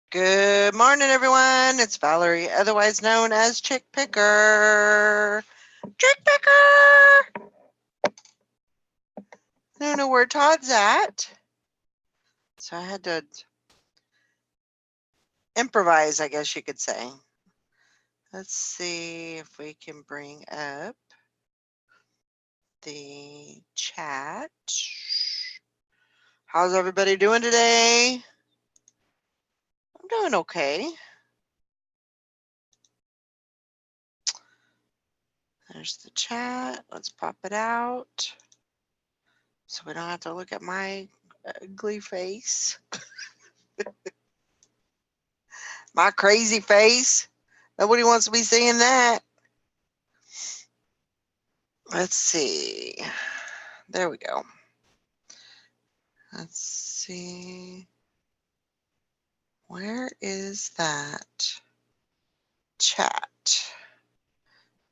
Good morning, everyone. It's Valerie, otherwise known as Chick Picker. Chick Picker! I don't know where Todd's at, so I had to improvise, I guess you could say. Let's see if we can bring up the chat. How's everybody doing today? I'm doing okay. There's the chat. Let's pop it out so we don't have to look at my ugly face. My crazy face. Nobody wants to be seeing that. Let's see. There we go. Let's see. Where is that chat?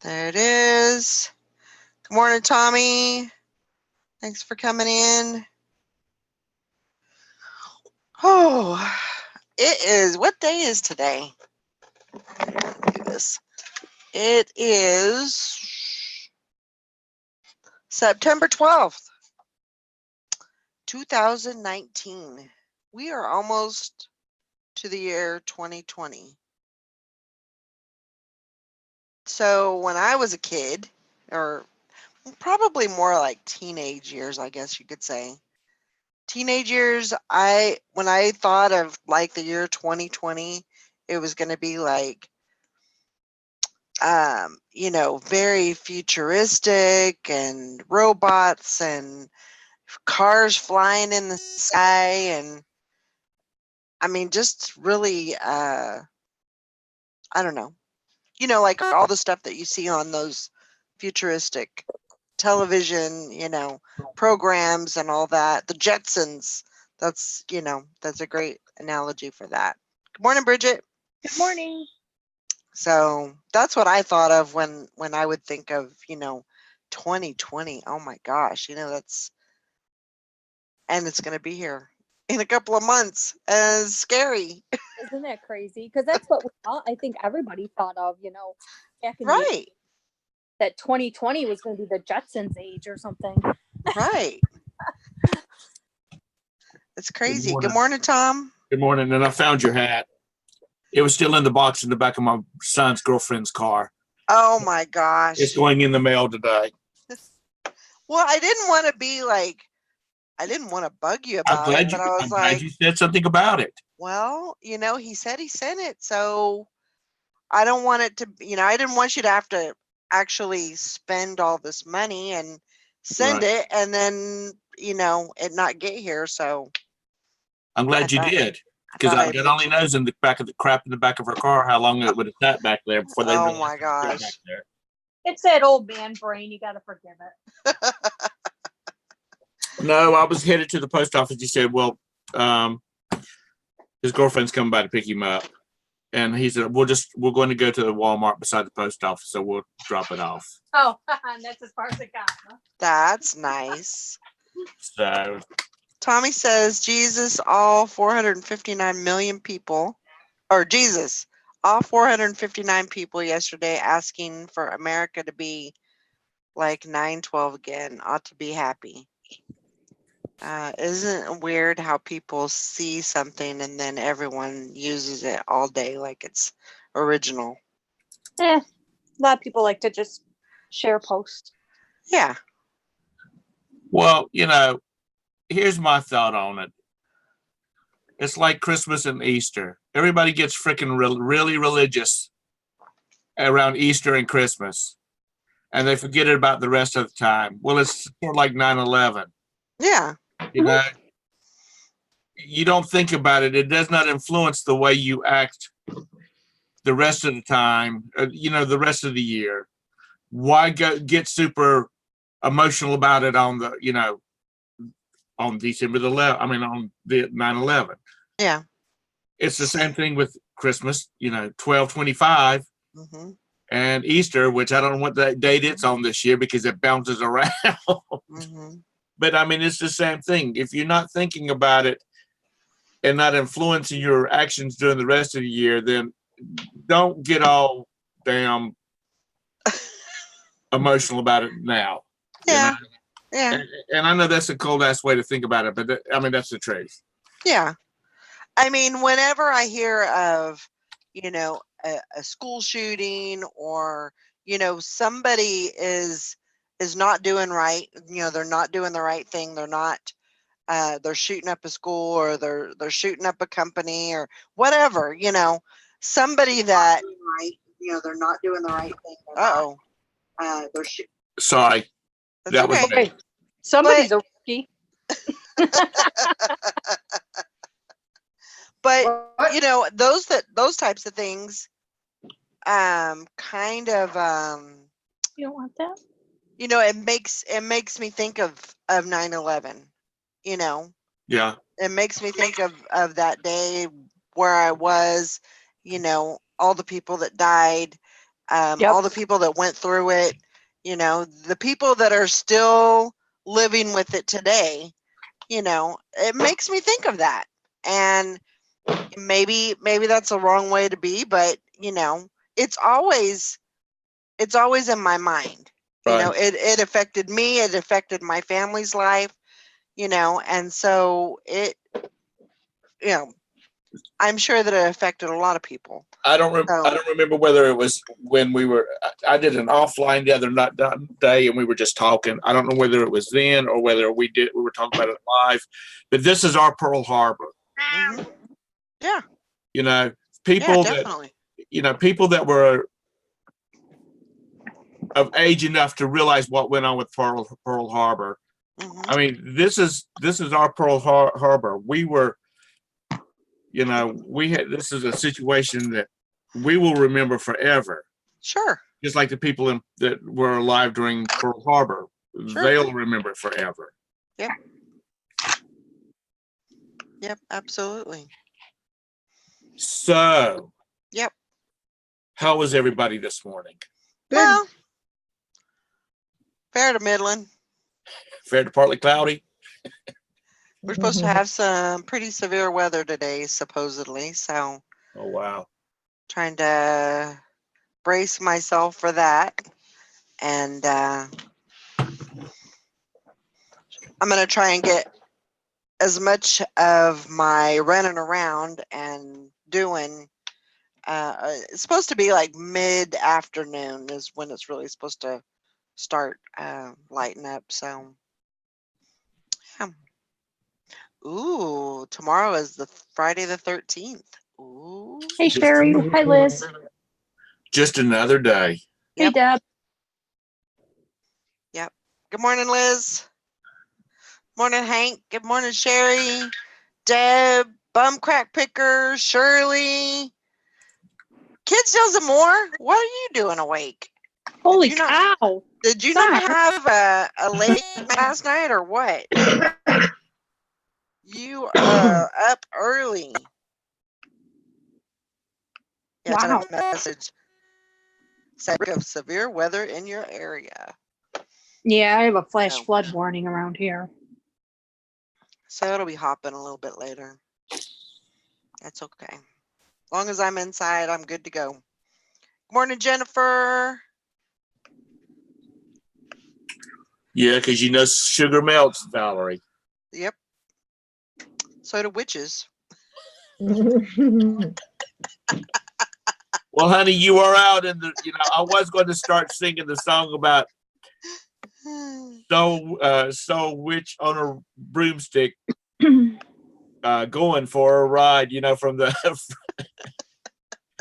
There it is. Good morning, Tommy. Thanks for coming in. Oh, it is. What day is today? Do this. It is September 12th, 2019. We are almost to the year 2020. So when I was a kid, or probably more like teenage years, I guess you could say. Teenage years, when I thought of like the year 2020, it was going to be like very futuristic and robots and cars flying in the sky, and I mean just really I don't know. Like all the stuff that you see on those futuristic television, programs and all that. The Jetsons. That's a great analogy for that. Good morning, Bridget. Good morning. So that's what I thought of when I would think of, 2020. Oh my gosh, and it's going to be here in a couple of months. It's scary. Isn't that crazy? Because that's what we thought. I think everybody thought of, back in Right. that 2020 was going to be the Jetsons age or something. Right. It's crazy. Good morning, Tom. Good morning. And I found your hat. It was still in the box in the back of my son's girlfriend's car. Oh my gosh. It's going in the mail today. Well, I didn't want to be like, I didn't want to bug you about it, but I was like, glad you said something about it. Well, he said he sent it, so I don't want it to, I didn't want you to have to actually spend all this money and send it and then, it not get here. So I'm glad you did, because God only knows in the back of the crap in the back of her car how long it would have sat back there before they. Oh my gosh! Back there. It's that old man brain. You got to forgive it. No, I was headed to the post office. He said, "Well, his girlfriend's coming by to pick him up," and he said, "We're going to go to the Walmart beside the post office, so we'll drop it off." Oh, that's as far as it got. Huh? That's nice. So. Tommy says, Jesus, all 459 million people, or Jesus, all 459 people yesterday asking for America to be like 9/12 again ought to be happy. Isn't it weird how people see something and then everyone uses it all day like it's original? A lot of people like to just share posts. Yeah. Well, here's my thought on it. It's like Christmas and Easter. Everybody gets freaking really religious around Easter and Christmas, and they forget about the rest of the time. Well, it's sort of like 9/11. Yeah. You don't think about it. It does not influence the way you act the rest of the time, the rest of the year. Why get super emotional about it on the, on December the 11th, on the 9/11. Yeah. It's the same thing with Christmas, 12/25, and Easter, which I don't know what the date it's on this year because it bounces around. But it's the same thing. If you're not thinking about it, and not influencing your actions during the rest of the year, then don't get all damn emotional about it now. Yeah. You know? Yeah. And I know that's a cold ass way to think about it, but I mean, that's the truth. Yeah. I mean, whenever I hear of, a school shooting, or, somebody is not doing right, they're not doing the right thing. They're not, they're shooting up a school, or they're shooting up a company, or whatever, somebody that, right, they're not doing the right thing. Uh-oh. Sorry. That's That was okay. me. Somebody's a rookie. But those types of things, kind of, You don't want that? it makes me think of 9/11. Yeah. It makes me think of that day where I was, all the people that died, Yep. all the people that went through it, the people that are still living with it today. It makes me think of that. And maybe that's a wrong way to be, but it's always in my mind. Right. It affected me, it affected my family's life, and so I'm sure that it affected a lot of people. I don't remember whether it was when I did an offline the other day and we were just talking. I don't know whether it was then or whether we were talking about it live, but this is our Pearl Harbor. Mm-hmm. Yeah. People definitely. People that were of age enough to realize what went on with Pearl Harbor. Mm-hmm. I mean, this is our Pearl Harbor. We were, this is a situation that we will remember forever. Sure. Just like the people that were alive during Pearl Harbor, Sure. They'll remember it forever. Yep. Yep, absolutely. So. Yep. How was everybody this morning? Well, fair to middling. Fair to partly cloudy. We're supposed to have some pretty severe weather today, supposedly. So. Oh, wow. Trying to brace myself for that. And I'm going to try and get as much of my running around and doing. It's supposed to be like mid-afternoon is when it's really supposed to start lighting up. So, yeah. Ooh, tomorrow is the Friday the 13th. Ooh. Hey, Sherry. Hi, Liz. Just another day. Hey, Yep. Deb. Yep. Good morning, Liz. Morning, Hank. Good morning, Sherry. Deb, Bum Crack Picker, Shirley. Kids Deals and More. What are you doing awake? Holy cow. Did you not have a late last night or what? You are up early. Yeah, wow. a message. Of severe weather in your area. Yeah, I have a flash flood warning around here. So it'll be hopping a little bit later. That's okay. As long as I'm inside, I'm good to go. Good morning, Jennifer. Yeah, because sugar melts, Valerie. Yep. So do witches. Well, honey, you are out in the, I was going to start singing the song about so witch on a broomstick going for a ride, from the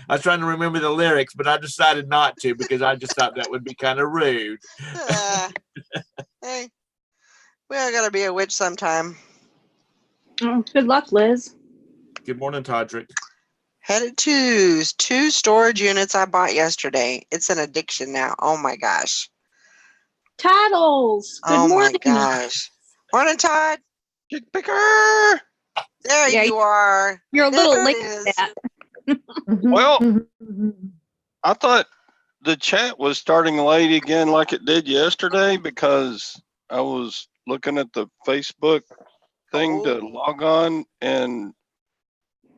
I was trying to remember the lyrics, but I decided not to because I just thought that would be kind of rude. Hey, we all gotta be a witch sometime. Oh, good luck, Liz. Good morning, Todrick. Headed to 2 storage units I bought yesterday. It's an addiction now. Oh my gosh. Toddles. Good morning. Oh my gosh. Morning, Todd. Chick picker. There you are. You're a little late for that. Well, I thought the chat was starting late again like it did yesterday because I was looking at the Facebook thing to log on and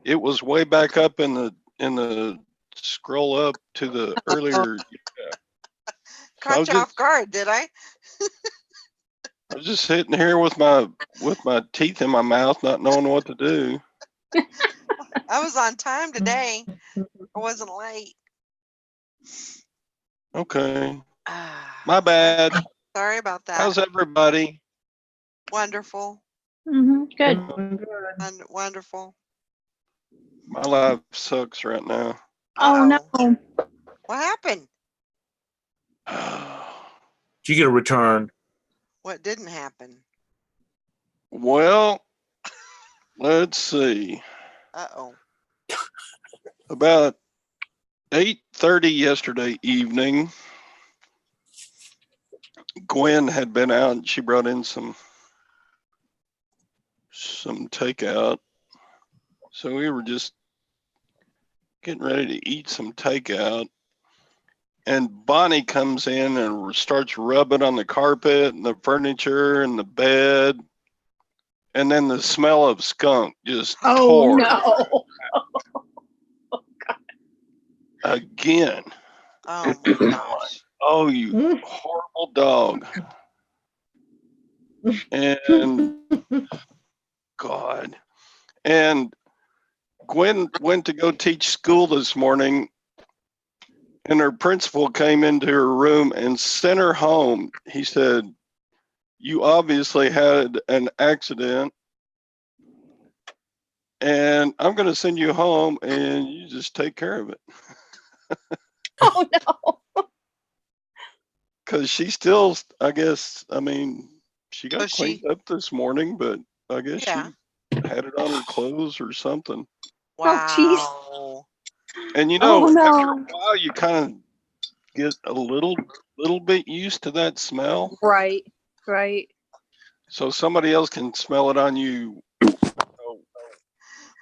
It was way back up in the scroll up to the earlier. Caught you off guard, did I? I was just sitting here with my teeth in my mouth, not knowing what to do. I was on time today. I wasn't late. Okay. My bad. Sorry about that. How's everybody? Wonderful. Good. Wonderful. My life sucks right now. Oh no. What happened? Did you get a return? What didn't happen? Well, let's see. Uh-oh. About 8:30 yesterday evening, Gwen had been out and she brought in some takeout. So we were just getting ready to eat some takeout. And Bonnie comes in and starts rubbing on the carpet and the furniture and the bed. And then the smell of skunk just tore No. again. Oh my gosh. Oh, you horrible dog. And God. And Gwen went to go teach school this morning, and her principal came into her room and sent her home. He said, "You obviously had an accident, and I'm going to send you home, and you just take care of it." Oh no. Because she still, I guess, I mean, she got So cleaned up this morning, but I guess Yeah. she had it on her clothes or something. Wow. And you Oh, know, no. after a while, you kind of get a little bit used to that smell. Right. So somebody else can smell it on you more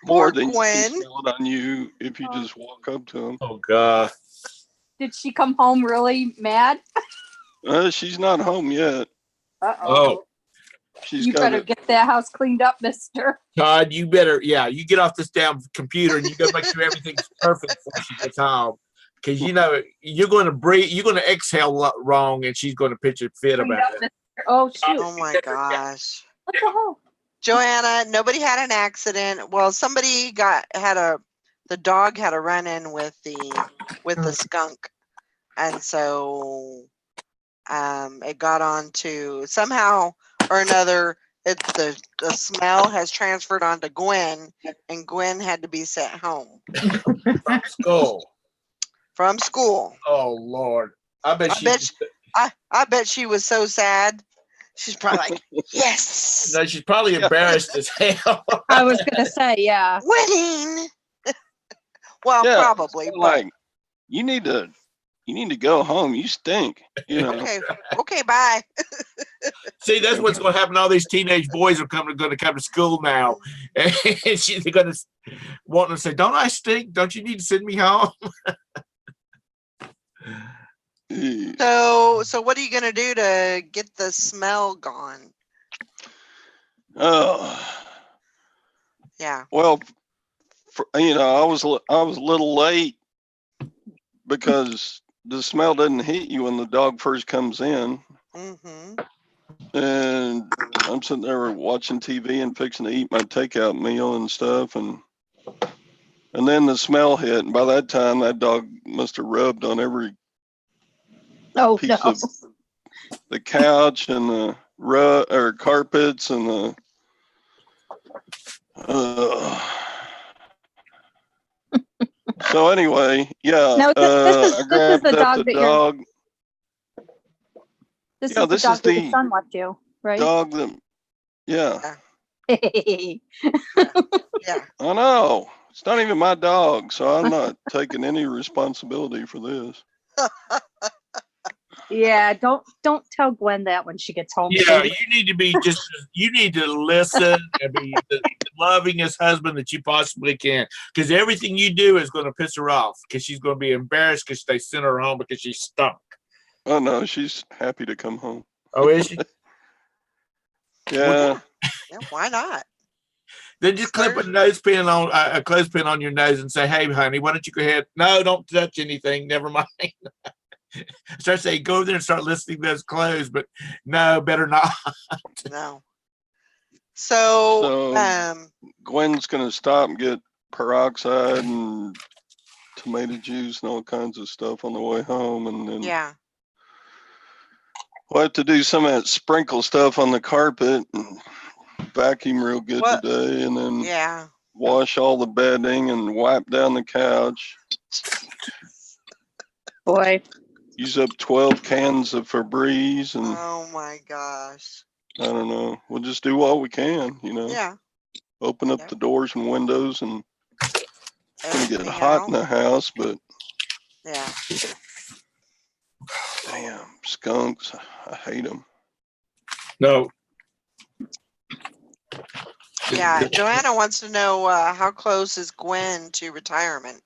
Poor than you Gwen. can smell it on you if you just walk up to them. Oh God. Did she come home really mad? She's not home yet. Oh, She's You got better it. get that house cleaned up, mister. Todd, you better, you get off this damn computer and you gotta make sure everything's perfect before she gets home. Because you know you're going to breathe, you're going to exhale wrong, and she's going to pitch a fit Cleaned about up, it. mister. Oh shoot. Oh my gosh. What the hell? Joanna, nobody had an accident. Well, somebody the dog had a run-in with the skunk. And so it got on to somehow or another the smell has transferred onto Gwen, and Gwen had to be sent home from school. Oh Lord. I bet she was so sad. She's probably like, yes. No, she's probably embarrassed as hell. I was gonna say, yeah. Winning. Well, Yeah, probably, but like you need to go home. You stink. You know. okay, bye. See, that's what's going to happen. All these teenage boys are going to come to school now, and they're going to want to say, "Don't I stink? Don't you need to send me home?" So what are you gonna do to get the smell gone? Oh. Yeah. Well, I was a little late because the smell doesn't hit you when the dog first comes in. Mm-hmm. And I'm sitting there watching TV and fixing to eat my takeout meal and stuff, and then the smell hit, and by that time that dog must have rubbed on every piece of the couch and the carpets and the so anyway, yeah. Now, this is I the grabbed up dog the that dog. This Yeah, is the this dog is that the your son left you, right? dog that, yeah. Yeah. I know. It's not even my dog, so I'm not taking any responsibility for this. Yeah, don't tell Gwen that when she gets home. Yeah, please. you need to listen and be the lovingest husband that you possibly can, because everything you do is going to piss her off, because she's going to be embarrassed because they sent her home because she stunk. Oh no, she's happy to come home. Oh, is she? Yeah. Yeah, why not? Then just clip a clothespin on your nose and say, "Hey, honey, why don't you go ahead? No, don't touch anything. Never mind." Start saying, "Go over there and start listing those clothes," but no, better not. No. So, Gwen's gonna stop and get peroxide and tomato juice and all kinds of stuff on the way home, and then yeah. we'll have to do some of that sprinkle stuff on the carpet and vacuum real good today, and then Yeah. wash all the bedding and wipe down the couch. Boy. Use up 12 cans of Febreze, and Oh my gosh. I don't know. We'll just do what we can, you know. Yeah. Open up the doors and windows, and it's gonna get Everything hot in out. the house, but Yeah. damn skunks, I hate them. No. Yeah. Joanna wants to know how close is Gwen to retirement?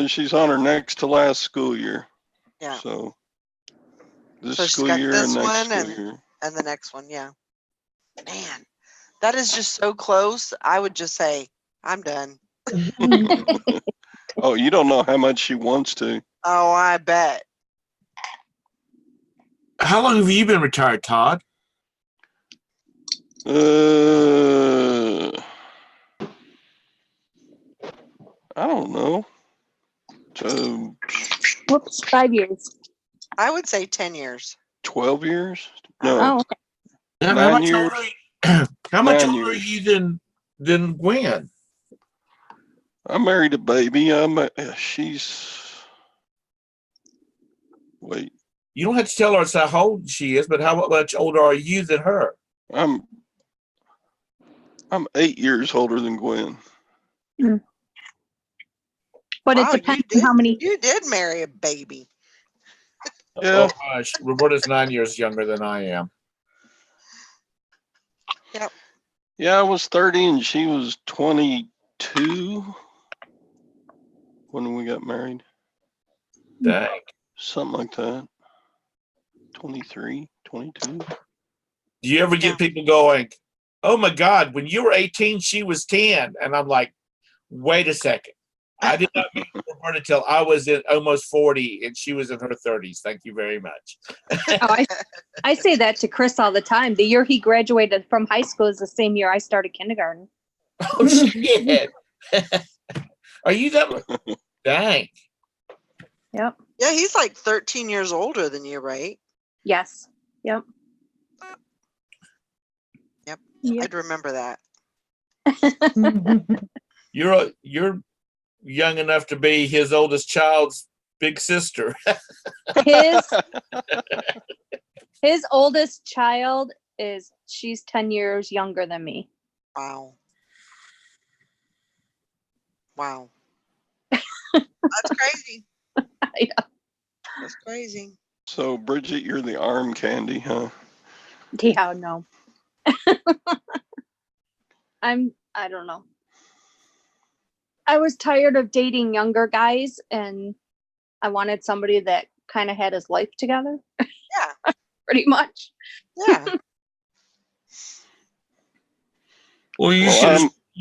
She's on her next to last school year. Yeah. So this So she's school got year this and next one school year. and the next one. Yeah. Man, that is just so close. I would just say, I'm done. Oh, you don't know how much she wants to. Oh, I bet. How long have you been retired, Todd? I don't know. Whoops, 5 years. I would say 10 years. 12 years? No, Oh, okay. How 9 much years. how much 9 older are years. you than Gwen? I married a baby. Wait. You don't have to tell us how old she is, but how much older are you than her? I'm 8 years older than Gwen. But Wow, it depends on how many. You did marry a baby. Yeah. Oh gosh, Roberta's 9 years younger than I am. Yep. Yeah, I was 30 and she was 22 when we got married. Dang. Something like that. 23, 22. Do you ever get people going, "Oh my God, when you were 18, she was 10," and I'm like, "Wait a second. I did not meet Roberta until I was in almost 40 and she was in her 30s. Thank you very much." I say that to Chris all the time. The year he graduated from high school is the same year I started kindergarten. Oh shit. Are you that? Dang. Yep. Yeah, he's like 13 years older than you, right? Yes. Yep. Yep. Yep. I'd remember that. You're young enough to be his oldest child's big sister. His oldest child she's 10 years younger than me. Wow. Wow. That's crazy. Yeah. That's crazy. So, Bridget, you're the arm candy, huh? Yeah, no. I don't know. I was tired of dating younger guys and I wanted somebody that kind of had his life together. Yeah. Pretty much. Yeah. Well, you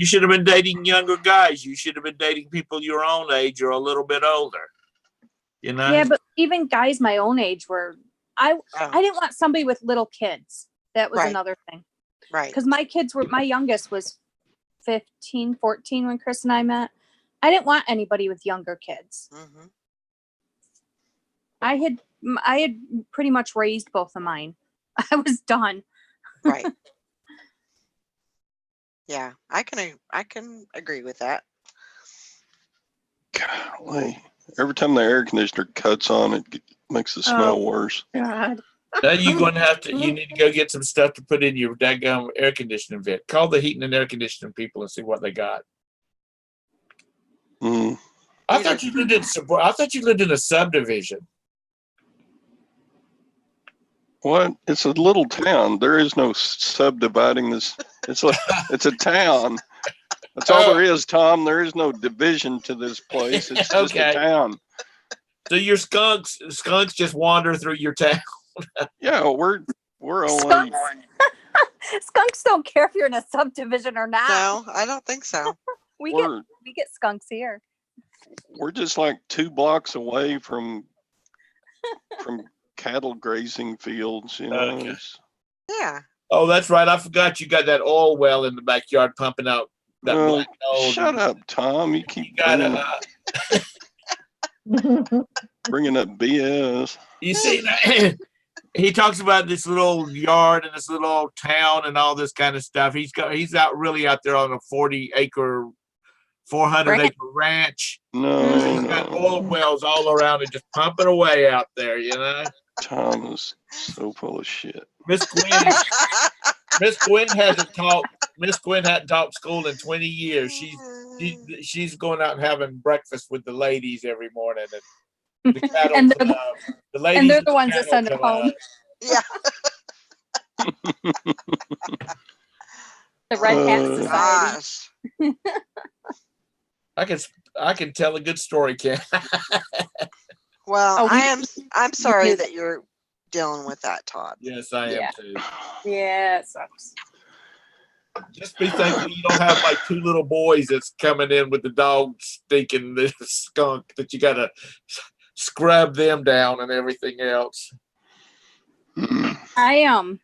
should have been dating younger guys. You should have been dating people your own age or a little bit older. You know? Yeah, but even guys my own age were I didn't want somebody with little kids. That was another thing. Right. Because my youngest was 15, 14 when Chris and I met. I didn't want anybody with younger kids. Mm-hmm. I had pretty much raised both of mine. I was done. Right. Yeah, I can agree with that. Golly. Every time the air conditioner cuts on, it makes the smell worse. God. Now you need to go get some stuff to put in your daggum air conditioning vent. Call the heating and air conditioning people and see what they got. Mm. I thought you lived in a subdivision. What? It's a little town. There is no subdividing this. It's a town. That's all there is, Tom. There is no division to this place. It's just a town. So your skunks just wander through your town. Yeah, we're only Skunks don't care if you're in a subdivision or not. No, I don't think so. We We're get skunks here. we're just like 2 blocks away from cattle grazing fields, you know. Okay. It's- Yeah. Oh, that's right. I forgot you got that oil well in the backyard pumping out that Well, black oil. shut up, Tom. You You keep got bringing up BS. You see that? He talks about this little yard and this little town and all this kind of stuff. He's really out there on a 40-acre, 400-acre ranch. No, He's got oil no. wells all around it, just pumping away out there. You know, Tom is so full of shit. Miss Gwen hasn't taught. Miss Gwen hadn't taught school in 20 years. She's going out and having breakfast with the ladies every morning. And the cattle And club, the ladies and they're in the ones that cattle send it club. home. Yeah. The Red Hat Oh, Society. Gosh. I can tell a good story, Ken. Well, Oh, I'm sorry do. that you're dealing with that, Todd. Yes, I am Yeah. too. Yeah, it sucks. Just be thankful you don't have like 2 little boys that's coming in with the dog stinking the skunk that you gotta scrub them down and everything else. I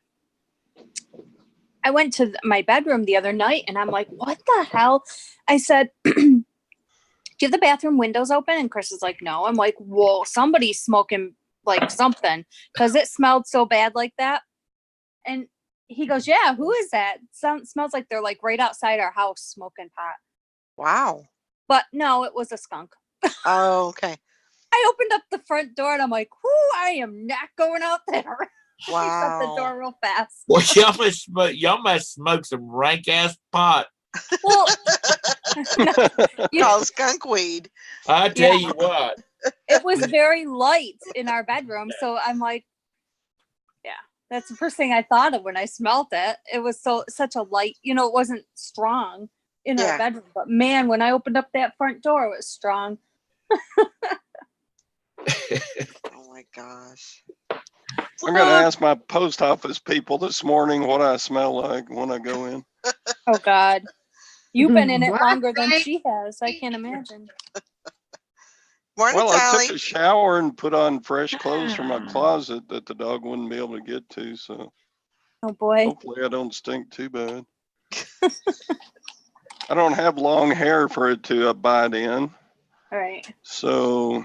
went to my bedroom the other night and I'm like, what the hell? I said, do you have the bathroom windows open? And Chris is like, no. I'm like, whoa, somebody's smoking like something because it smelled so bad like that. And he goes, yeah, who is that? Smells like they're like right outside our house smoking pot. Wow. But no, it was a skunk. Oh, okay. I opened up the front door and I'm like, whoo, I am not going out there. She shut the Wow. door real fast. Well, y'all must smoke some rank ass pot. Well, Called skunk weed. I tell you what. it was very light in our bedroom. So I'm like, yeah, that's the first thing I thought of when I smelled it. It was such a light, it wasn't strong in Yeah. our bedroom. But man, when I opened up that front door, it was strong. Oh my gosh. I'm gonna ask my post office people this morning what I smell like when I go in. Oh God. You've been in it What? longer than she has. I can't imagine. Morning, Well, I Sally. took a shower and put on fresh clothes from my closet that the dog wouldn't be able to get to, so Oh boy. hopefully I don't stink too bad. I don't have long hair for it to abide in, All right. so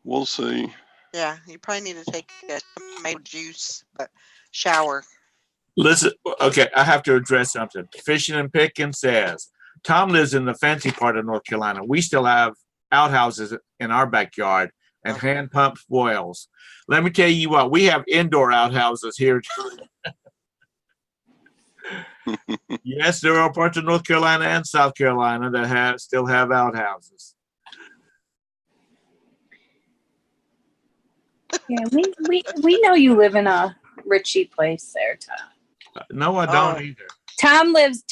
we'll see. Yeah, you probably need to take a tomato juice, but shower. Listen, okay, I have to address something. Fishing and Picking says, Tom lives in the fancy part of North Carolina. We still have outhouses in our backyard and hand pumped wells. Let me tell you what, we have indoor outhouses here. Yes, there are parts of North Carolina and South Carolina that still have outhouses. Yeah, we know you live in a richy place there, Tom. No, I don't Oh. either. Tom lives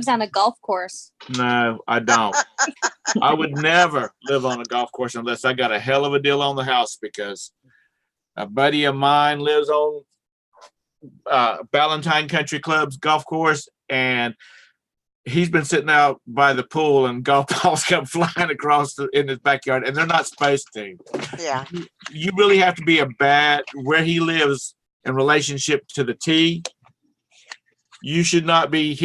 on a golf course. No, I don't. I would never live on a golf course unless I got a hell of a deal on the house, because a buddy of mine lives on Ballantine Country Club's golf course, and he's been sitting out by the pool and golf balls come flying across in his backyard, and they're not supposed to. Yeah. You really have to be where he lives in relationship to the tee. You should not be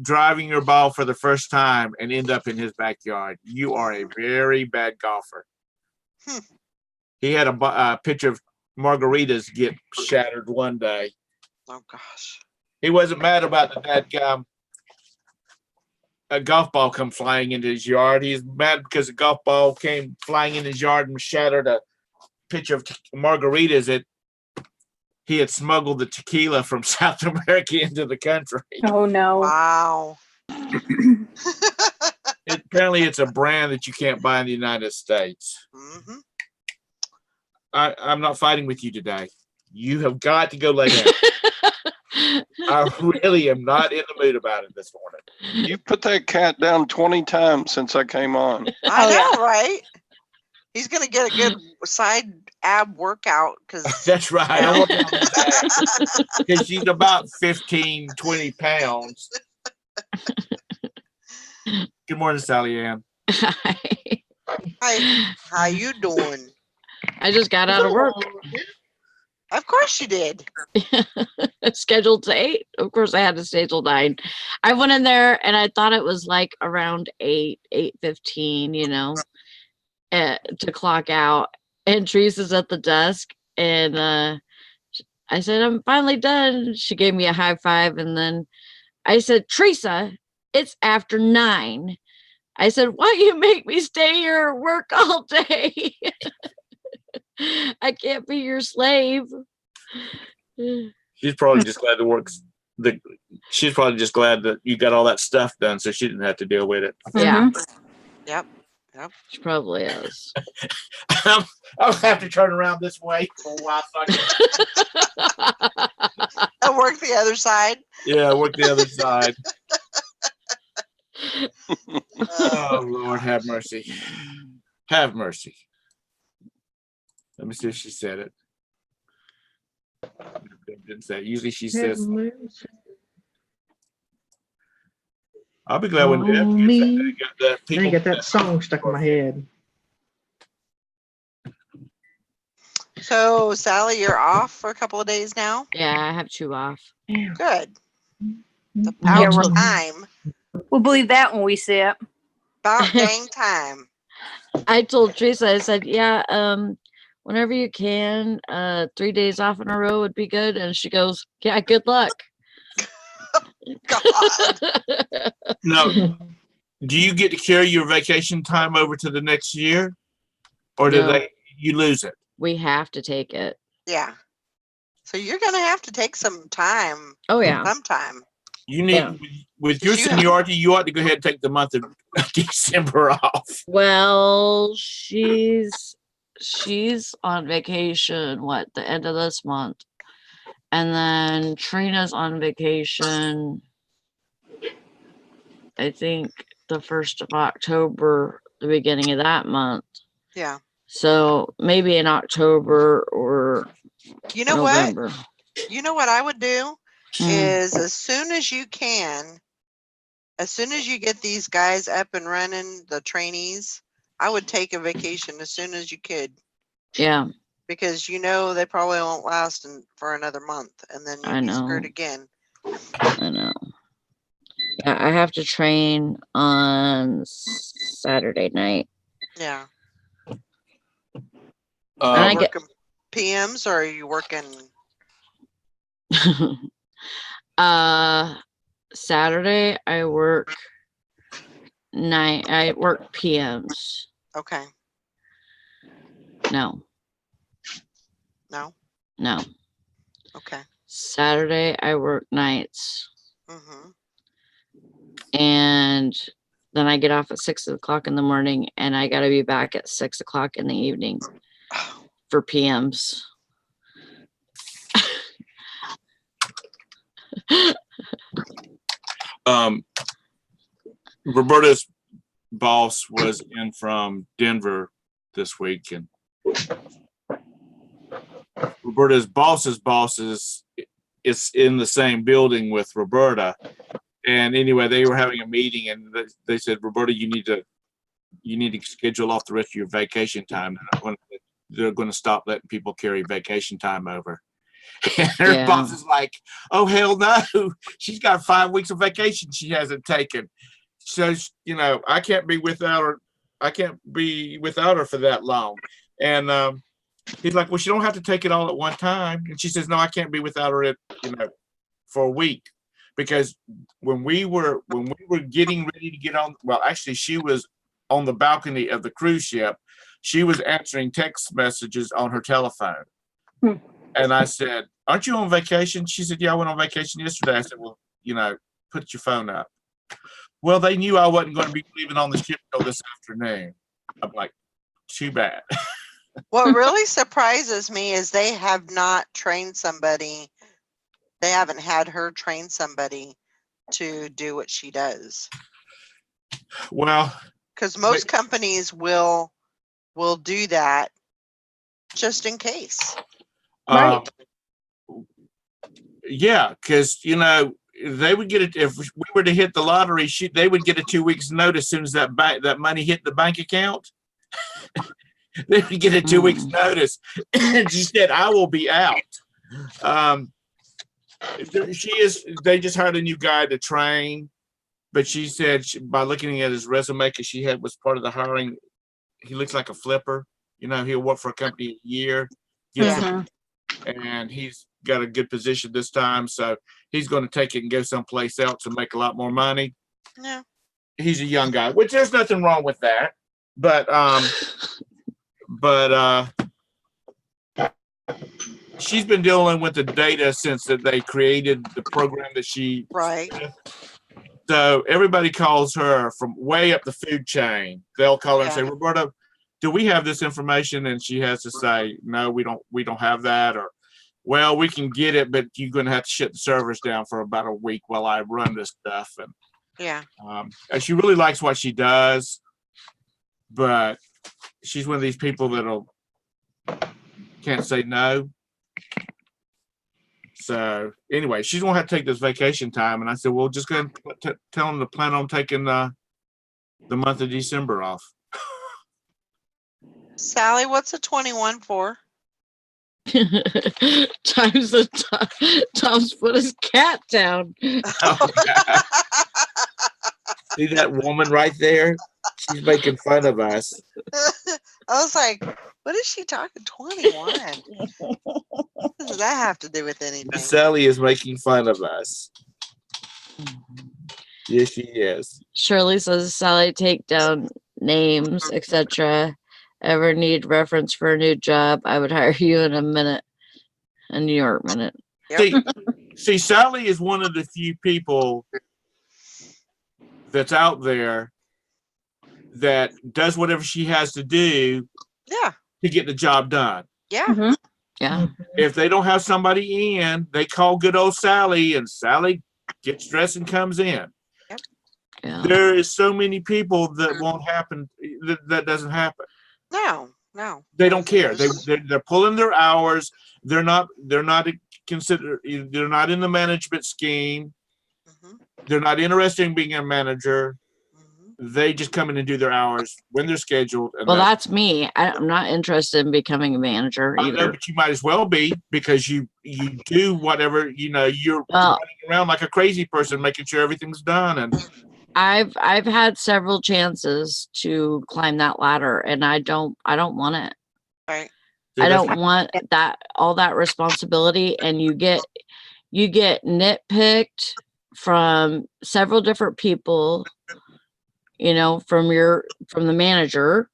driving your ball for the first time and end up in his backyard. You are a very bad golfer. He had a pitcher of margaritas get shattered one day. Oh gosh. He wasn't mad about the dadgum a golf ball come flying into his yard. He's mad because a golf ball came flying in his yard and shattered a pitcher of margaritas that he had smuggled the tequila from South America into the country. Oh no. Wow. Apparently it's a brand that you can't buy in the United States. Mm-hmm. I'm not fighting with you today. You have got to go lay down. I really am not in the mood about it this morning. You put that cat down 20 times since I came on. I Oh, know, right? He's gonna get a good side ab workout because That's right. I want to because she's about 15, 20 pounds. Good morning, Sally Ann. hi, how you doing? I just got out of work. Of course you did. Scheduled to 8. Of course, I had to stay till 9. I went in there and I thought it was like around 8:15, to clock out. And Teresa's at the desk, and I said, "I'm finally done." She gave me a high five, and then I said, "Teresa, it's after 9." I said, "Why you make me stay here and work all day? I can't be your slave." She's probably just glad she's probably just glad that you got all that stuff done, so she didn't have to deal with it. Yeah. Yep. She probably is. I'll have to turn around this way for a while. I work the other side. Yeah, work the other side. Oh, Lord, have mercy. Have mercy. Let me see if she said it. Didn't say it. Usually she says, I'll be glad when me. the Then people get that song stuck in my head. So, Sally, you're off for a couple of days now? Yeah, I have 2 off. Good. It's Yeah, about we're- time. We'll believe that when we see it. About dang time. I told Teresa, I said, "Yeah, whenever you can, 3 days off in a row would be good." And she goes, "Yeah, good luck." God. No. Do you get to carry your vacation time over to the next year? Or do No. you lose it? We have to take it. Yeah. So you're going to have to take some time Oh yeah. sometime. You need, Yeah. with your seniority, you ought to go ahead and take the month of December off. Well, she's on vacation, the end of this month. And then Trina's on vacation, I think the 1st of October, the beginning of that month. Yeah. So maybe in October or You know November. what? You know what I would do is as soon as you can, as soon as you get these guys up and running, the trainees, I would take a vacation as soon as you could. Yeah. Because they probably won't last for another month, and then you'll be screwed again. I know. Yeah, I have to train on Saturday night. Yeah. I get PMs, or are you working? Saturday I work night. I work PMs. Okay. No. Okay. Saturday I work nights. Mm-hmm. And then I get off at 6 o'clock in the morning, and I got to be back at 6 o'clock in the evening for PMs. Roberta's boss was in from Denver this week, and Roberta's boss's boss is in the same building with Roberta. And anyway, they were having a meeting, and they said, "Roberta, you need to schedule off the rest of your vacation time. They're going to stop letting people carry vacation time over." And her boss is like, "Oh, hell no. She's got 5 weeks of vacation she hasn't taken. So, I can't be without her. I can't be without her for that long." And he's like, "Well, she don't have to take it all at one time." And she says, "No, I can't be without her for a week." Because when we were getting ready to get on, well, actually she was on the balcony of the cruise ship. She was answering text messages on her telephone. And I said, "Aren't you on vacation?" She said, "Yeah, I went on vacation yesterday." I said, "Well, put your phone up." "Well, they knew I wasn't going to be leaving on the ship till this afternoon." I'm like, too bad. What really surprises me is they have not trained somebody. They haven't had her train somebody to do what she does. Well, because most companies will do that just in case. Right. Yeah, because they would get it if we were to hit the lottery. They would get a 2 weeks notice as soon as that money hit the bank account. They would get a 2 weeks notice. And she said, "I will be out." They just hired a new guy to train, but she said by looking at his resume, because she was part of the hiring, he looks like a flipper. He'll work for a company a year, and he's got a good position this time, so he's going to take it and go someplace else and make a lot more money. Yeah. He's a young guy, which there's nothing wrong with that, but she's been dealing with the data since that they created the program that she Right. So everybody calls her from way up the food chain. They'll call her and say, "Roberta, do we have this information?" And she has to say, "No, we don't have that," or, "Well, we can get it, but you're going to have to shut the servers down for about a week while I run this stuff." And and she really likes what she does, but she's one of these people that'll can't say no. So anyway, she's gonna have to take this vacation time, and I said, "Well, just go and tell them to plan on taking the month of December off." Sally, what's a 21 for? Tom's put his cat down. Oh, see that woman right there? She's making fun of us. I was like, what is she talking? 21. What does that have to do with anything? Miss Sally is making fun of us. Yes, she is. Shirley says, "Sally, take down names, etc. Ever need reference for a new job? I would hire you in a minute. A New York minute." Yep. See, Sally is one of the few people that's out there that does whatever she has to do to get the job done. Yeah. Yeah. If they don't have somebody in, they call good old Sally, and Sally gets dressed and comes in. Yep. Yeah. There is so many people that won't happen. That doesn't happen. No. They don't care. They're pulling their hours. They're not considered. They're not in the management scheme. They're not interested in being a manager. They just come in and do their hours when they're scheduled. And Well, that's me. I'm not interested in becoming a manager I either. know, but you might as well be, because you do whatever, you're running around like a crazy person, making sure everything's done. And I've had several chances to climb that ladder, and I don't want it. Right. I don't want all that responsibility, and you get nitpicked from several different people, from the manager,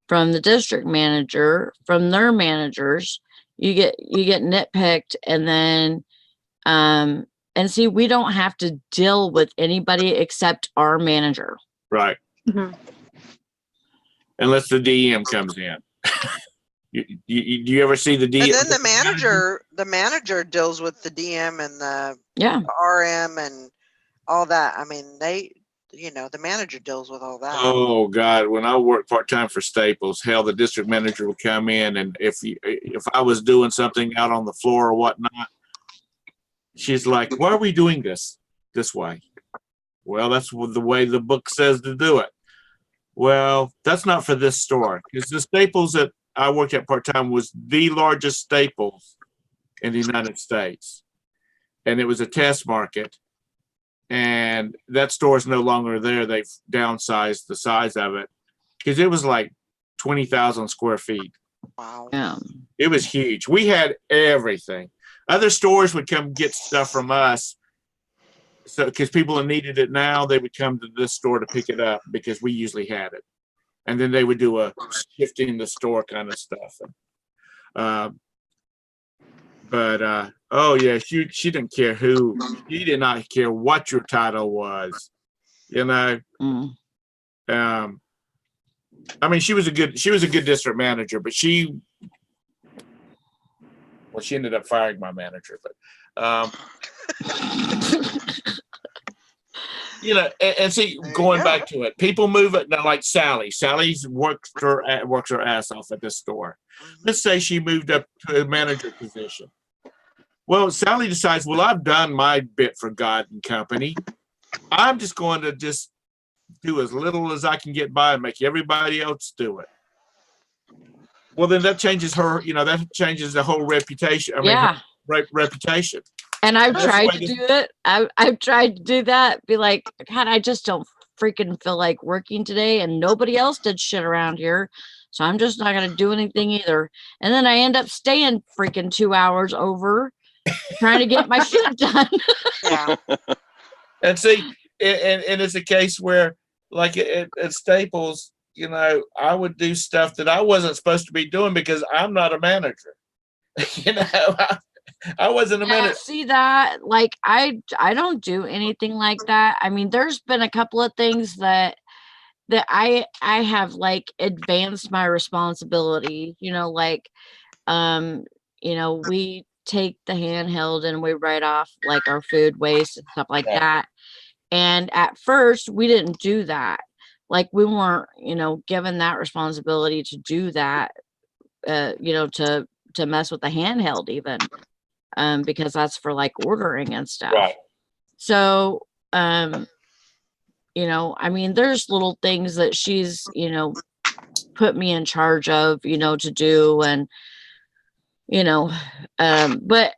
from the district manager, from their managers. You get nitpicked, and then and see, we don't have to deal with anybody except our manager. Right. Unless the DM comes in. Do you ever see the DM? And then the manager deals with the DM and the RM and all that. I mean, the manager deals with all that. Oh God! When I worked part-time for Staples, hell, the district manager would come in, and if I was doing something out on the floor or whatnot, she's like, "Why are we doing this way?" Well, that's the way the book says to do it. Well, that's not for this store, because the Staples that I worked at part-time was the largest Staples in the United States, and it was a test market. And that store is no longer there. They've downsized the size of it, because it was like 20,000 square feet. Wow. Yeah. It was huge. We had everything. Other stores would come get stuff from us. So, because people needed it now, they would come to this store to pick it up because we usually had it. And then they would do a shifting the store kind of stuff. Oh yeah, she didn't care who. She did not care what your title was. I mean, she was a good district manager, but she ended up firing my manager. But You know, and see, There you going go. back to it, people move it now. Like Sally, Sally's works her ass off at this store. Let's say she moved up to a manager position. Well, Sally decides, well, I've done my bit for God and company. I'm just going to just do as little as I can get by and make everybody else do it. Well, then that changes her. You know, that changes the whole reputation. I mean, Yeah. her reputation. And I've That's the tried way to this- do it. I've tried to do that. Be like, God, I just don't freaking feel like working today, and nobody else did shit around here, so I'm just not gonna do anything either. And then I end up staying freaking 2 hours over trying to get my shit done. Yeah. And see, and it's a case where, like at Staples, you know, I would do stuff that I wasn't supposed to be doing because I'm not a manager. You know, I wasn't a Yeah, manager. see that? Like I don't do anything like that. I mean, there's been a couple of things that I have like advanced my responsibility, you know, like you know, we take the handheld and we write off like our food waste and stuff like Yeah. that. And at first we didn't do that. Like we weren't, you know, given that responsibility to do that, you know, to mess with the handheld even. Because that's for like ordering and stuff. Right. So, you know, I mean, there's little things that she's, you know, put me in charge of, you know, to do, and, you know, but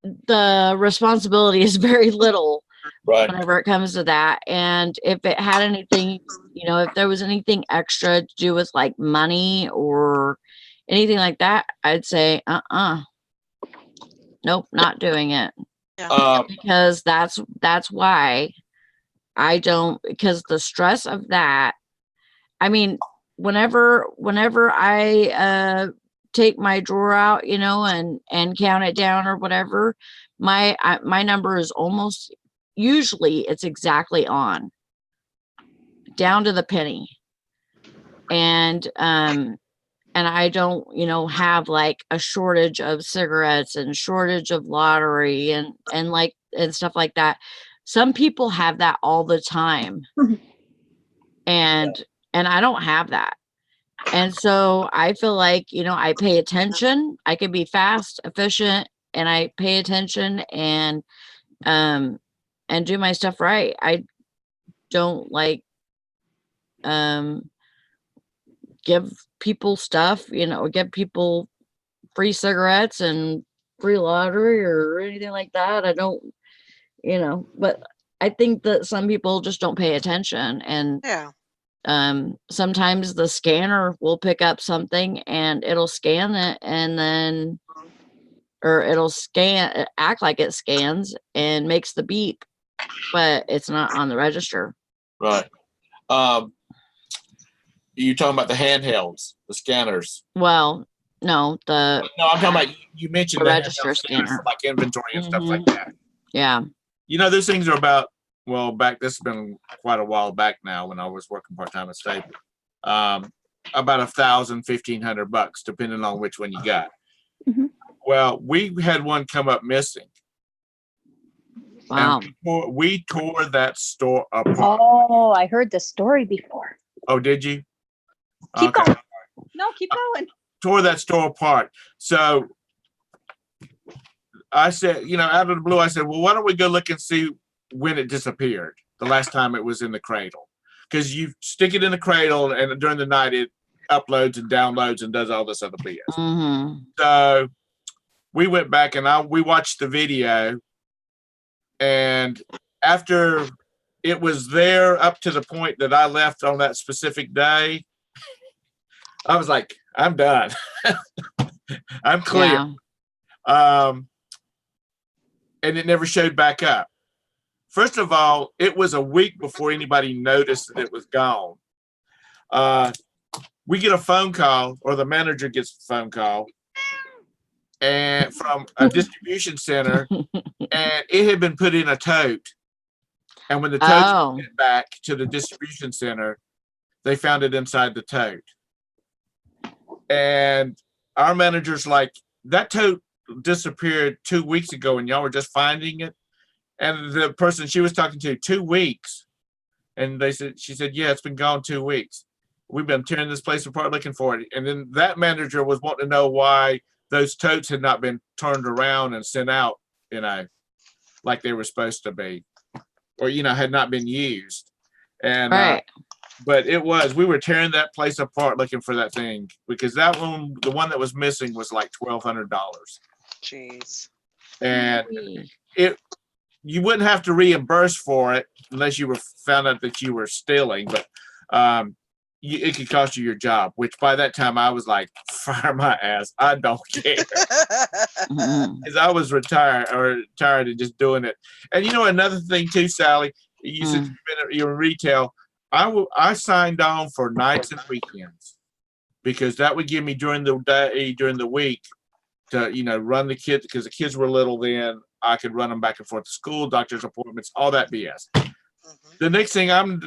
the responsibility is very little Right. whenever it comes to that. And if it had anything, you know, if there was anything extra to do with like money or anything like that, I'd say, nope, not doing it. Because that's why I don't, because the stress of that, I mean, whenever I take my drawer out, you know, and count it down or whatever, my number is almost, usually it's exactly on, down to the penny. And I don't, you know, have like a shortage of cigarettes and shortage of lottery and like, and stuff like that. Some people have that all the time. And I don't have that. And so I feel like, you know, I pay attention. I can be fast, efficient, and I pay attention and do my stuff right. I don't like give people stuff, you know, give people free cigarettes and free lottery or anything like that. I don't, you know, but I think that some people just don't pay attention. And Yeah. sometimes the scanner will pick up something and it'll scan it, and then, or it'll act like it scans and makes the beep, but it's not on the register. Right. You talking about the handhelds, the scanners? Well, no, No, I'm talking about, you mentioned the the register handheld scanners scanner. for like inventory and stuff like Mhm. that. Yeah. You know, those things are about, well, back, this has been quite a while back now when I was working part-time at Staples. About $1,000, $1,500, depending on which one you got. Mhm. Well, we had one come up missing. Wow. And we tore that store apart. Oh, I heard the story before. Oh, did you? Keep going. No, keep going. Tore that store apart. So I said, you know, out of the blue, I said, well, why don't we go look and see when it disappeared, the last time it was in the cradle? Because you stick it in the cradle and during the night it uploads and downloads and does all this other BS. Mm-hmm. So we went back and we watched the video, and after it was there up to the point that I left on that specific day, I was like, I'm done. I'm clear. Yeah. And it never showed back up. First of all, it was a week before anybody noticed that it was gone. We get a phone call, or the manager gets a phone call, and from a distribution center, and it had been put in a tote. And when the tote went back to the distribution center, they found it inside the tote. And our manager's like, that tote disappeared 2 weeks ago and y'all were just finding it. And the person she was talking to, 2 weeks. And she said, yeah, it's been gone 2 weeks. We've been tearing this place apart looking for it. And then that manager was wanting to know why those totes had not been turned around and sent out, like they were supposed to be, or, had not been used. And, Right. but we were tearing that place apart looking for that thing, because that one, the one that was missing, was like $1,200. Jeez. And you wouldn't have to reimburse for it unless you were found out that you were stealing, but it could cost you your job, which by that time I was like, fire my ass. I don't care. Because I was tired of just doing it. And another thing too, Sally, you said you're in retail. I signed on for nights and weekends, because that would give me during the day, during the week, to run the kids, because the kids were little then. I could run them back and forth to school, doctor's appointments, all that BS. The next thing I'm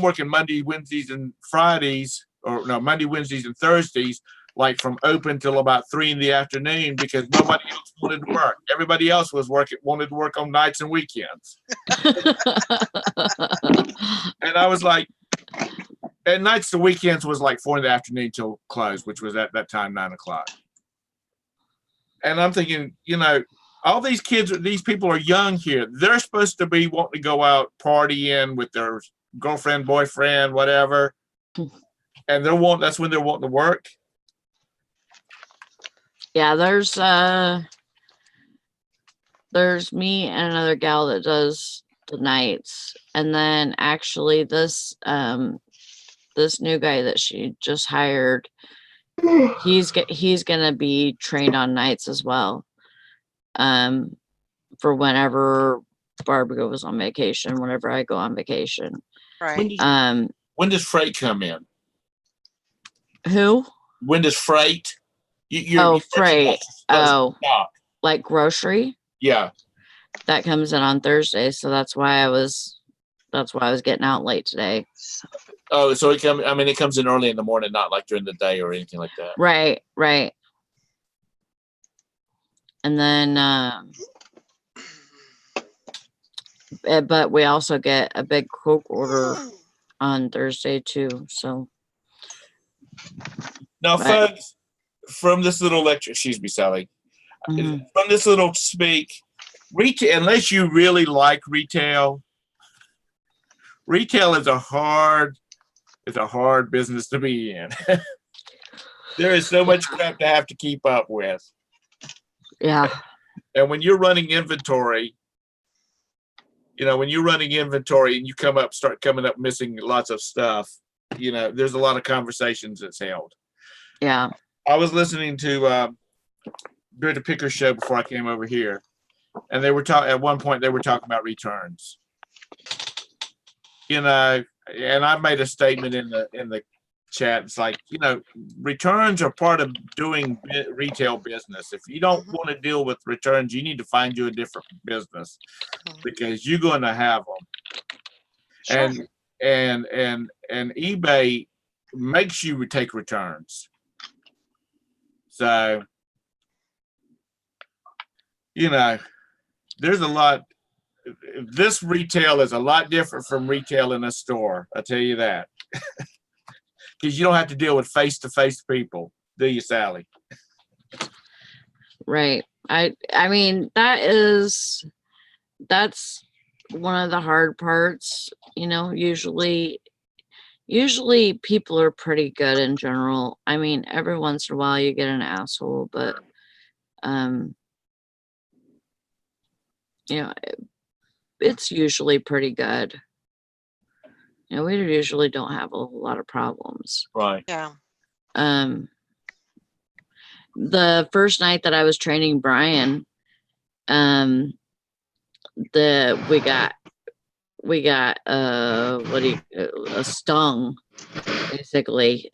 working Monday, Wednesdays, and Fridays, or no, Monday, Wednesdays, and Thursdays, like from open till about 3 p.m, because nobody else wanted to work. Everybody else wanted to work on nights and weekends. And I was like, and nights to weekends was like 4 p.m. till close, which was at that time 9 o'clock. And I'm thinking, all these people are young here. They're supposed to be wanting to go out partying with their girlfriend, boyfriend, whatever. And that's when they're wanting to work. Yeah, there's me and another gal that does the nights. And then actually this new guy that she just hired, he's gonna be trained on nights as well. For whenever Barbara goes on vacation, whenever I go on vacation. Right. When does freight come in? Who? When does freight? Freight. Like grocery? Yeah. That comes in on Thursday, so that's why I was getting out late today. Oh, so it comes in early in the morning, not like during the day or anything like that. Right. And then but we also get a big Coke order on Thursday too. So now, folks, from this little lecture, excuse me, Sally, from this little speak, retail, unless you really like retail is a hard business to be in. There is so much crap to have to keep up with. Yeah. And when you're running inventory, and you start coming up missing lots of stuff, there's a lot of conversations that's held. Yeah. I was listening to Britta Picker's show before I came over here, and at one point they were talking about returns. And I made a statement in the chat. It's like, returns are part of doing retail business. If you don't want to deal with returns, you need to find you a different business, because you're going to have them. Sure. And eBay makes you take returns. So, there's a lot. This retail is a lot different from retail in a store. I'll tell you that. Because you don't have to deal with face-to-face people, do you, Sally? Right. I mean, that's one of the hard parts. Usually people are pretty good in general. I mean, every once in a while you get an asshole, but it's usually pretty good. We usually don't have a lot of problems. Right. Yeah. The first night that I was training Brian, we got a stung, basically.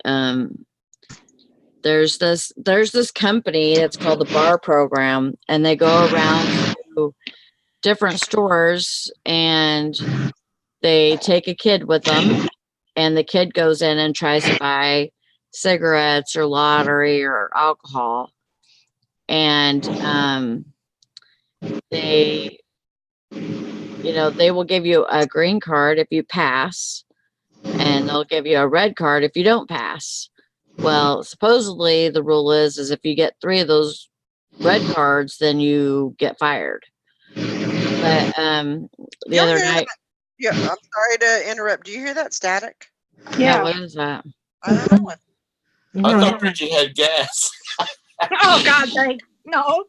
There's this company that's called the Bar Program, and they go around to different stores and they take a kid with them, and the kid goes in and tries to buy cigarettes or lottery or alcohol, and they they will give you a green card if you pass, and they'll give you a red card if you don't pass. Well, supposedly the rule is if you get 3 of those red cards, then you get fired. But the You other hear night, Yeah, I'm sorry to interrupt. Do you hear that static? yeah, what is that? I don't know. I thought Bridget had gas. Oh God, no.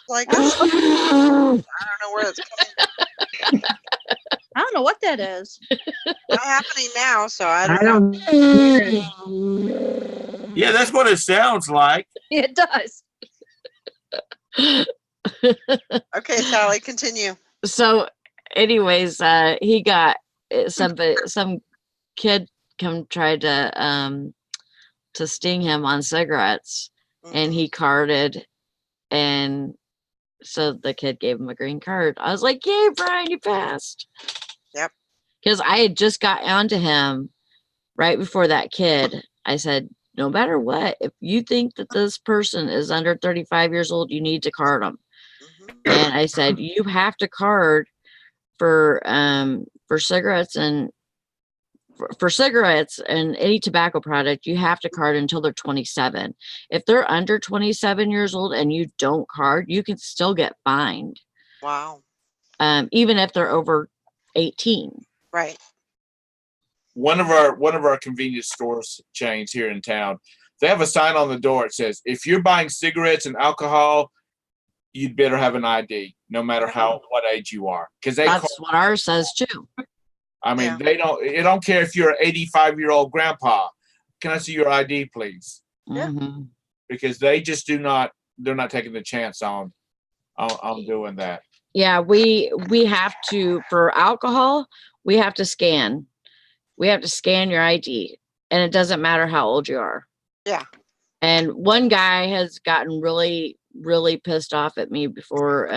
Like I don't know where it's coming from. I don't know what that is. Not happening now, so I I don't know. don't. Yeah, that's what it sounds like. It does. Okay, Sally, continue. So, anyways, he got some kid tried to sting him on cigarettes, and he carded, and so the kid gave him a green card. I was like, "Yay, Brian, you passed!" Yep. Because I had just got onto him right before that kid. I said, "No matter what, if you think that this person is under 35 years old, you need to card them." And I said, "You have to card for cigarettes and." For cigarettes and any tobacco product, you have to card until they're 27. If they're under 27 years old and you don't card, you can still get fined. Wow. Even if they're over 18. Right. One of our convenience stores chains here in town, they have a sign on the door. It says, if you're buying cigarettes and alcohol, you'd better have an ID, no matter what age you are. Because that's what ours says too. I mean, they don't care if you're an 85-year-old grandpa. Can I see your ID, please? Yeah. Because they just they're not taking the chance on doing that. Yeah, we have to, for alcohol, we have to scan. We have to scan your ID, and it doesn't matter how old you are. Yeah. And one guy has gotten really, really pissed off at me before,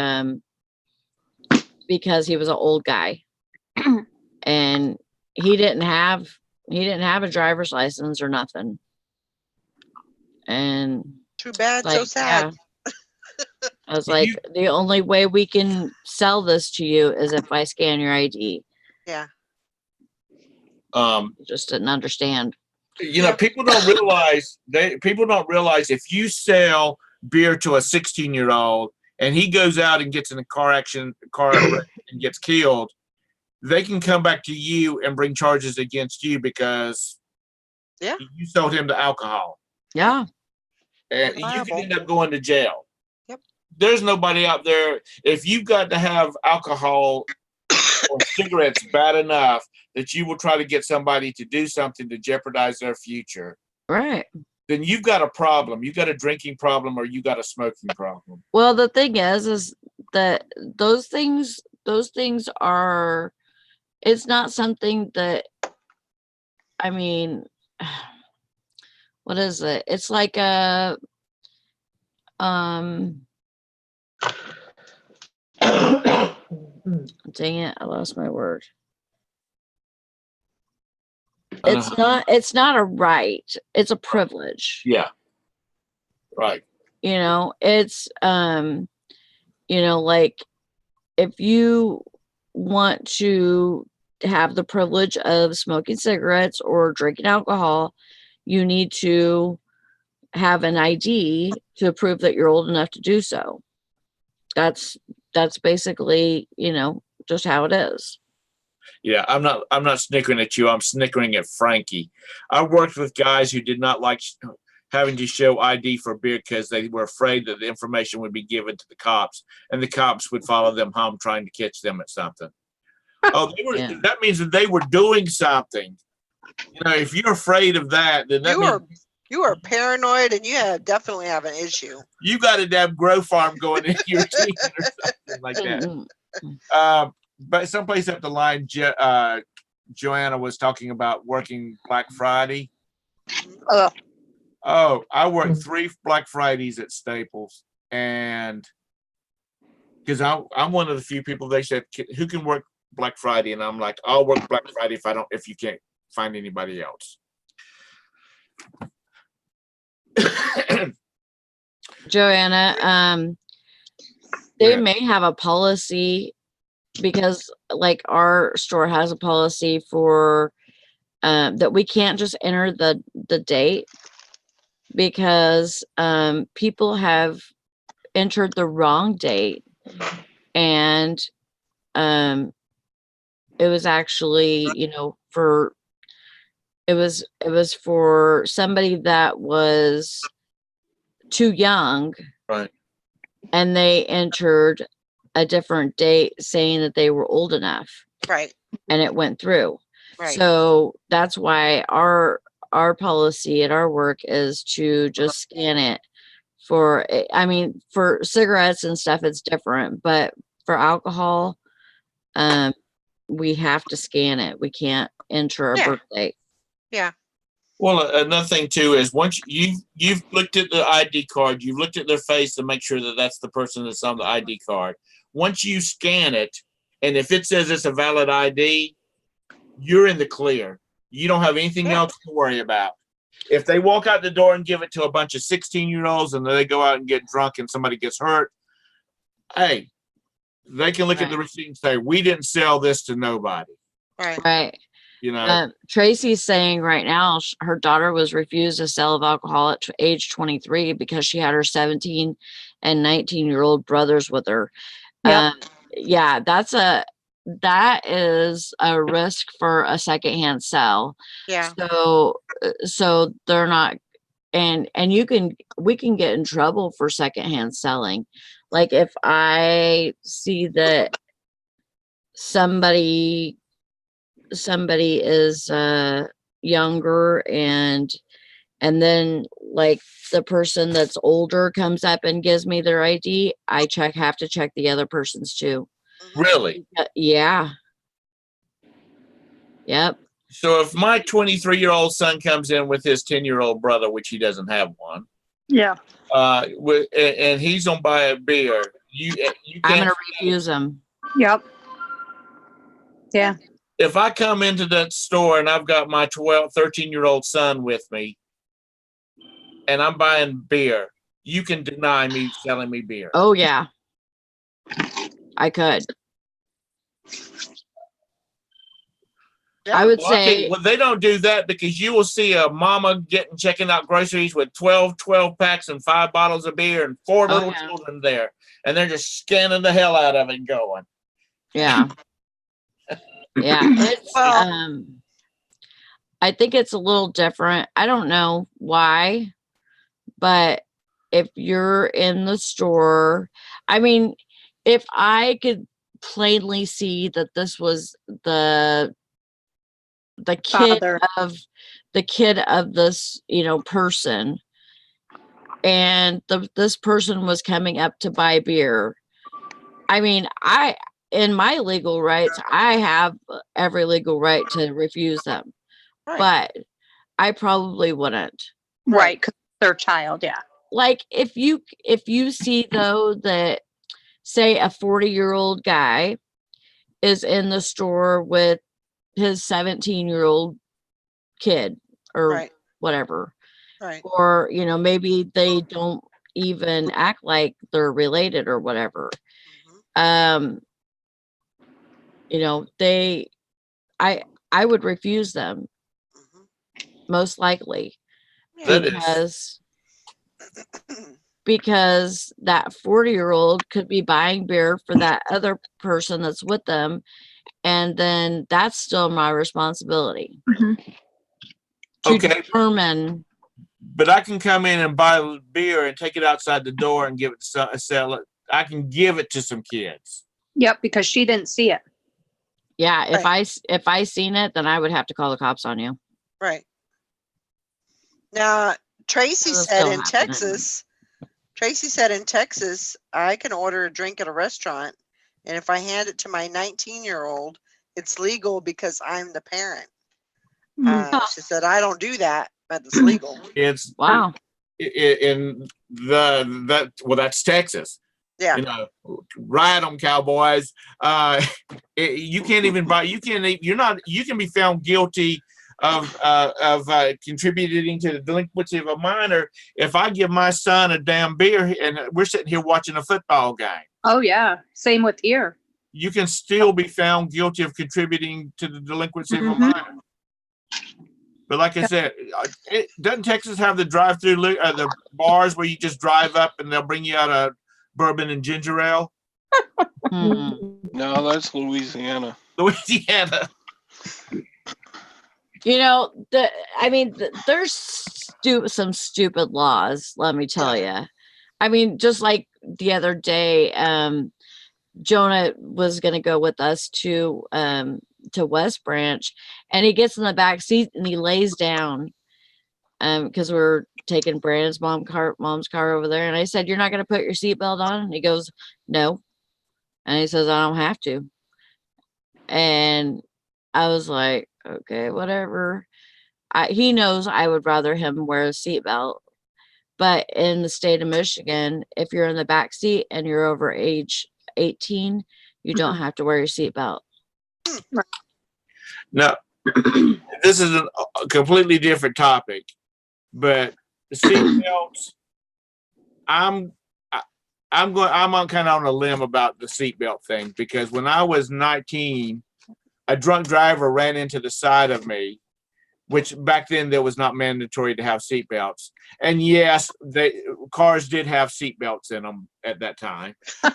because he was an old guy. And he didn't have a driver's license or nothing. And too bad, like, so sad. Yeah. I was like, the only way we can sell this to you is if I scan your ID. Yeah. Just didn't understand. People don't realize if you sell beer to a 16-year-old and he goes out and gets in a car accident and gets killed, they can come back to you and bring charges against you because you sold him to alcohol. Yeah. And you can end up going to jail. Yep. There's nobody out there. If you've got to have alcohol or cigarettes bad enough that you will try to get somebody to do something to jeopardize their future. Right. Then you've got a problem. You've got a drinking problem or you got a smoking problem. Well, the thing is that those things are, it's not something that, I mean, what is it? It's like a, dang it, I lost my word. It's not a right. It's a privilege. Yeah. Right. It's, like if you want to have the privilege of smoking cigarettes or drinking alcohol, you need to have an ID to prove that you're old enough to do so. That's basically, just how it is. Yeah, I'm not snickering at you. I'm snickering at Frankie. I worked with guys who did not like having to show ID for beer because they were afraid that the information would be given to the cops and the cops would follow them home trying to catch them at something. That means that they were doing something. If you're afraid of that, then you are paranoid and you definitely have an issue. You got a damn grow farm going in your teeth or something like that. But someplace up the line, Joanna was talking about working Black Friday. I worked 3 Black Fridays at Staples, and because I'm one of the few people they said who can work Black Friday, and I'm like, I'll work Black Friday if you can't find anybody else. Joanna, they may have a policy because like our store has a policy for that we can't just enter the date because people have entered the wrong date, and it was actually, you know, it was for somebody that was too young, Right. and they entered a different date saying that they were old enough, Right. and it went through. Right. So that's why our policy at our work is to just scan it for, I mean, for cigarettes and stuff, it's different, but for alcohol, we have to scan it. We can't enter a Yeah. birthday. Yeah. Well, another thing too is once you've looked at the ID card, you've looked at their face to make sure that that's the person that's on the ID card. Once you scan it, and if it says it's a valid ID, you're in the clear. You don't have anything else to worry about. If they walk out the door and give it to a bunch of 16-year-olds and they go out and get drunk and somebody gets hurt, hey, they can look at the receipt and say, we didn't sell this to nobody. Right. You know, Tracy's saying right now her daughter was refused a sale of alcohol at age 23 because she had her 17 and 19-year-old brothers with her. Yep. Yeah, that is a risk for a secondhand sale. Yeah. So they're not, and we can get in trouble for secondhand selling. Like if I see that somebody is younger, and then like the person that's older comes up and gives me their ID, I have to check the other person's too. really. Yeah. Yep. So if my 23-year-old son comes in with his 10-year-old brother, which he doesn't have one, Yeah. and he's gonna buy a beer, you I'm can't. gonna refuse them. Yep. Yeah. If I come into that store and I've got my 13-year-old son with me, and I'm buying beer, you can deny me selling me beer. Oh yeah, I could. I would say, well, they don't do that because you will see a mama checking out groceries with 12 packs and 5 bottles of beer and 4 little children there, and they're just scanning the hell out of it and going. Yeah. Yeah. It's, I think it's a little different. I don't know why, but if you're in the store, I mean, if I could plainly see that this was the kid of this, you know, person, and this person was coming up to buy beer, I mean, in my legal rights, I have every legal right to refuse them, but I probably wouldn't. Right, because they're a child. Yeah. Like if you see though that, say, a 40-year-old guy is in the store with his 17-year-old kid or whatever, or, you know, maybe they don't even act like they're related or whatever, you know, I would refuse them most likely, because that 40-year-old could be buying beer for that other person that's with them, and then that's still my responsibility to determine. But I can come in and buy beer and take it outside the door and give it to sell it. I can give it to some kids. Yep, because she didn't see it. Yeah, if I seen it, then I would have to call the cops on you. Right. Now, Tracy said in Texas, I can order a drink at a restaurant, and if I hand it to my 19-year-old, it's legal because I'm the parent. She said, I don't do that, but it's legal. It's wow. That's Texas. Yeah. You know, ride them, Cowboys. You can't even buy. You can be found guilty of contributing to the delinquency of a minor if I give my son a damn beer and we're sitting here watching a football game. Oh yeah, same with here. you can still be found guilty of contributing to the delinquency of a minor. But like I said, doesn't Texas have the drive-through the bars where you just drive up and they'll bring you out a bourbon and ginger ale? No, that's Louisiana. Louisiana. You know, there's some stupid laws, let me tell you. I mean, just like the other day, Jonah was going to go with us to West Branch, and he gets in the back seat and he lays down because we're taking Brandon's mom's car over there. And I said, "You're not going to put your seatbelt on?" And he goes, "No." And he says, "I don't have to." And I was like, okay, whatever. He knows I would rather him wear a seatbelt. But in the state of Michigan, if you're in the back seat and you're over age 18, you don't have to wear your seatbelt. Now, this is a completely different topic, but the seatbelts, I'm on kind of on a limb about the seatbelt thing, because when I was 19, a drunk driver ran into the side of me, which back then there was not mandatory to have seatbelts. And yes, cars did have seatbelts in them at that time. If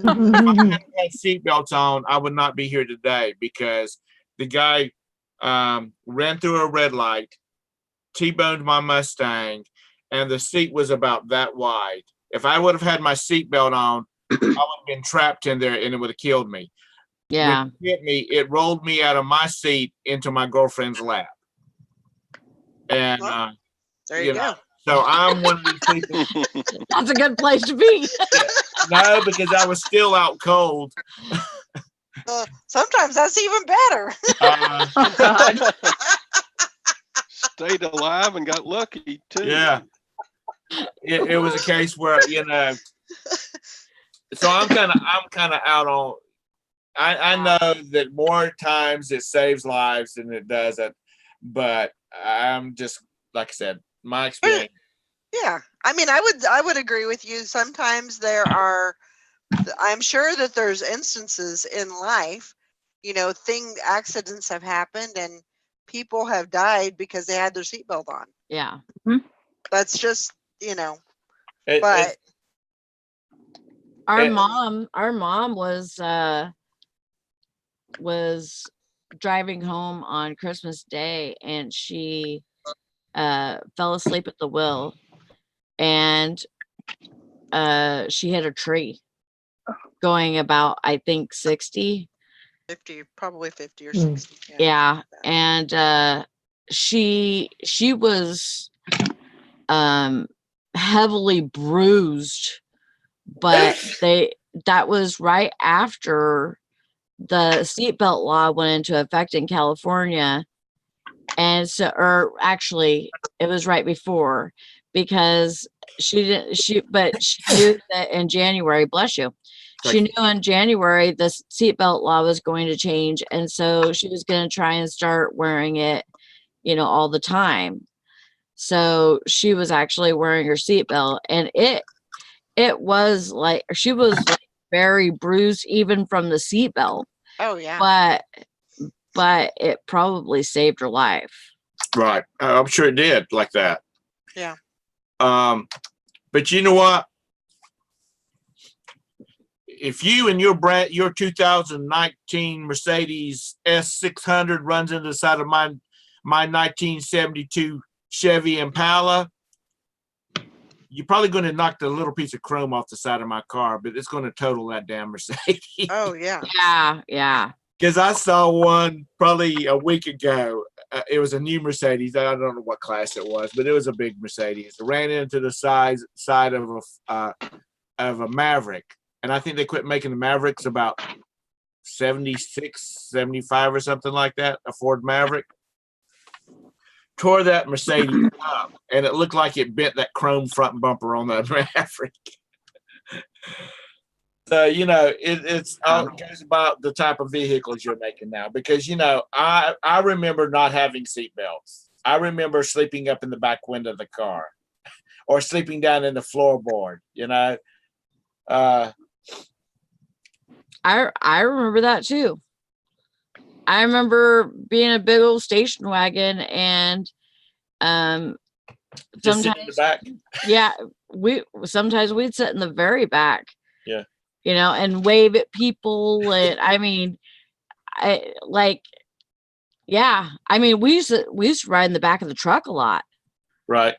I hadn't had seatbelts on, I would not be here today, because the guy ran through a red light, T-boned my Mustang, and the seat was about that wide. If I would have had my seatbelt on, I would have been trapped in there and it would have killed me. Yeah. When it hit me, it rolled me out of my seat into my girlfriend's lap. And there you go. So I'm one of these people. That's a good place to be. No, because I was still out cold. Sometimes that's even better. Oh, God. Stayed alive and got lucky too. Yeah. It was a case where, so I'm kind of out on, I know that more times it saves lives than it doesn't, but I'm just, like I said, my experience. Yeah. I mean, I would agree with you. Sometimes I'm sure that there's instances in life, accidents have happened and people have died because they had their seatbelt on. Yeah. That's just, but our mom was driving home on Christmas Day, and she fell asleep at the wheel, and she hit a tree going about, I think, 60. 50, probably 50 or 60. Yeah. And she was heavily bruised, but that was right after the seatbelt law went into effect in California. And so, or actually it was right before, because she knew that in January, bless you, she knew in January the seatbelt law was going to change. And so she was going to try and start wearing it, all the time. So she was actually wearing her seatbelt, and it was like, she was like very bruised even from the seatbelt. Oh yeah. But it probably saved her life. Right. I'm sure it did, like that. Yeah. But you know what? If you and your 2019 Mercedes S600 runs into the side of my 1972 Chevy Impala, you're probably going to knock the little piece of chrome off the side of my car, but it's going to total that damn Mercedes. Oh yeah. Yeah. Because I saw one probably a week ago. It was a new Mercedes. I don't know what class it was, but it was a big Mercedes. It ran into the side of a Maverick. And I think they quit making the Mavericks about 76, 75 or something like that, a Ford Maverick. Tore that Mercedes up, and it looked like it bent that chrome front bumper on that Maverick. So, it's all goes about the type of vehicles you're making now, because, I remember not having seatbelts. I remember sleeping up in the back window of the car or sleeping down in the floorboard, I remember that too. I remember being a big old station wagon, and Just sit in the sometimes, back. yeah, sometimes we'd sit in the very back. Yeah. You know, and wave at people, and I mean, yeah, I mean, we used to ride in the back of the truck a lot. Right.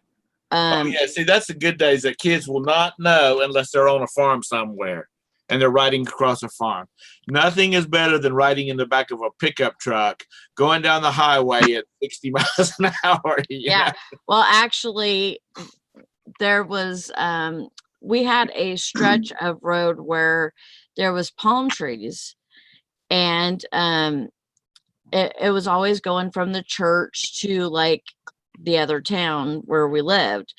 Oh yeah. See, that's the good days that kids will not know unless they're on a farm somewhere and they're riding across a farm. Nothing is better than riding in the back of a pickup truck going down the highway at 60 miles an hour. Yeah. Well, actually, there was we had a stretch of road where there was palm trees, and it was always going from the church to like the other town where we lived.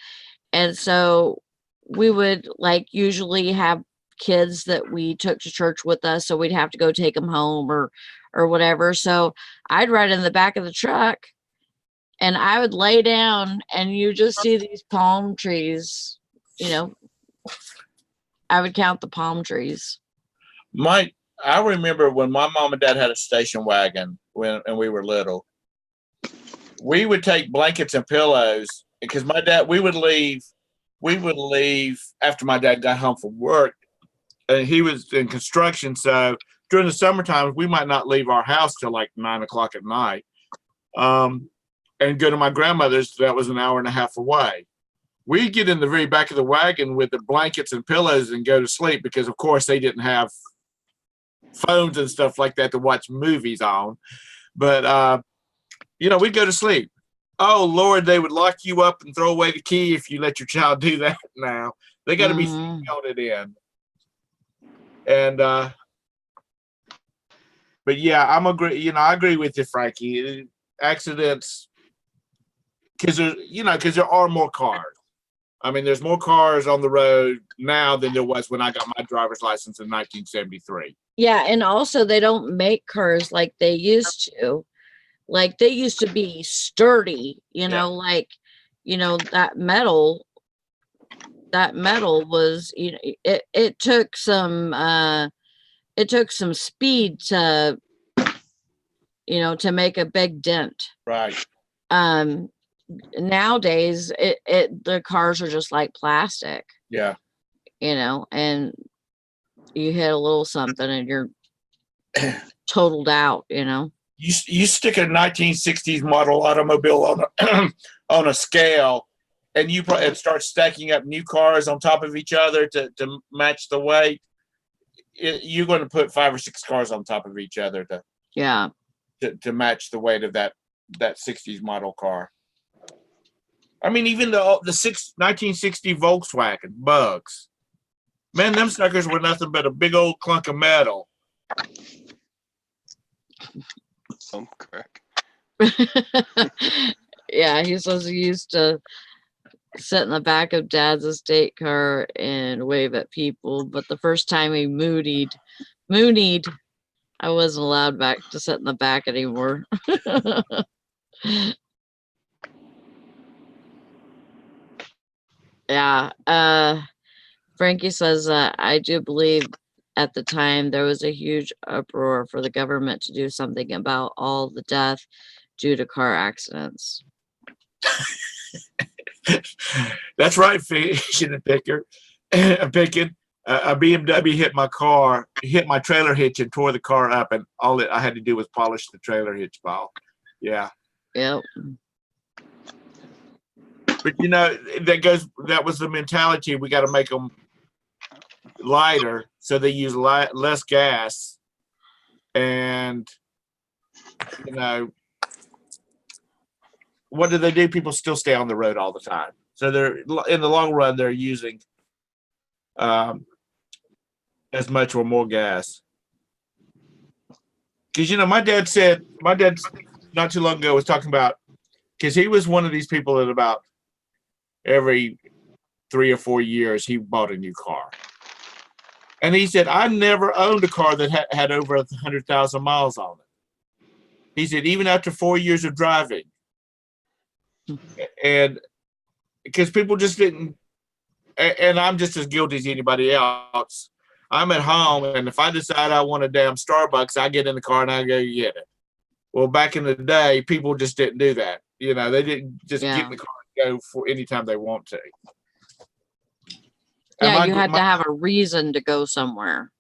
And so we would like usually have kids that we took to church with us, so we'd have to go take them home or whatever. So I'd ride in the back of the truck, and I would lay down, and you just see these palm trees, you know. I would count the palm trees. I remember when my mom and dad had a station wagon when we were little. We would take blankets and pillows because we would leave after my dad got home from work, and he was in construction. So during the summertime, we might not leave our house till like 9 o'clock at night, and go to my grandmother's. That was an hour and a half away. We'd get in the very back of the wagon with the blankets and pillows and go to sleep because, of course, they didn't have phones and stuff like that to watch movies on. But, we'd go to sleep. Oh, Lord, they would lock you up and throw away the key if you let your child do that now. They got to be counted in. And, but yeah, I agree with you, Frankie. Accidents, because there are more cars. I mean, there's more cars on the road now than there was when I got my driver's license in 1973. Yeah, and also they don't make cars like they used to. Like they used to be sturdy, that metal was, it took some speed to make a big dent. Right. Nowadays the cars are just like plastic. Yeah. And you hit a little something and you're totaled out. You stick a 1960s model automobile on a scale, and and start stacking up new cars on top of each other to match the weight. You're going to put 5 or 6 cars on top of each other to match the weight of that 60s model car. I mean, even the 1960 Volkswagen Bugs, man, them suckers were nothing but a big old clunk of metal. Some crack. Yeah, he says he used to sit in the back of Dad's estate car and wave at people, but the first time he moonied, I wasn't allowed back to sit in the back anymore. Yeah. Frankie says, I do believe at the time there was a huge uproar for the government to do something about all the death due to car accidents. That's right, fishing and picking. A BMW hit my trailer hitch and tore the car up, and all I had to do was polish the trailer hitch ball. Yeah. Yep. But that was the mentality. We got to make them lighter so they use less gas, and what do they do? People still stay on the road all the time, so they're in the long run they're using as much or more gas. Because my dad not too long ago was talking about, because he was one of these people that about every 3 or 4 years he bought a new car. And he said, I never owned a car that had over 100,000 miles on it. He said, even after 4 years of driving. And because people just didn't, and I'm just as guilty as anybody else, I'm at home, and if I decide I want a damn Starbucks, I get in the car and I go get it. Well, back in the day, people just didn't do that. You know, they didn't just get in the car and go for any time they want to. Yeah, you had to have a reason to go somewhere.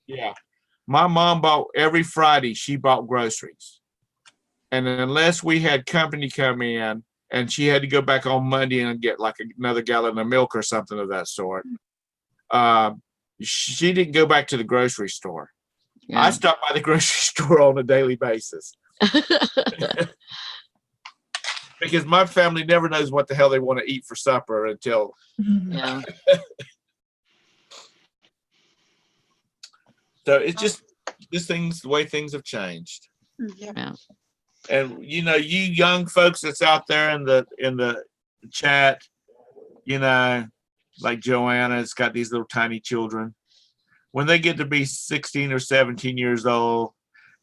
Yeah. My mom bought every Friday, she bought groceries. And unless we had company come in and she had to go back on Monday and get like another gallon of milk or something of that sort, she didn't go back to the grocery store. Yeah. I stop by the grocery store on a daily basis. Because my family never knows what the hell they want to eat for supper until. Yeah. So it's just the way things have changed. Yeah. And you know, you young folks that's out there in the chat, you know, like Joanna's got these little tiny children. When they get to be 16 or 17 years old,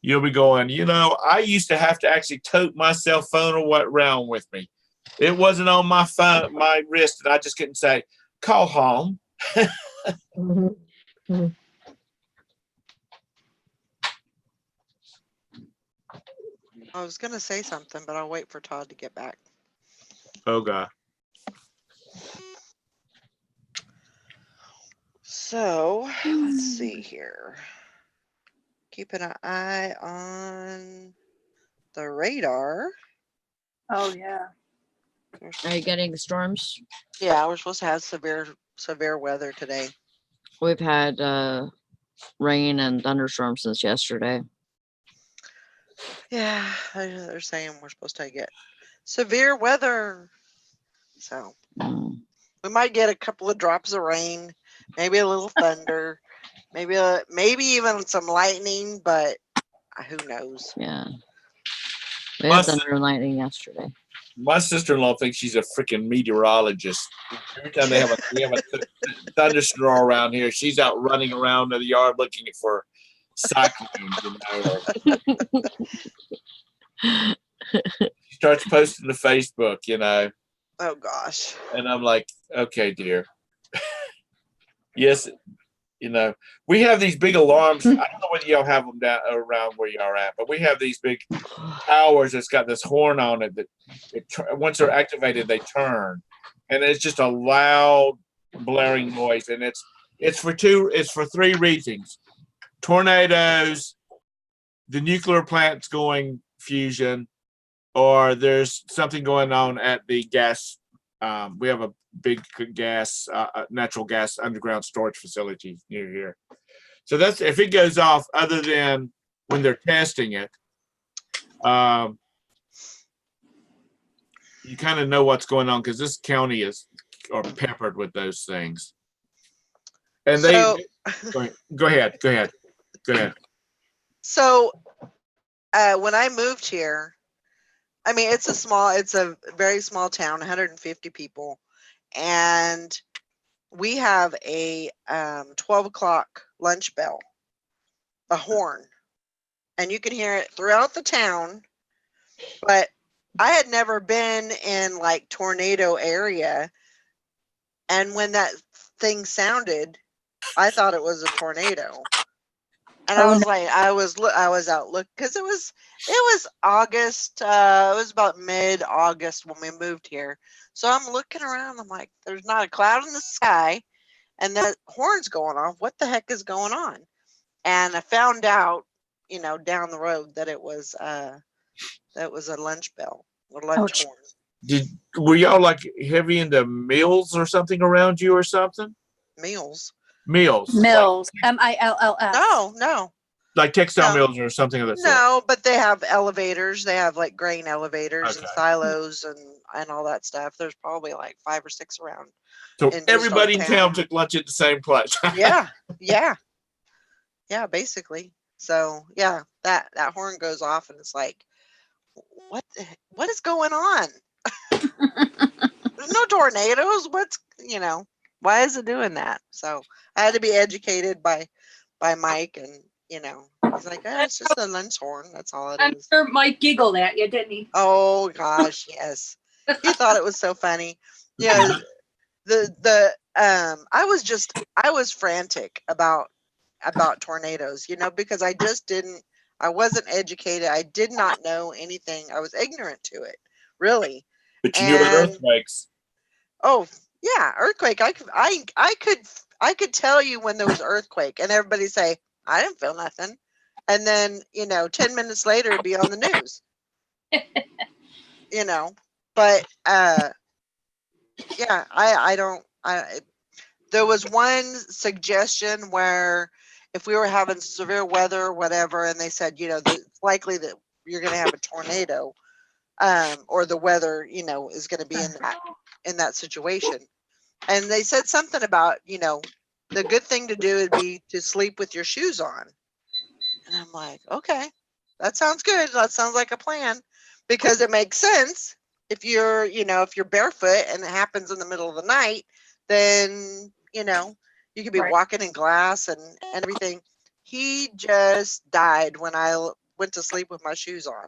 you'll be going, you know, I used to have to actually tote my cell phone around with me. It wasn't on my phone, my wrist, and I just couldn't say, call home. I was going to say something, but I'll wait for Todd to get back. Oh, God. So let's see here. Keeping an eye on the radar. Oh yeah. Are you getting storms? Yeah, we're supposed to have severe weather today. We've had rain and thunderstorms since yesterday. Yeah, they're saying we're supposed to get severe weather. So we might get a couple of drops of rain, maybe a little thunder, maybe even some lightning, but who knows? Yeah. We had thunder and lightning yesterday. My sister-in-law thinks she's a freaking meteorologist. Every time we have a thunderstorm around here, she's out running around the yard looking for cyclones. You know. She starts posting to Facebook, you know. Oh gosh. And I'm like, okay, dear. Yes, you know, we have these big alarms. I don't know whether y'all have them down around where you are at, but we have these big towers that's got this horn on it that once they're activated, they turn, and it's just a loud, blaring noise. And it's for three reasons: tornadoes, the nuclear plant's going fusion, or there's something going on at the gas. We have a big natural gas underground storage facility near here. So that's if it goes off, other than when they're testing it, you kind of know what's going on because this county are peppered with those things. And go ahead. So when I moved here, I mean, it's a very small town, 150 people. And we have a 12 o'clock lunch bell, a horn, and you can hear it throughout the town. But I had never been in like tornado area, and when that thing sounded, I thought it was a tornado. And I was like, I was out looking because it was August. It was about mid-August when we moved here. So I'm looking around. I'm like, there's not a cloud in the sky, and the horn's going off. What the heck is going on? And I found out, you know, down the road that it was a lunch bell or lunch horn. Were y'all like heavy into meals or something around you or something? Meals. Mills. Mills. M-I-L-L-S. No. Like textile mills or something of that sort. No, but they have elevators. They have like grain elevators and silos and all that stuff. There's probably like 5 or 6 around. So everybody in town took lunch at the same place. Yeah, basically. So yeah, that horn goes off and it's like, what is going on? There's no tornadoes. Why is it doing that? So I had to be educated by Mike, and you know, he's like, it's just a lunch horn. That's all it is. I'm sure Mike giggled at you, didn't he? Oh gosh, yes. He thought it was so funny. Yeah. I was frantic about about tornadoes, because I wasn't educated. I did not know anything. I was ignorant to it, really. But you knew about And earthquakes. oh yeah, earthquake. I could tell you when there was earthquake, and everybody say I didn't feel nothing, and then 10 minutes later it'd be on the news. But yeah, I don't. There was one suggestion where if we were having severe weather or whatever, and they said, it's likely that you're going to have a tornado, or the weather, is going to be in that situation. And they said something about, the good thing to do would be to sleep with your shoes on. And I'm like, okay, that sounds good. That sounds like a plan, because it makes sense. If you're barefoot and it happens in the middle of the night, then, you could be Right. walking in glass and everything. He just died when I went to sleep with my shoes on.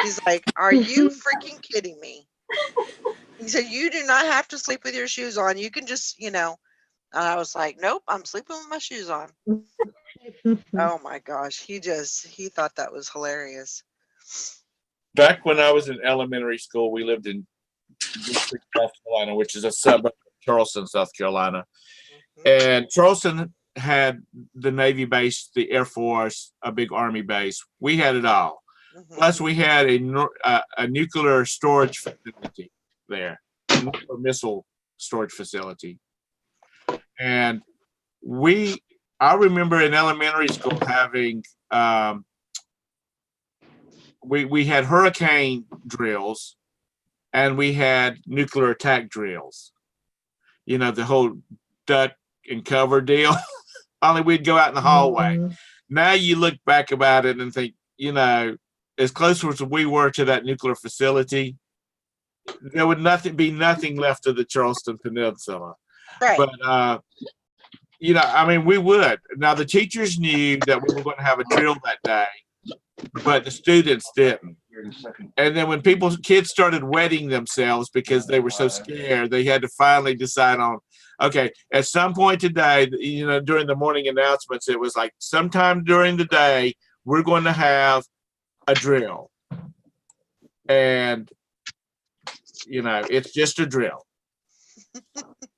He's like, are you freaking kidding me? He said, you do not have to sleep with your shoes on. You can just, and I was like, nope, I'm sleeping with my shoes on. Oh my gosh. He thought that was hilarious. Back when I was in elementary school, we lived in District, South Carolina, which is a suburb of Charleston, South Carolina. And Charleston had the Navy base, the Air Force, a big Army base. We had it all. Plus, we had a nuclear storage facility there, a nuclear missile storage facility. And I remember in elementary school having, we had hurricane drills and we had nuclear attack drills. The whole duck and cover deal. Only we'd go out in the hallway. Now you look back about it and think, as close as we were to that nuclear facility, there would be nothing left of the Charleston Peninsula. Right. But we would. Now the teachers knew that we were going to have a drill that day, but the students didn't. And then when kids started wetting themselves because they were so scared, they had to finally decide on, okay, at some point today, during the morning announcements, it was like sometime during the day, we're going to have a drill. And, it's just a drill.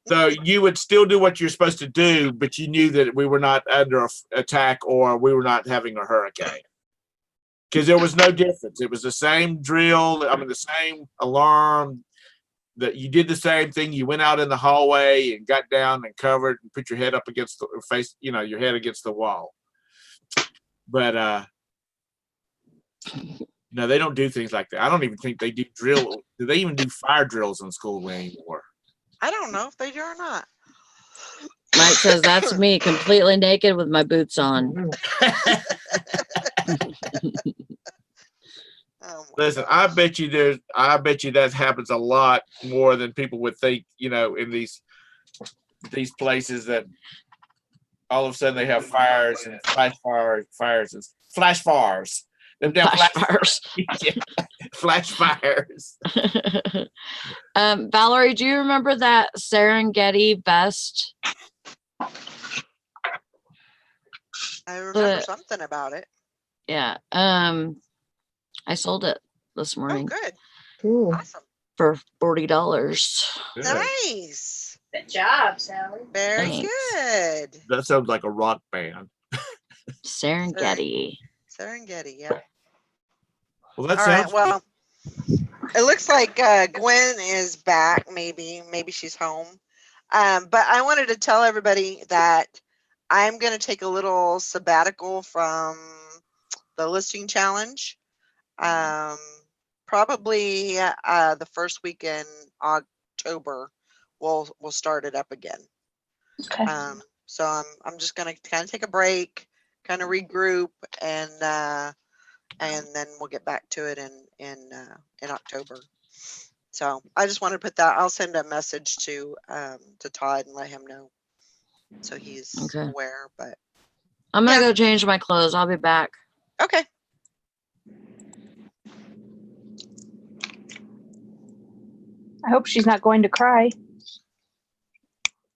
So you would still do what you're supposed to do, but you knew that we were not under attack or we were not having a hurricane. Because there was no difference. It was the same drill. The same alarm. That you did the same thing. You went out in the hallway and got down and covered and put your head up against the face, your head against the wall. But no, they don't do things like that. I don't even think they do drill. Do they even do fire drills in school anymore? I don't know if they do or not. Mike says that's me completely naked with my boots on. Listen, I bet you that happens a lot more than people would think, in these places that all of a sudden they have fires and fires and flash fires. Flash fires. Flash fires. Valerie, do you remember that Serengeti vest? I remember something about it. Yeah. I sold it this morning. Oh, good. Cool. Awesome. For $40. Nice. Good job, Sally. Very Thanks. good. That sounds like a rock band. Serengeti. Serengeti, yeah. Well, that All sounds right. Well, it looks like Gwen is back. Maybe she's home. But I wanted to tell everybody that I'm going to take a little sabbatical from the listing challenge. Probably the first week in October, we'll start it up again. Okay. So I'm just going to kind of take a break, kind of regroup, and then we'll get back to it in October. So I just wanted to put that. I'll send a message to Todd and let him know, so he's aware. But I'm gonna go change my clothes. I'll be back. Okay. I hope she's not going to cry.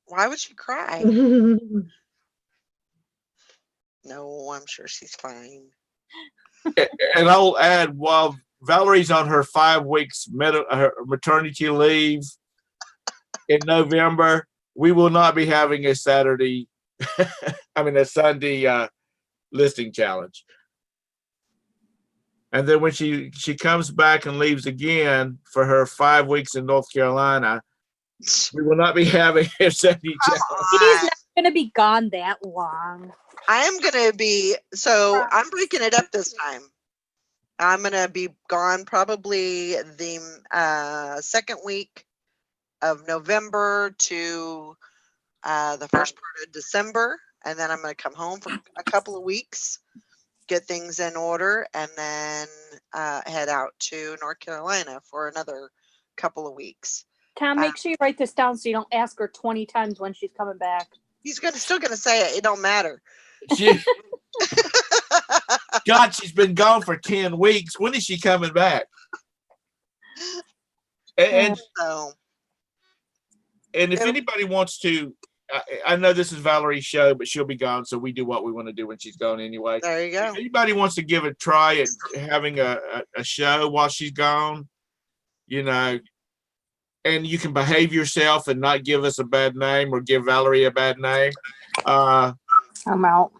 Why would she cry? No, I'm sure she's fine. And I'll add, while Valerie's on her 5 weeks her maternity leave in November, we will not be having a Sunday listing challenge. And then when she comes back and leaves again for her 5 weeks in North Carolina, we will not be having a Sunday challenge. He's not going to be gone that long. I am going to be, so I'm breaking it up this time. I'm going to be gone probably the second week of November to the first part of December. And then I'm going to come home for a couple of weeks, get things in order, and then head out to North Carolina for another couple of weeks. Tom, make sure you write this down so you don't ask her 20 times when she's coming back. He's still going to say it. It don't matter. God, she's been gone for 10 weeks. When is she coming back? And if anybody wants to, I know this is Valerie's show, but she'll be gone, so we do what we want to do when she's gone anyway. There you go. If anybody wants to give a try at having a show while she's gone, and you can behave yourself and not give us a bad name or give Valerie a bad name. I'm out.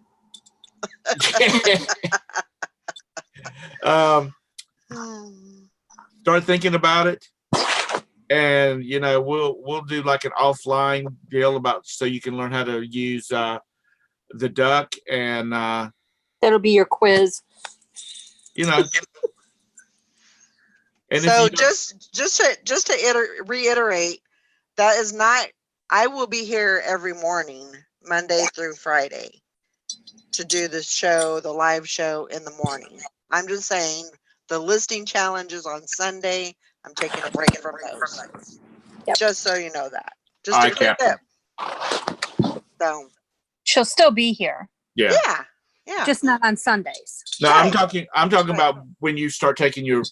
Start thinking about it, and we'll do like an offline deal so you can learn how to use the duck, and that'll be your quiz. And so just to reiterate, that is not. I will be here every morning, Monday through Friday, to do the live show in the morning. I'm just saying the listing challenges on Sunday. I'm taking a break from those. Yep. Just so you know that. Just a quick tip. So she'll still be here. Yeah. Just not on Sundays. No, right. I'm talking about when you start taking your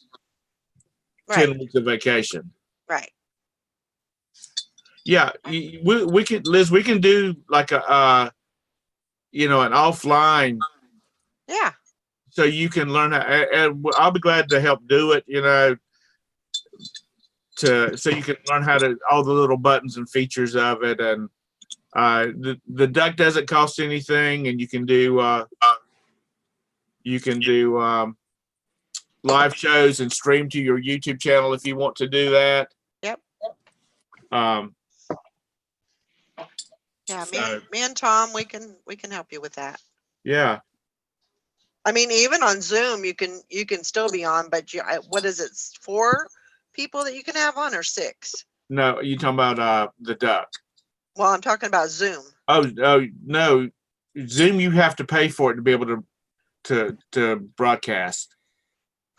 10 weeks of vacation. Right. Yeah, we can, Liz. We can do like an offline. Yeah. So you can learn how, and I'll be glad to help do it. So you can learn how to all the little buttons and features of it, and the duck doesn't cost anything, and you can do live shows and stream to your YouTube channel if you want to do that. Yep. Yeah, me and Tom, we can help you with that. Yeah. I mean, even on Zoom, you can still be on, but what is it? 4 people that you can have on, or 6? No, you talking about the duck? Well, I'm talking about Zoom. Oh no, Zoom, you have to pay for it to be able to broadcast.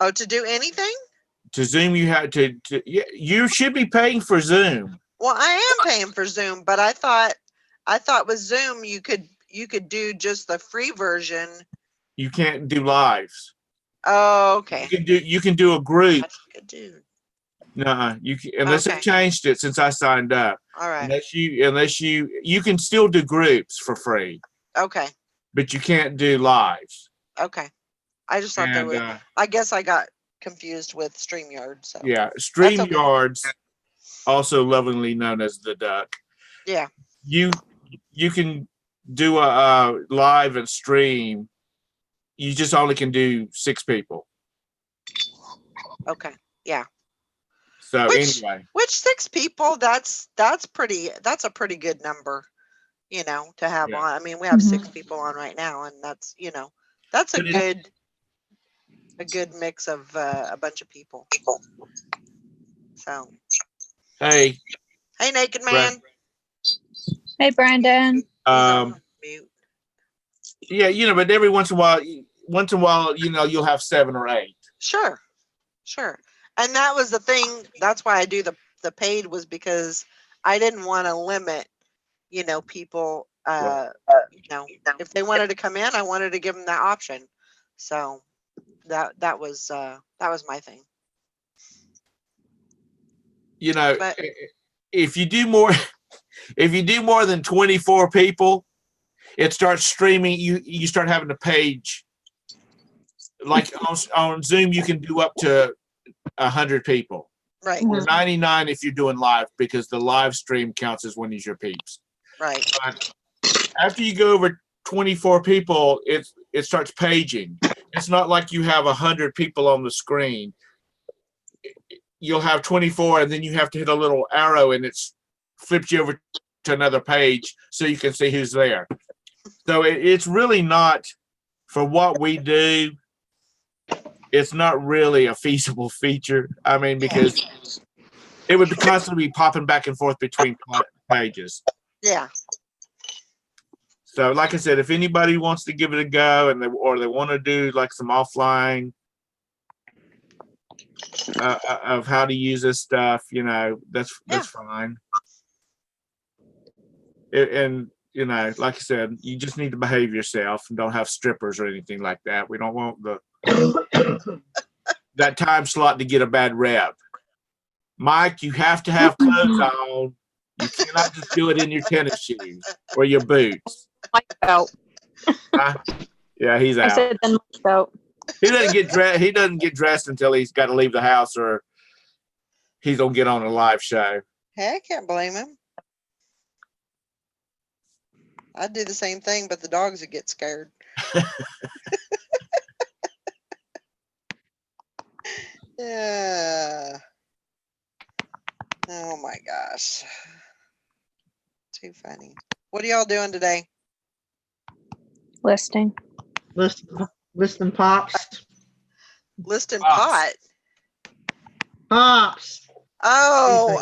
Oh, to do anything? To Zoom, you have to. You should be paying for Zoom. Well, I am paying for Zoom, but I thought with Zoom you could do just the free version. You can't do lives. Oh, okay. You can do a group. That's good, dude. No, unless they changed it since I signed up. All right. Unless you can still do groups for free. Okay. But you can't do lives. Okay. I just thought they would. I guess I got confused with StreamYard. So yeah, StreamYard's also lovingly known as the duck. Yeah. You can do a live and stream. You just only can do 6 people. Okay. Yeah. So anyway, which 6 people? That's a pretty good number, to have on. I mean, we have 6 people on right now, and that's a good mix of a bunch of people. So. Hey, Naked Man. Hey, Brandon. Yeah, but every once in a while, you'll have 7 or 8. Sure. And that was the thing. That's why I do the paid, was because I didn't want to limit, people. If they wanted to come in, I wanted to give them that option. So that was my thing. If you do more than 24 people, it starts streaming. You start having a page. Like on Zoom, you can do up to 100 people. Right. Or 99 if you're doing live, because the live stream counts as one of your peeps. Right. But after you go over 24 people, it starts paging. It's not like you have 100 people on the screen. You'll have 24, and then you have to hit a little arrow, and it flips you over to another page so you can see who's there. So it's really not, for what we do, it's not really a feasible feature. I mean, because it would constantly be popping back and forth between pages. Yeah. So, like I said, if anybody wants to give it a go, and they want to do like some offline of how to use this stuff, that's fine. And like I said, you just need to behave yourself and don't have strippers or anything like that. We don't want that time slot to get a bad rep. Mike, you have to have clothes on. You cannot just do it in your tennis shoes or your boots. Mike's out. Yeah, he's out. I said then Mike's out. He doesn't get dressed. He doesn't get dressed until he's got to leave the house, or he's gonna get on a live show. Hey, I can't blame him. I'd do the same thing, but the dogs would get scared. Yeah. Oh my gosh. Too funny. What are y'all doing today? Listing. Listing pops. Listing Pops. pot. Pops. Oh,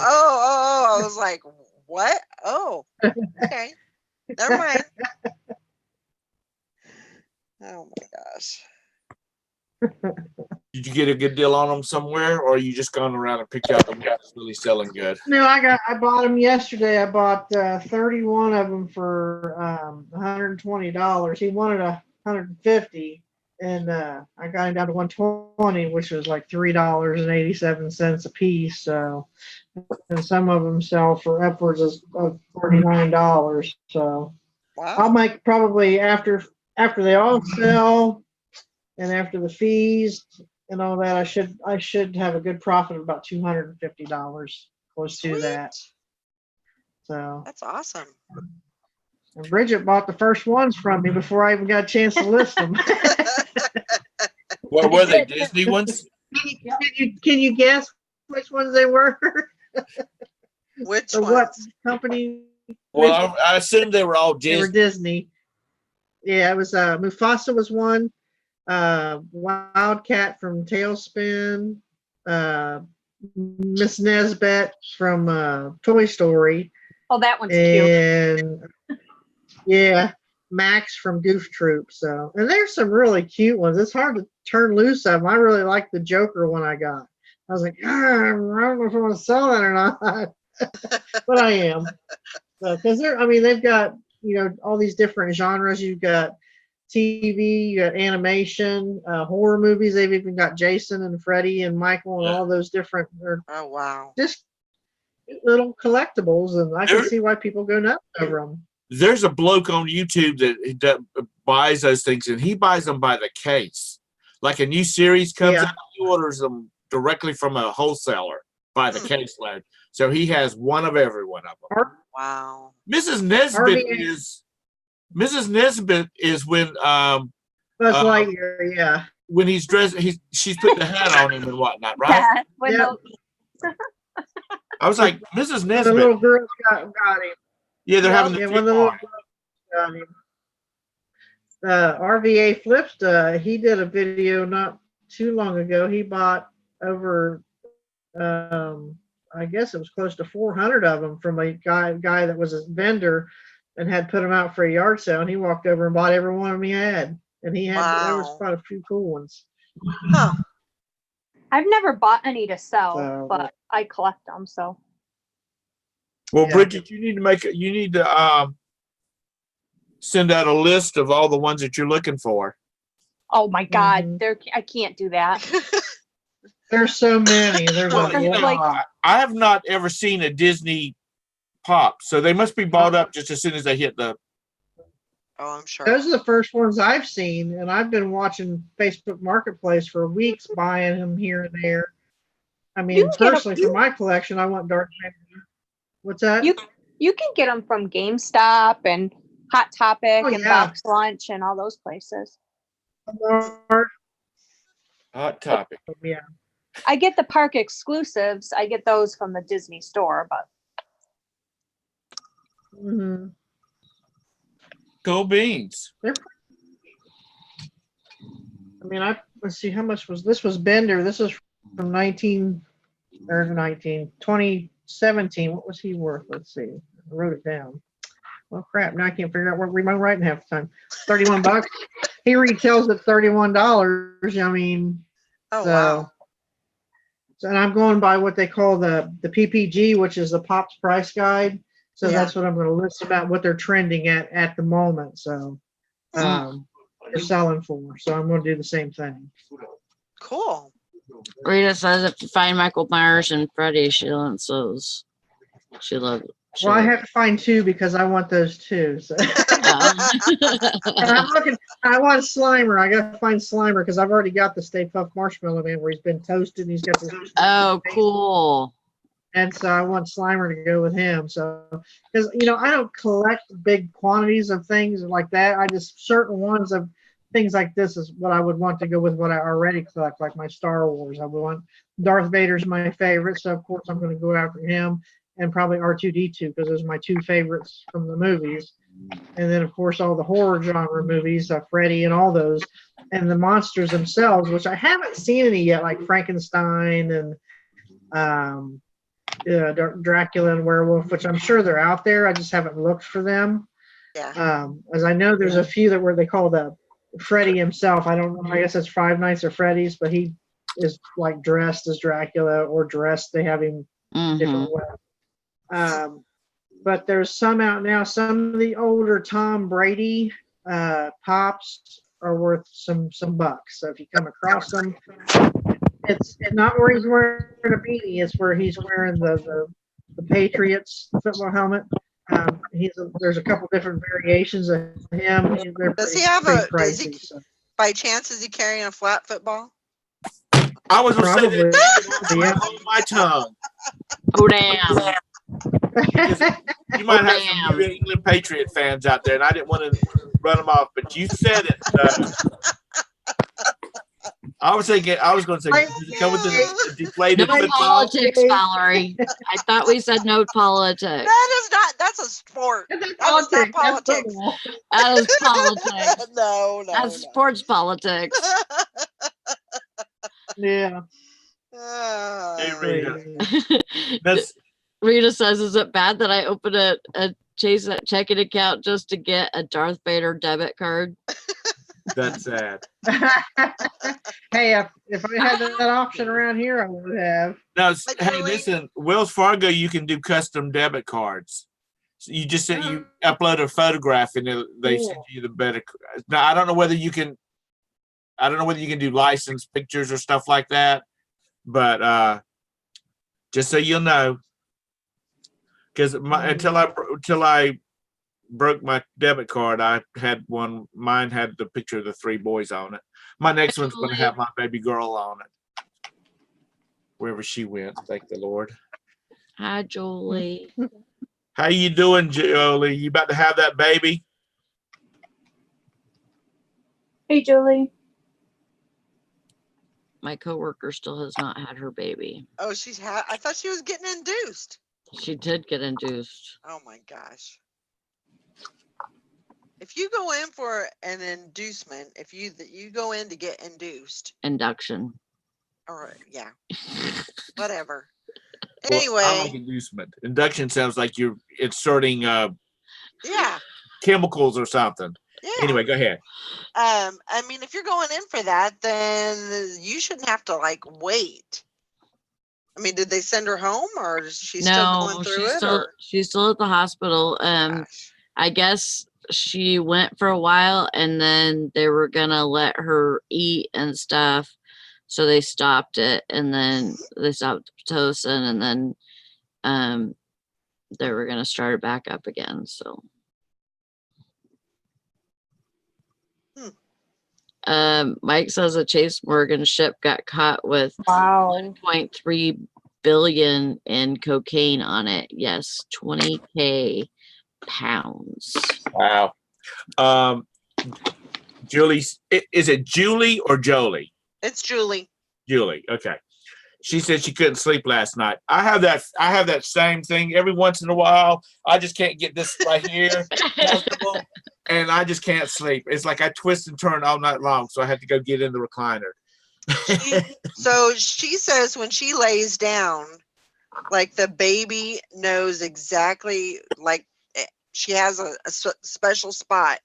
I was like, what? Oh, okay. Never mind. Oh my gosh. Did you get a good deal on them somewhere, or are you just going around and picked out the one that's really selling good? No, I bought them yesterday. I bought 31 of them for $120. He wanted $150, and I got him down to $120, which was like $3.87 a piece. So, and some of them sell for upwards of $49. So Wow. I'll make probably after they all sell, and after the fees and all that, I should have a good profit of about $250, close to that. So That's awesome. and Bridget bought the first ones from me before I even got a chance to list them. What were they, Disney ones? Can you guess which ones they were? Which Or ones? what company? Well, I assume they were all They were Disney. Disney. Yeah, it was Mufasa was one, Wildcat from Tailspin, Miss Nesbit from Toy Story, Oh, that one's cute. and yeah, Max from Goof Troop. So, and there's some really cute ones. It's hard to turn loose of them. I really like the Joker one I got. I was like, I don't know if I want to sell that or not, but I am. Because they've got all these different genres. You've got TV, you got animation, horror movies. They've even got Jason and Freddy and Michael and all those different. They're Oh wow. just little collectibles, and I There- can see why people go nuts over them. There's a bloke on YouTube that buys those things, and he buys them by the case. Like a new series comes Yeah. out, he orders them directly from a wholesaler by the case load. So he has one of every one of them. Wow. Mrs. Nesbit RVA. is when Buzz Lightyear, when he's dressed, she's put the hat on him and whatnot, right? Yeah, when Yep. I was like, Mrs. The Nesbit. little girl got him. Yeah, they're Yep. having Yeah, the when the tea little party. girl got him. RVA Flips, he did a video not too long ago. He bought over, I guess it was close to 400 of them from a guy that was a vendor and had put them out for a yard sale. And he walked over and bought every one of them he had. And he had there was Wow. quite a few cool ones. Huh. I've never bought any to sell, So- but I collect them. So Well, Yeah. Bridget, you need to send out a list of all the ones that you're looking for. oh my God, Mhm. I can't do that. There's so many. There's Well, you know, lot. I have not ever seen a Disney pop, so they must be bought up just as soon as they hit the Oh, I'm sure. Those are the first ones I've seen, and I've been watching Facebook Marketplace for weeks, buying them here and there. I You mean, can get 'em- personally, for my collection, I want Darth Vader. What's that? You can get them from GameStop and Hot Topic Oh, and yeah. Box Lunch and all those places. Hot topic. Yeah. I get the park exclusives. I get those from the Disney store, but hmm Cool beans. I mean, let's see, how much was this? Was Bender? This is from 2017. What was he worth? Let's see. I wrote it down. Well, crap. Now I can't figure out what I'm writing half the time. $31. He retails at $31. I mean, Oh, so, wow. and I'm going by what they call the PPG, which is the Pops Price Guide. So Yeah. that's what I'm going to list about what they're trending at the moment. So, they're selling for. So I'm going to do the same thing. Cool. Rita says if you find Michael Myers and Freddy, she wants those. She loves. Well, I have to find two because I want those too. So. And I'm looking. I want Slimer. I got to find Slimer because I've already got the Stay Puft Marshmallow Man where he's been toasted and he's got this. Oh, cool. And so I want Slimer to go with him. So, because I don't collect big quantities of things like that. I just certain ones of things like this is what I would want to go with what I already collect, like my Star Wars. I would want Darth Vader's my favorite, so of course I'm going to go after him, and probably R2D2 because those are my two favorites from the movies. And then of course all the horror genre movies, Freddy and all those, and the monsters themselves, which I haven't seen any yet, like Frankenstein and Dracula and Werewolf, which I'm sure they're out there. I just haven't looked for them. Yeah. As I know, there's a few that where they call the Freddy himself. I don't know. I guess it's Five Nights at Freddy's, but he is like dressed as Dracula or dressed. They have him different ways. But there's some out now. Some of the older Tom Brady pops are worth some bucks. So if you come across them, it's not where he's wearing a beanie. It's where he's wearing the Patriots football helmet. There's a couple different variations of him. Does he have by chance, is he carrying a flat football? I was going to say Probably. that. Yeah. On my tongue. Oh, damn. You might have some New England Patriot fans out there, and I didn't want to run them off, but you said it. I was going to say, does it come with a deflated No football? politics, Valerie. I thought we said no politics. That is not. That's a sport. That is not politics. That is politics. No. That's sports politics. Yeah. Hey, Rita. Rita says, is it bad that I opened a Chase checking account just to get a Darth Vader debit card? That's sad. Hey, if I had that option around here, I would have. Now, hey, listen, Wells Fargo, you can do custom debit cards. So you just you upload a photograph and they send you the better. Now, I don't know whether you can do licensed pictures or stuff like that, but just so you'll know, because until I broke my debit card, I had one. Mine had the picture of the three boys on it. My next one's going to have my baby girl on it, wherever she went. Thank the Lord. Hi, Julie. How you doing, Jolie? You about to have that baby? Hey, Julie. My coworker still has not had her baby. Oh, I thought she was getting induced. She did get induced. Oh my gosh. If you go in for an inducement, if you go in to get induced. Induction. Or yeah. Whatever. Well, Anyway. I like inducement. Induction sounds like you're inserting yeah. chemicals or something. Yeah. Anyway, go ahead. I mean, if you're going in for that, then you shouldn't have to wait. I mean, did they send her home or is she still going through it? She's still at the hospital. I guess she went for a while and then they were gonna let her eat and stuff. So they stopped it and then they stopped Pitocin and then they were gonna start it back up again. So Mike says a Chase Morgan ship got caught with Wow. 1.3 billion in cocaine on it. Yes, 20K pounds. Wow. Julie, is it Julie or Jolie? It's Julie. Julie. Okay. She said she couldn't sleep last night. I have that same thing every once in a while. I just can't get this right here comfortable, and I just can't sleep. It's like I twist and turn all night long, so I had to go get in the recliner. So she says when she lays down, like the baby knows exactly, like she has a special spot,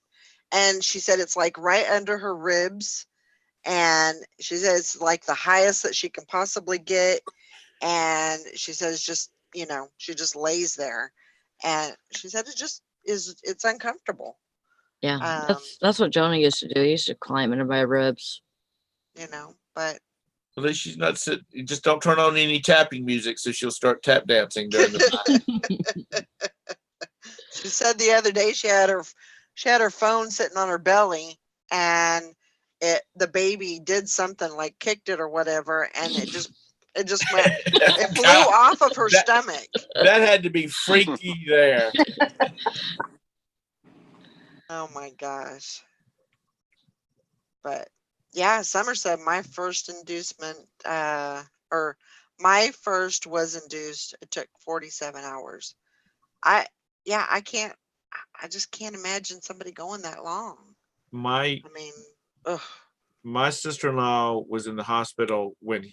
and she said it's like right under her ribs. And she says it's like the highest that she can possibly get. And she says just, she just lays there. And she said it's uncomfortable. Yeah, that's what Jonah used to do. He used to climb into my ribs. But at least she's not sitting. Just don't turn on any tapping music, so she'll start tap dancing during the night. She said the other day she had her phone sitting on her belly, and the baby did something like kicked it or whatever, and it just went, it flew off of her stomach. That had to be freaky there. Oh my gosh. But yeah, Summer said my first inducement, or my first was induced. It took 47 hours. I just can't imagine somebody going that long. My sister-in-law was in the hospital when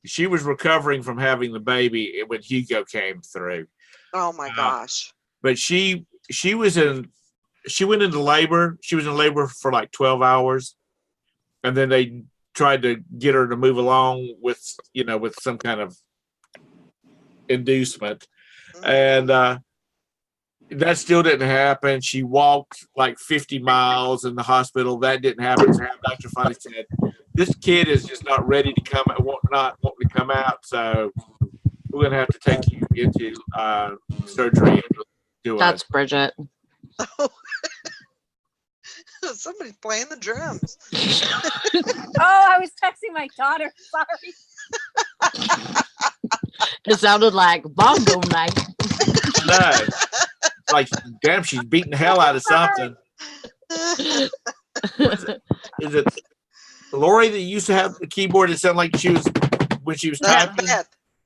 she was recovering from having the baby when Hugo came through. Oh my gosh. But she went into labor. She was in labor for like 12 hours. And then they tried to get her to move along with some kind of inducement. And that still didn't happen. She walked like 50 miles in the hospital. That didn't happen. So the doctor finally said, this kid is just not ready to come out, not wanting to come out. So we're going to have to take you into surgery. That's Bridget. Somebody's playing the drums. I was texting my daughter. Sorry. It sounded like bongo night. No. Like, damn, she's beating the hell out of something. Is it Lori that used to have the keyboard that sounded like she was when she was typing?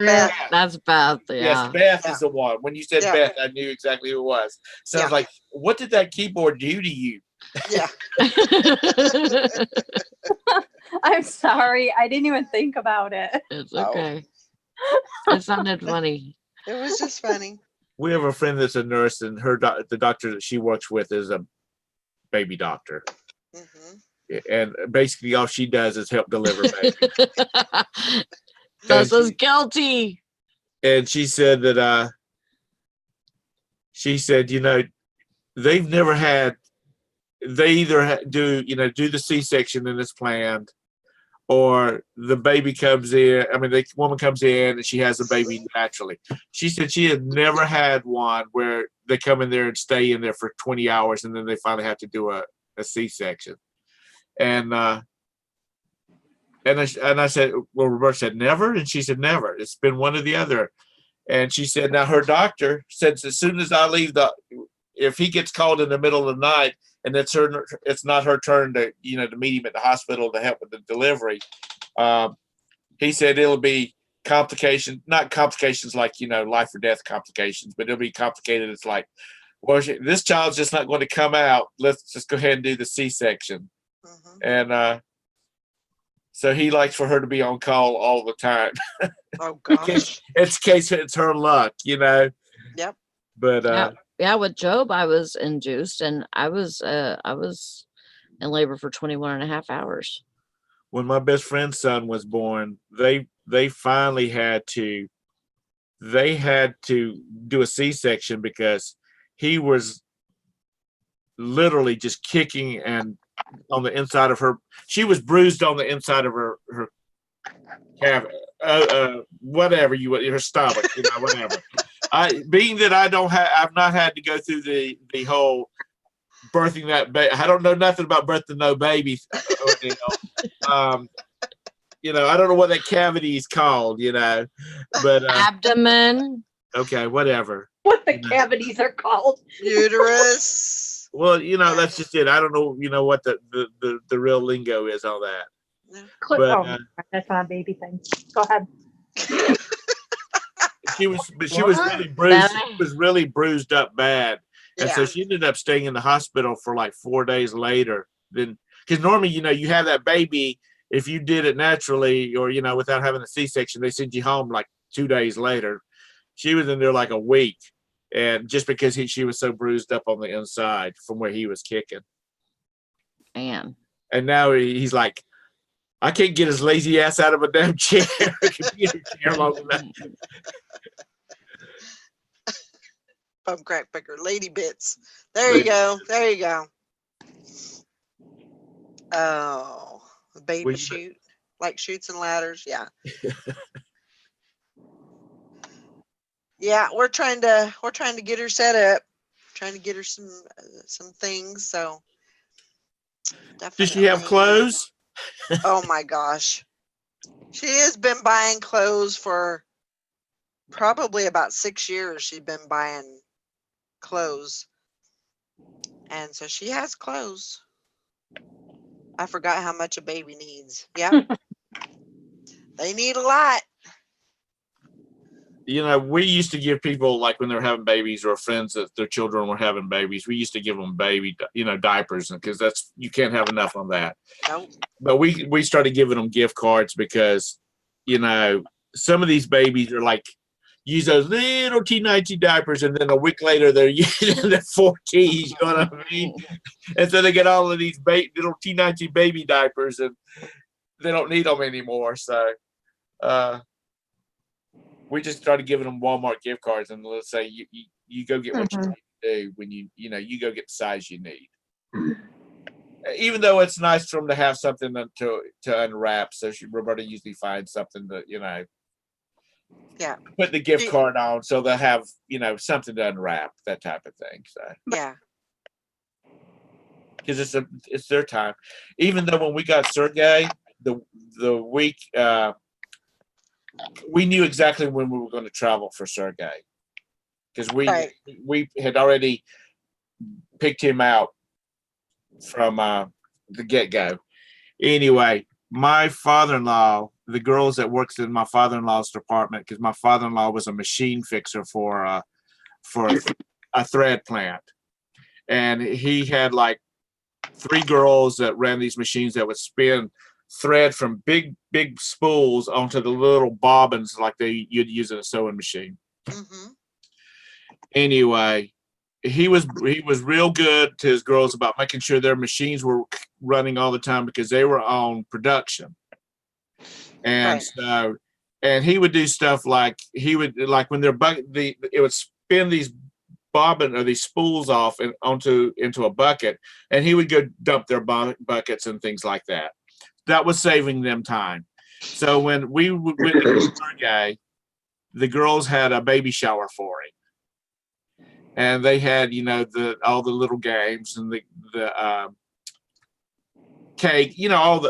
Beth. That's Beth. Yeah. Yes, Beth is the one. When you said Beth, I knew exactly who it was. Sounds like, what did that keyboard do to you? Yeah. I'm sorry. I didn't even think about it. It's okay. It sounded funny. It was just funny. We have a friend that's a nurse, and the doctor that she works with is a baby doctor. Mm-hmm. And basically all she does is help deliver babies. This is guilty. And she said that they've never had, they either do the C-section and it's planned, or the baby comes in. I mean, the woman comes in and she has the baby naturally. She said she had never had one where they come in there and stay in there for 20 hours and then they finally have to do a C-section. And I said, well, Roberta said never, and she said never. It's been one or the other. And she said, now her doctor said as soon as I leave if he gets called in the middle of the night and it's not her turn to meet him at the hospital to help with the delivery, he said it'll be not complications like life or death complications, but it'll be complicated. It's like, well, this child's just not going to come out. Let's just go ahead and do the C-section. Mm-hmm. And so he likes for her to be on call all the time. Oh gosh. It's her luck, Yep. But yeah, with Job, I was induced, and I was in labor for 21 and a half hours. When my best friend's son was born, they finally had to do a C-section because he was literally just kicking and on the inside of her. She was bruised on the inside of her calf, whatever her stomach, whatever. Being that I've not had to go through the whole birthing that baby. I don't know nothing about birthing no baby. You know, I don't know what that cavity is called, you know, but Abdomen. okay, whatever. What the cavities are called. Uterus. Well, you know, that's just it. I don't know, you know, what the real lingo is on that. But That's not a baby thing. Go ahead. she was really bruised. She was really bruised up bad, and so Yeah. she ended up staying in the hospital for like 4 days later. Then, because normally, you know, you have that baby if you did it naturally or you know without having a C-section, they send you home like 2 days later. She was in there like a week, and just because she was so bruised up on the inside from where he was kicking. Man. And now he's like, I can't get his lazy ass out of a damn chair, computer chair long enough. Bum crack picker, lady bits. There you go. There you go. Oh, baby shoot, like chutes and ladders. Yeah. Yeah, we're trying to get her set up, trying to get her some things. So definitely. Does she have clothes? Oh my gosh, she has been buying clothes for probably about 6 years. She's been buying clothes, and so she has clothes. I forgot how much a baby needs. Yeah, they need a lot. You know, we used to give people, like when they're having babies or friends that their children were having babies, we used to give them baby, you know, diapers, because that's, you can't have enough on that. Nope. But we started giving them gift cards because, you know, some of these babies are like, use those little T19 diapers, and then a week later they're using the 4Ts, you know what I mean? And so they get all of these little T19 baby diapers, and they don't need them anymore. So, we just started giving them Walmart gift cards, and let's say you go get what you need to do when you go get the size you need. Even though it's nice for them to have something to unwrap, so Roberta usually finds something to put the gift card on, so they'll have something to unwrap, that type of thing. So yeah, because it's their time. Even though when we got Sergey, the week. We knew exactly when we were going to travel for Sergey, because we had already picked him out from the get-go. Anyway, my father-in-law, the girls that works in my father-in-law's department, because my father-in-law was a machine fixer for a thread plant, and he had like 3 girls that ran these machines that would spin thread from big spools onto the little bobbins like you'd use in a sewing machine. Mm-hmm. Anyway, he was real good to his girls about making sure their machines were running all the time, because they were on production. And so, and he would do stuff like when they're it would spin these bobbin or these spools off and into a bucket, and he would go dump their buckets and things like that. That was saving them time. So when we went to Sergey, the girls had a baby shower for him, and they had all the little games and the cake, all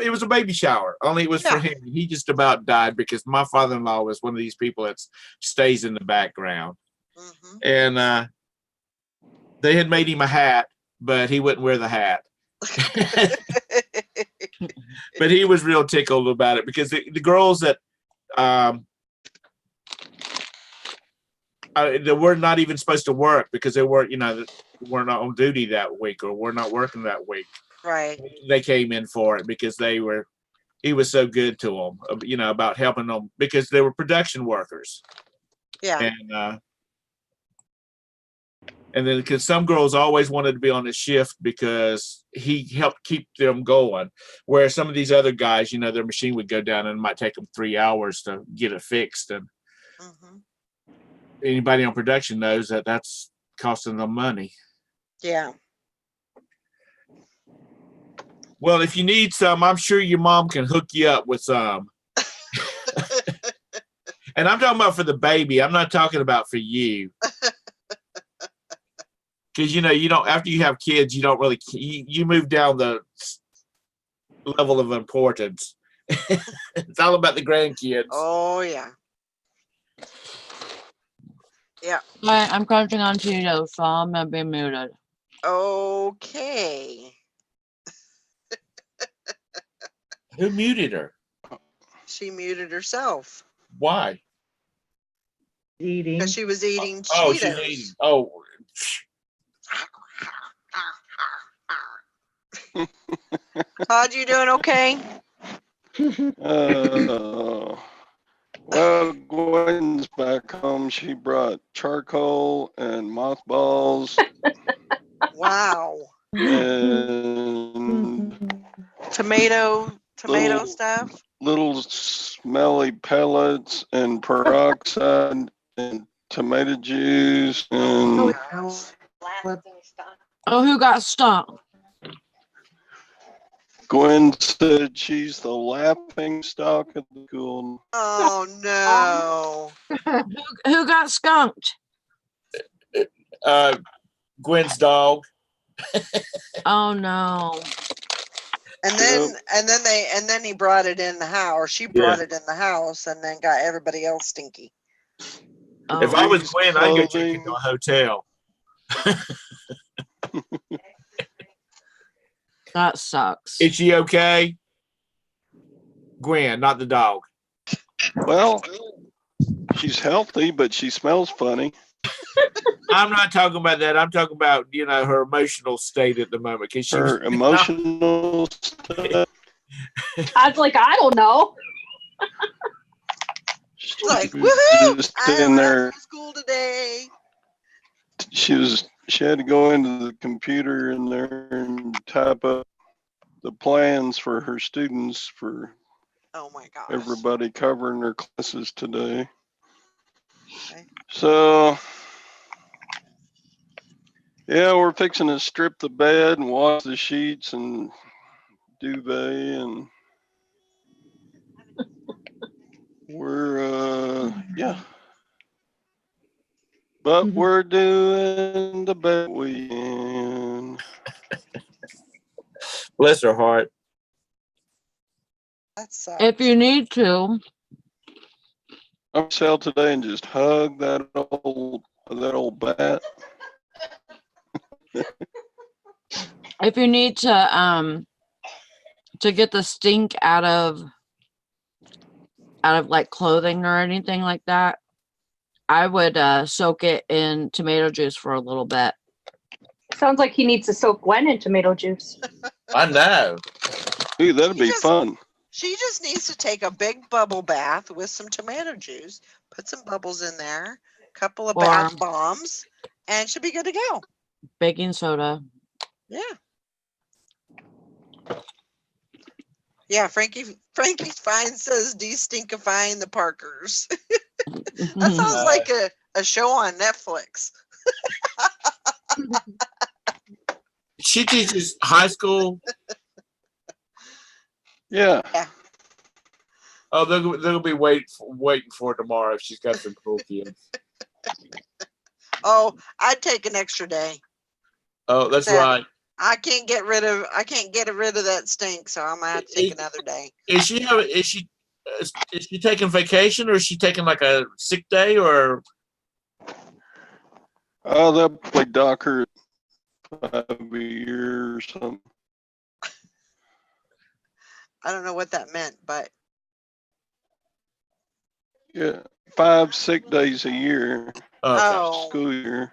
it was a baby shower. Only it was for him. He just about died because my father-in-law was one of these people that stays in the background. Mm-hmm. And they had made him a hat, but he wouldn't wear the hat. But he was real tickled about it, because the girls that they were not even supposed to work, because they weren't were not on duty that week, or were not working that week. Right. They came in for it because he was so good to them, about helping them, because they were production workers. Yeah. And then because some girls always wanted to be on his shift because he helped keep them going. Whereas some of these other guys, their machine would go down and it might take them 3 hours to get it fixed. And anybody on production knows that that's costing them money. Yeah. Well, if you need some, I'm sure your mom can hook you up with some. And I'm talking about for the baby. I'm not talking about for you. Because you don't after you have kids, you don't really you move down the level of importance. It's all about the grandkids. Oh yeah. Yeah. Alright, I'm crunching on Cheetos, so I'm gonna be muted. Okay. Who muted her? She muted herself Why? Eating. because she was eating Oh, Cheetos. she's eating. Oh, Todd, you doing okay? Well, Gwen's back home. She brought charcoal and mothballs Wow. and Tomato Little- stuff. little smelly pellets and peroxide and tomato juice and Oh, who got stunk? Gwen said she's the laughing stock of the school. Oh no. Who got skunked? Gwen's dog. Oh no. And then he brought it in the house, or she brought it in the house, and then got everybody else stinky. Oh. If I was Please Gwen, I'd go check clothing. into a hotel. That sucks. Is she okay? Gwen, not the dog. Well, she's healthy, but she smells funny. I'm not talking about that. I'm talking about her emotional state at the moment. Cause Her emotional stuff. I was like, I don't know. She's like, She was woohoo! just I in don't there. have to school today. She had to go into the computer in there and type up the plans for her students for Oh my gosh. everybody covering their classes today. Okay. So, yeah, we're fixing to strip the bed and wash the sheets and duvet, and we're, yeah. But we're doing the best we can. bless her heart. That sucks. If you need to, I'm sell today and just hug that old bat. if you need to get the stink out of like clothing or anything like that, I would soak it in tomato juice for a little bit. Sounds like he needs to soak Gwen in tomato juice. I know. Ooh, that'd be fun. She just needs to take a big bubble bath with some tomato juice, put some bubbles in there, couple of Or- bath bombs, and she'll be good to go. Baking soda. Yeah. Yeah, Frankie Fine says de-stinkifying the Parkers. That sounds like a show on Netflix. She teaches high school. Yeah. Oh, they'll be waiting for tomorrow if she's got some cool kids. Oh, I'd take an extra day. Oh, that's Yeah. right. I can't get rid of that stink, so I'm gonna have to take another day. Is she taking vacation, or is she taking like a sick day, or? Oh, they'll play Docker 5 a year or something. I don't know what that meant, but Yeah, 5 sick days a year, Okay. oh, school year,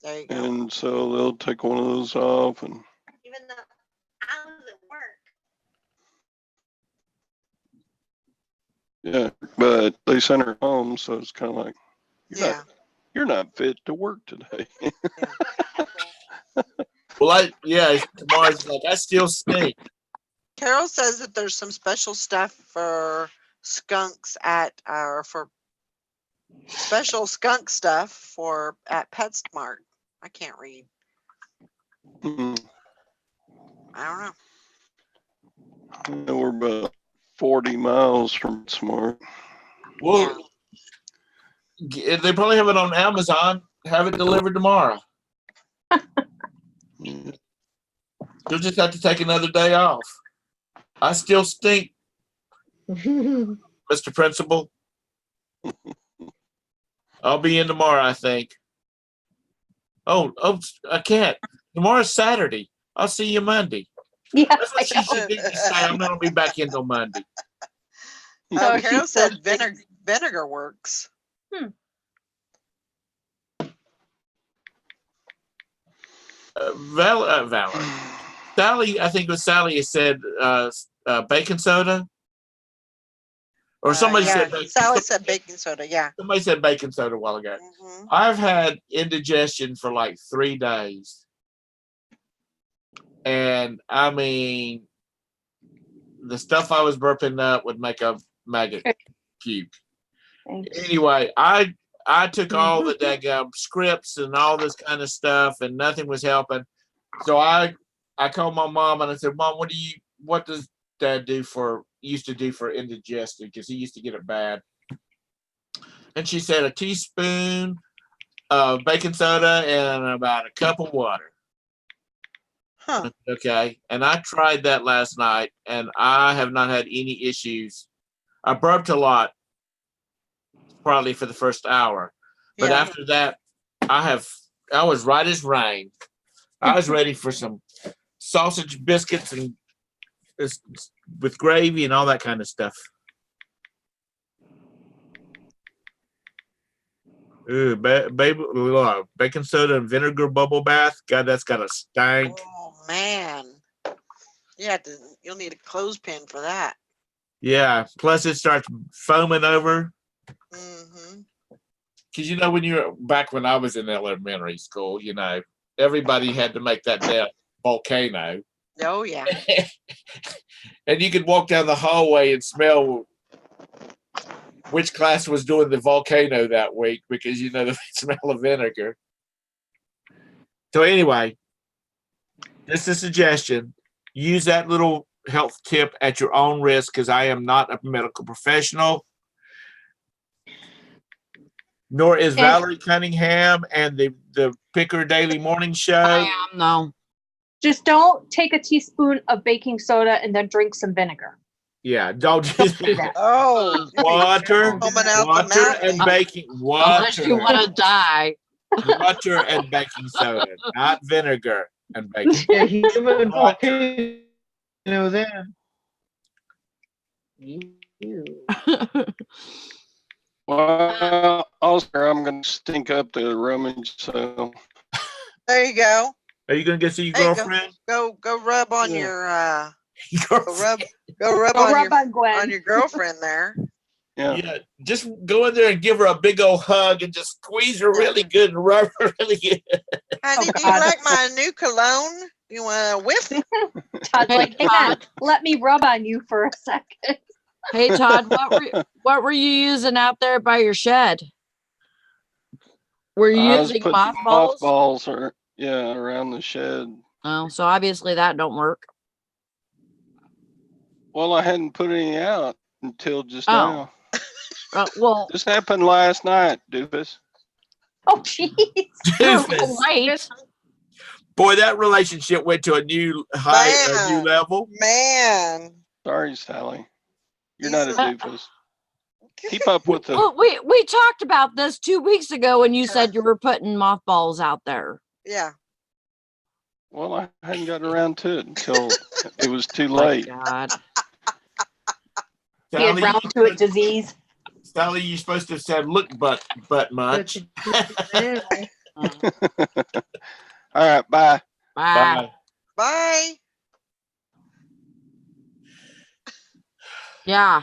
there you go. and so they'll take one of those off, and Even though I was at work. yeah, but they sent her home, so it's kind of like, you're not fit to work today. Well, tomorrow's like I still stink. Carol says that there's some special stuff for skunks for special skunk stuff at PetSmart. I can't read. Mhm. I don't know. We're about 40 miles from Smart. Well, they probably have it on Amazon. Have it delivered tomorrow. You'll just have to take another day off. I still stink, Mr. Principal. I'll be in tomorrow, I think. Oh, I can't. Tomorrow's Saturday. I'll see you Monday. Yeah. That's what she should do. Say, I'm not gonna be back until Monday. Oh, she Carol said said vinegar works. Valerie. Sally, I think it was Sally, said baking soda. Or somebody Yeah, said Sally said baking soda. Yeah. somebody said baking soda a while ago. Mhm. I've had indigestion for like 3 days. And I mean, the stuff I was burping up would make a maggot puke. Thanks. Anyway, I took all the daggum scripts and all this kind of stuff, and nothing was helping. So I called my mom and I said, Mom, what does Dad used to do for indigestion? Because he used to get it bad. And she said a teaspoon of baking soda and about a cup of water. Huh. Okay. And I tried that last night and I have not had any issues. I burped a lot, probably for the first hour. But Yeah. after that, I was right as rain. I was ready for some sausage biscuits and with gravy and all that kind of stuff. Ooh, baking soda and vinegar bubble bath. God, that's got a stank. Oh man. You'll need a clothespin for that. Yeah. Plus, it starts foaming over. Mm-hmm. Because when I was in elementary school, everybody had to make that damn volcano. Oh yeah. And you could walk down the hallway and smell which class was doing the volcano that week because the smell of vinegar. So anyway, just a suggestion. Use that little health tip at your own risk because I am not a medical professional. Nor is Valerie Cunningham and the Picker Daily Morning Show. I am, no. Just don't take a teaspoon of baking soda and then drink some vinegar. Yeah, don't do that. Oh. Water Coming out the and mountain. baking Unless you water. want to die. Water and baking soda, not vinegar and baking. Yeah, he even volcano then. Ew. Well, also, I'm going to stink up the rummage sale. There you go. Are you gonna get see your There you girlfriend? Go rub on Yeah. your go rub Go on rub on Gwen. on your girlfriend there. Yeah. Yeah, just go in there and give her a big old hug and just squeeze her really good and rub her really good. Honey, do you God. like my new cologne? You want a whiff? Todd's like, hey, Todd. let me rub on you for a second. Hey Todd, what were you using out there by your shed? Were you I was using putting mothballs? mothballs around the shed. Oh, so obviously that don't work. Well, I hadn't put any out until just Oh. now. Well, This happened last night, doofus. Oh, jeez. you're Doofus. right. Boy, that relationship went to a new height, a new Man. level. Man. Sorry, Sally. You're He's not a a- doofus. Keep up with the. Well, we talked about this 2 weeks ago when you said you were putting mothballs out there. Yeah. Well, I hadn't gotten around to it until it was too My late. God. He had round to it disease. Sally, you're supposed to have said, "Look, but much." Yeah. All right, bye. Bye. Bye. Yeah,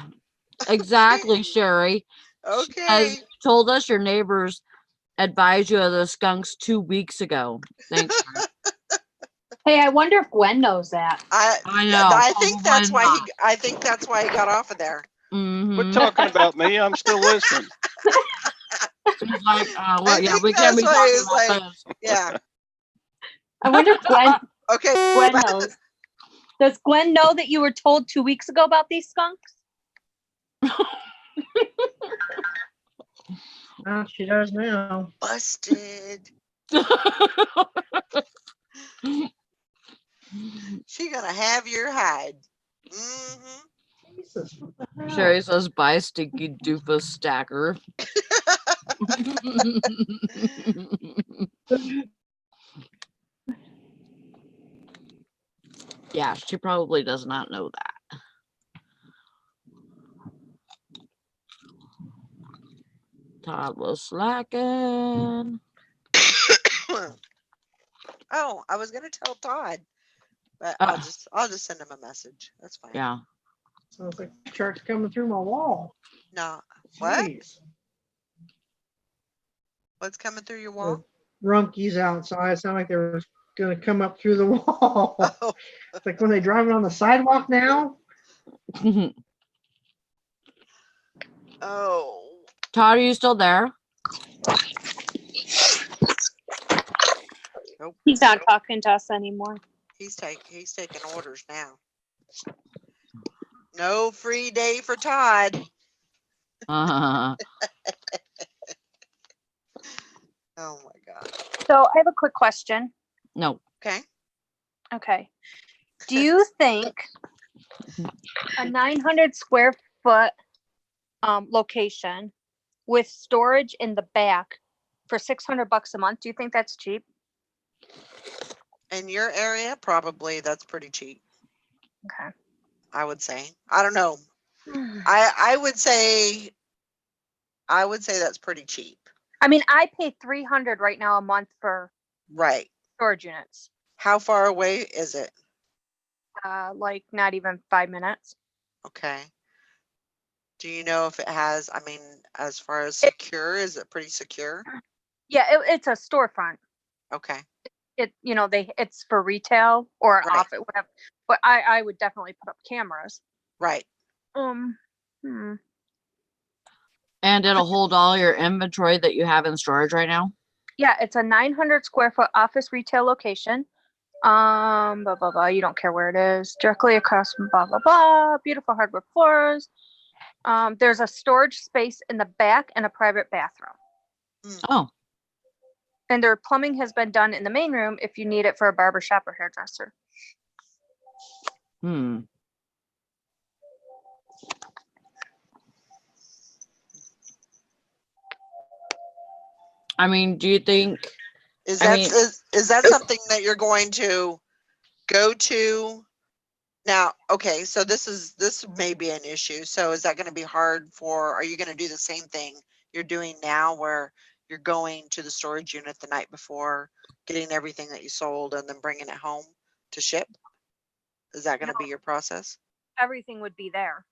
exactly, Sherry. As Okay. you told us, your neighbors advised you of the skunks 2 weeks ago. Thanks. Sherry. Hey, I wonder if Gwen knows that. I know. I think that's probably why not. I think that's why he got off of there. Mhm. Quit talking about me. I'm still listening. He's like, I well, yeah, think we can't be that's why talking he's about like- this. Yeah. I wonder if Gwen Okay. Gwen knows. Does Gwen know that you were told 2 weeks ago about these skunks? Oh, she does now. Busted. She gonna have your hide. Mm-hmm. Jesus, what the hell? Sherry says, bye, stinky doofus stacker. Yeah, she probably does not know that. Todd was slacking. Oh, I was gonna tell Todd, but Uh, I'll just send him a message. That's fine. Yeah. Sounds like sharks coming through my wall. No, what? Jeez. What's coming through your The wall? runkies outside sound like they were going to come up through the wall. Oh, It's like when they driving on the sidewalk now. oh. Todd, are you still there? Nope. He's not talking to us anymore. He's taking orders now. No free day for Todd. Uh, Oh my god. So I have a quick question. no. Okay. Okay. Do you think a 900 square foot location with storage in the back for $600 a month, do you think that's cheap? In your area, probably that's pretty cheap. Okay. I would say. I don't know. I would say that's pretty cheap. I mean, I pay $300 right now a month for Right. storage units. How far away is it? Like not even 5 minutes. Okay. Do you know if it has, I mean, as far as secure, is it pretty secure? Yeah, it's a storefront. Okay. It's for retail or Right. off it, whatever. But I would definitely put up cameras. Right. Hmm. And it'll hold all your inventory that you have in storage right now? Yeah, it's a 900 square foot office retail location. Blah, blah, blah. You don't care where it is. Directly across from blah, blah, blah. Beautiful hardwood floors. There's a storage space in the back and a private bathroom. Oh, And their plumbing has been done in the main room if you need it for a barber shop or hairdresser. hmm. I mean, do you think Is I that mean- is that something that you're going to go to now? Okay, so this may be an issue. So is that going to be hard for? Are you going to do the same thing you're doing now, where you're going to the storage unit the night before, getting everything that you sold, and then bringing it home to ship? Is that going to be your process? Everything would be there.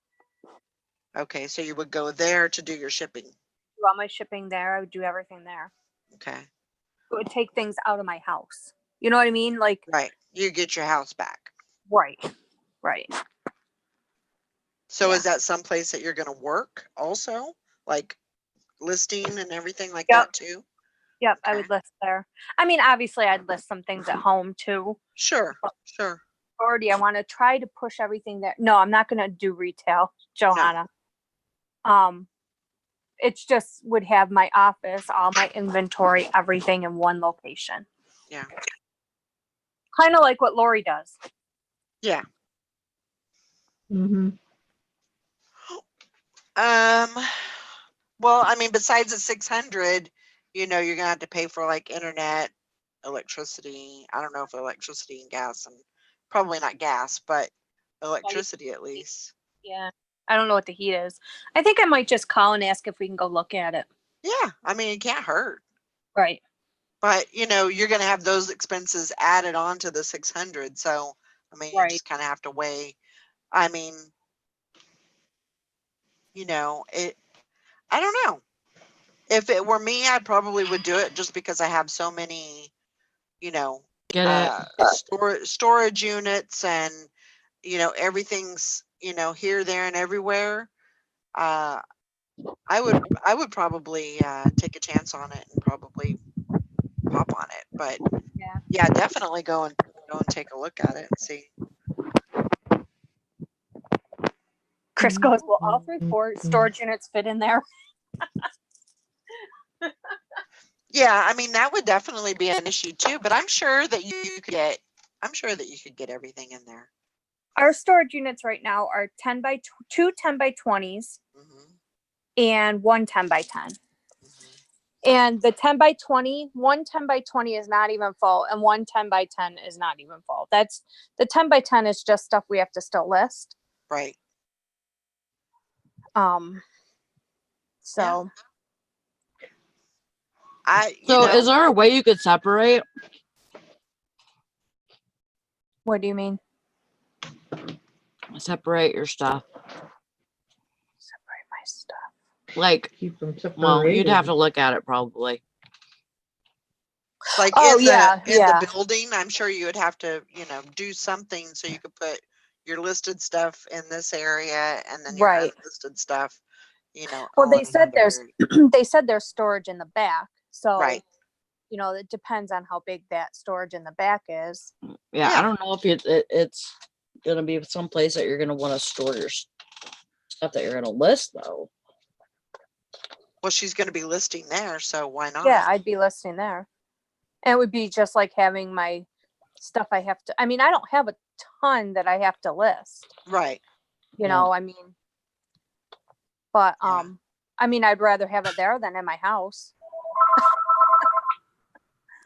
Okay, so you would go there to do your shipping. Do all my shipping there. I would do everything there. Okay, It would take things out of my house. You know what I mean? Like, right. You get your house back. right. So Yeah. is that someplace that you're going to work also, like listing and everything like Yep. that too? Yep, I Okay. would list there. I mean, obviously, I'd list some things at home too. Sure, sure. Already, I want to try to push everything there. No, I'm not going to do retail, Johanna. It's just would have my office, all my inventory, everything in one location. Yeah. Kind of like what Lori does. Yeah. Mm-hmm. Well, I mean, besides the 600, you're gonna have to pay for like internet, electricity. I don't know if electricity and gas, and probably not gas, but electricity at least. Yeah. I don't know what the heat is. I think I might just call and ask if we can go look at it. Yeah, I mean, it can't hurt. Right. But you're gonna have those expenses added on to the 600. So I mean, you Right. just kind of have to weigh. I mean, it. I don't know. If it were me, I probably would do it just because I have so many, get it? storage units, and everything's here, there, and everywhere. I would probably take a chance on it and probably pop on it. But yeah, definitely go and take a look at it and see. Chris goes, well, all 3 storage units fit in there. Yeah, I mean, that would definitely be an issue too, but I'm sure that you could get I'm sure that you could get everything in there. Our storage units right now are 2 10 by 20s Hmm. and 1 10 by 10. Hmm. And the 10 by 20, 1 10 by 20 is not even full, and 1 10 by 10 is not even full. That's the 10 by 10 is just stuff we have to still list. Right. So So is there a way you could separate? what do you mean? Separate your stuff. Separate my stuff. Like, Keep them separated. well, you'd have to look at it probably. Like Oh, in yeah, the building, I'm sure you would have to, do something so you could put your listed stuff in this area and then your Right. unlisted stuff, Well, all they in said another area. they said there's storage in the back. So Right. it depends on how big that storage in the back is. Yeah, Yeah. I don't know if it's gonna be someplace that you're gonna want to store your stuff that you're gonna list though. Well, she's going to be listing there, so why not? Yeah, I'd be listing there. And it would be just like having my stuff I have to, I mean, I don't have a ton that I have to list, Right. I mean, but, Yeah. I mean, I'd rather have it there than in my house.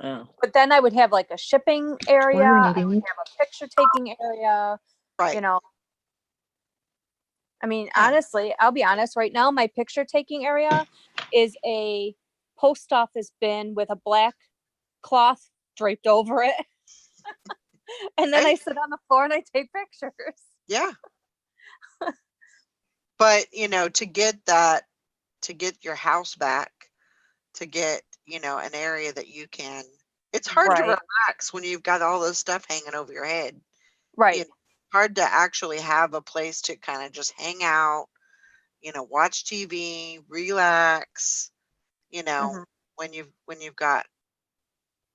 Oh. But then I would have like a shipping area. I would meeting. have a picture taking area, Right. I mean, Yeah. honestly, I'll be honest, right now, my picture taking area is a post office bin with a black cloth draped over it. And then I Right. sit on the floor and I take pictures. Yeah. But, to get your house back, to get, an area that you can, it's hard to Right. relax when you've got all this stuff hanging over your head. Right. Hard to actually have a place to kind of just hang out, watch TV, relax, Mhm. when you've got,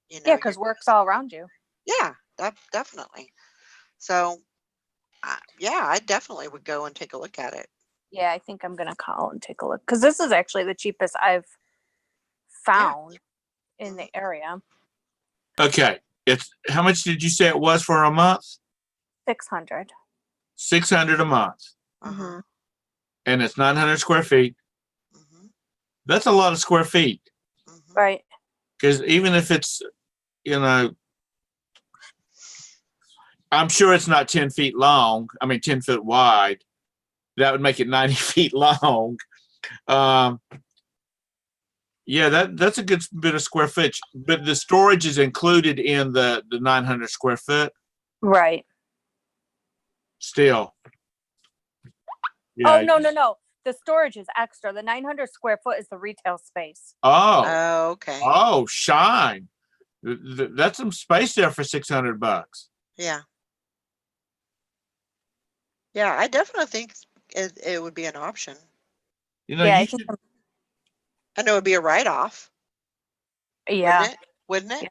Yeah, because work's all around you. yeah, definitely. So, yeah, I definitely would go and take a look at it. Yeah, I think I'm gonna call and take a look because this is actually the cheapest I've found in the area. Okay. It's how much did you say it was for a month? 600. 600 a month. Uh-huh. And it's 900 square feet. Mm-hmm. That's a lot of square feet. Mm-hmm. Right. Because even if it's, I'm sure it's not 10 feet long. I mean, 10 foot wide. That would make it 90 feet long. Yeah, that's a good bit of square footage. But the storage is included in the 900 square foot Right. still. Oh, no. The storage is extra. The 900 square foot is the retail space. Oh. Oh, okay. Oh, shine. That's some space there for $600. Yeah. Yeah, I definitely think it would be an option. Yeah, You I should. think And it would be a write-off, yeah. wouldn't it?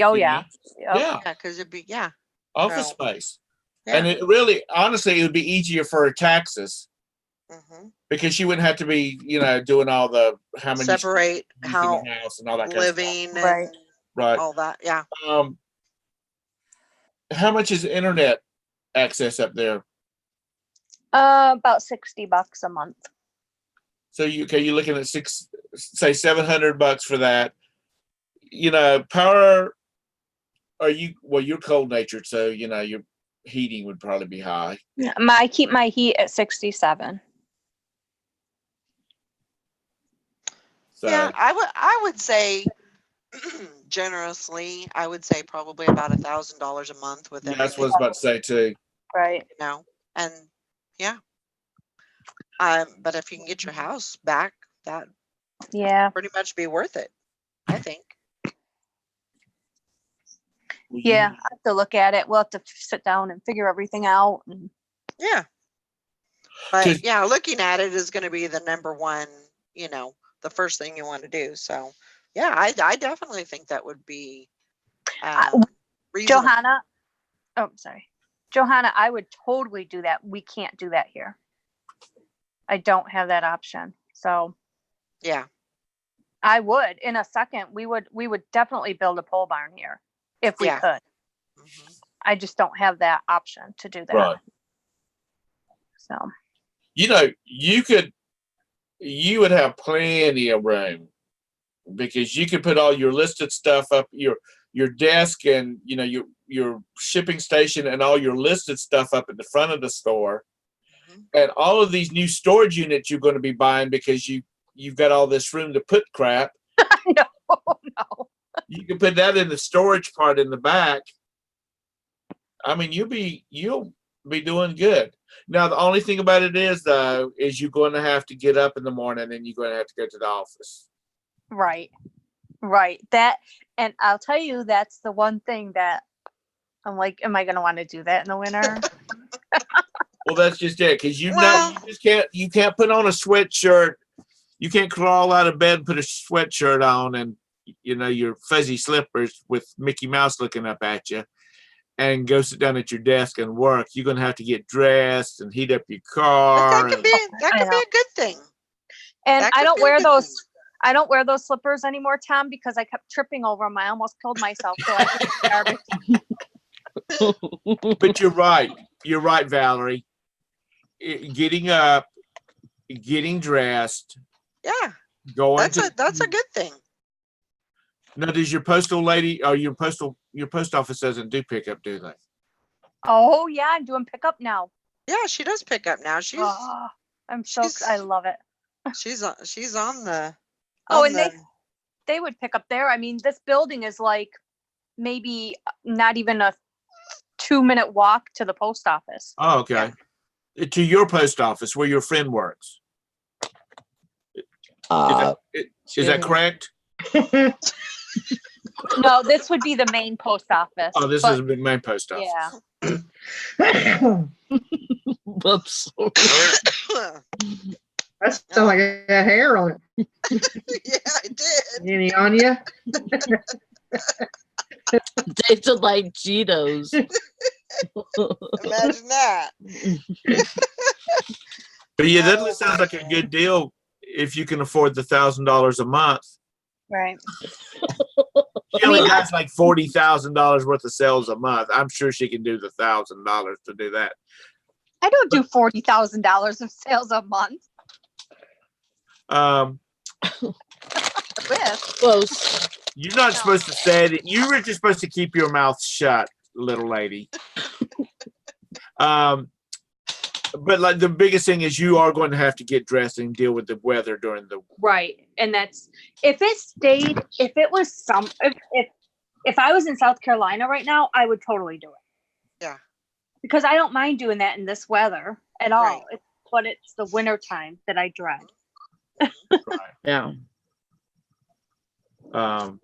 Oh, yeah. Yep. Yeah, Yeah, because it'd be, yeah. office So, space. yeah. And it really, honestly, it would be easier for her taxes Mm-hmm. because she wouldn't have to be, doing all the how many Separate using how the house and all that kind of living and Right. stuff. Right. all that. Yeah. How much is internet access up there? About $60 a month. So you're looking at say $700 for that. Power. You're cold natured, so your heating would probably be high. I keep my heat at 67. So Yeah, I would say generously, I would say probably about $1,000 a month with yeah, that's what I everything, was about to say too. Right. and yeah. But if you can get your house back, that Yeah. pretty much be worth it, I think. Yeah. I have to look at it. We'll have to sit down and figure everything out. And Yeah. But yeah, looking at it is going to be the number one, the first thing you want to do. So yeah, I definitely think that would be reasonable. Johanna. Oh, sorry. Johanna, I would totally do that. We can't do that here. I don't have that option. So Yeah. I would in a second. We would definitely build a pole barn here if we Yeah. could. Mhm. I just don't have that option to do that. Right. So You know, you would have plenty of room because you could put all your listed stuff up, your desk and, you know, your shipping station and all your listed stuff up at the front of the store. And all of these new storage units you're going to be buying because you've got all this room to put crap. no. You can put that in the storage part in the back. I mean, you'll be doing good. Now, the only thing about it is, though, is you're going to have to get up in the morning and you're going to have to go to the office. Right. That, and I'll tell you, that's the one thing that I'm like, am I going to want to do that in the winter? Well, that's just it, because you can't put on a sweatshirt. You can't crawl out of bed and put a sweatshirt on and, you know, your fuzzy slippers with Mickey Mouse looking up at you and go sit down at your desk and work. You're going to have to get dressed and heat up your car. That could be a good thing. And I don't wear those. I don't wear those slippers anymore, Tom, because I kept tripping over them. I almost killed myself. So I took the garbage. But you're right. You're right, Valerie. Getting up, getting dressed. Yeah. Going. That's a good thing. Now, does your postal lady or your post office doesn't do pickup, do they? Oh yeah, I'm doing pickup now. Yeah, she does pick up now. I love it. She's on the. And they would pick up there. I mean, this building is like maybe not even a 2-minute walk to the post office. Oh, okay. Yeah. To your post office where your friend works. Is that correct? No, this would be the main post office. Oh, this is the main post office. Yeah. Whoops. That sounds like a hair on it. Yeah, I did. Any on you? Tasted like Cheetos. Imagine that. But yeah, that sounds like a good deal if you can afford the $1,000 a month. Right. She only has like $40,000 worth of sales a month. I'm sure she can do the $1,000 to do that. I don't do $40,000 of sales a month. Close. You're not supposed to say it. You were just supposed to keep your mouth shut, little lady. But like the biggest thing is you are going to have to get dressed and deal with the weather during the right. And that's if I was in South Carolina right now, I would totally do it. Yeah. Because I don't mind doing that in this weather at all. Right. But it's the winter time that I dread. Yeah. But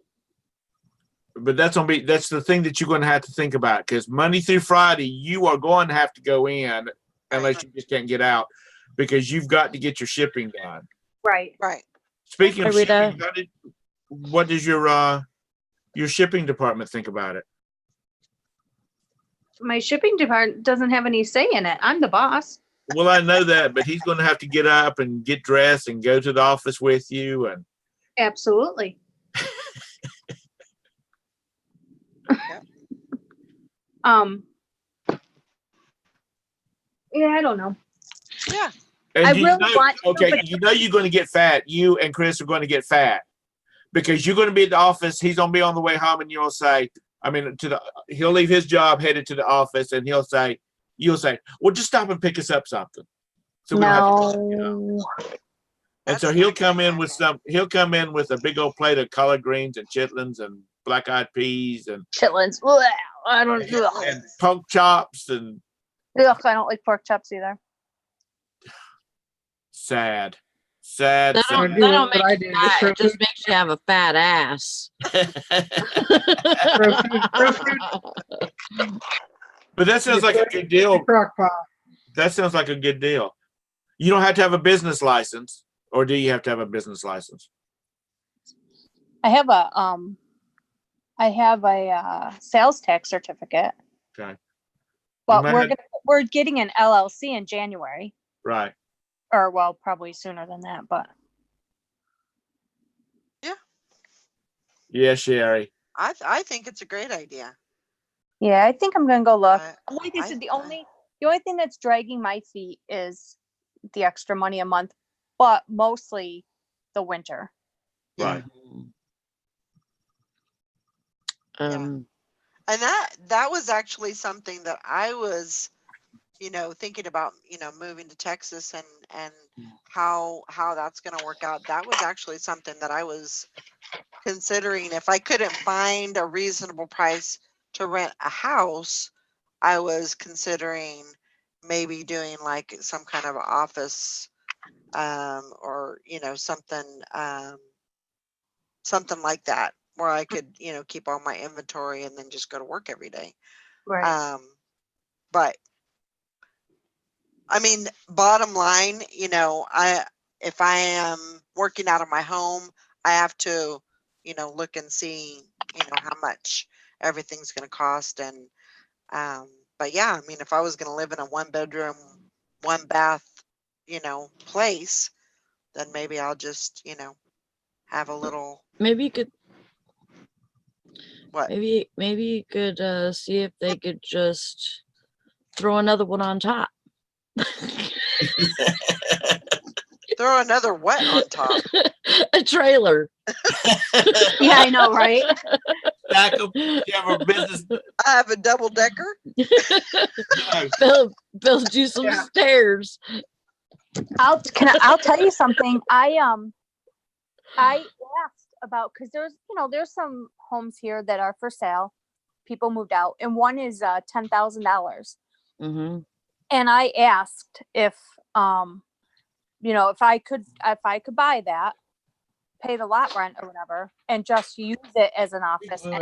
that's the thing that you're going to have to think about, because Monday through Friday you are going to have to go in unless you just can't get out, because you've got to get your shipping done. Right. Speaking of Rita. shipping, what does your shipping department think about it? My shipping department doesn't have any say in it. I'm the boss. Well, I know that, but he's going to have to get up and get dressed and go to the office with you. And absolutely. Yeah, I don't know. Yeah. And I really want to, okay, but- you know you're going to get fat. You and Chris are going to get fat because you're going to be at the office. He's going to be on the way home, and you'll say, he'll leave his job, headed to the office, and you'll say, well, just stop and pick us up something. So we don't have to, you know. And so he'll come in with a big old plate of collard greens and chitlins and black-eyed peas and chitlins. I don't do it. and pork chops and. Ugh, I don't like pork chops either. Sad. That sad. don't make you fat. It just makes you have a fat ass. But that sounds like a good deal. Crock pot. That sounds like a good deal. You don't have to have a business license, or do you have to have a business license? I have a sales tax certificate. Okay. But we're getting an LLC in January. Right. Or well, probably sooner than that, but yeah. Yeah, Sherry. I think it's a great idea. Yeah, I think I'm gonna go look. I- Like I said, the I- only thing that's dragging my feet is the extra money a month, but mostly the winter. Right. Um, And that was actually something that I was, thinking about, moving to Texas and how that's going to work out. That was actually something that I was considering. If I couldn't find a reasonable price to rent a house, I was considering maybe doing like some kind of office, or something like that, where I could keep all my inventory and then just go to work every day. Right. But I mean, bottom line, if I am working out of my home, I have to, look and see, how much everything's going to cost. And, but yeah, I mean, if I was going to live in a 1-bedroom, 1-bath, place, then maybe I'll just, have a little, maybe you could what? maybe you could see if they could just throw another one on top. Throw another what on top? A trailer. Yeah, I know, right? Stack 'em. You have a business. I have a double decker. Build you some Yeah. stairs. I'll tell you something. I asked about, because there's some homes here that are for sale. People moved out, and one is $10,000. Mm-hmm. And I asked if if I could buy that, pay the lot rent or whatever, and just use it as an office. And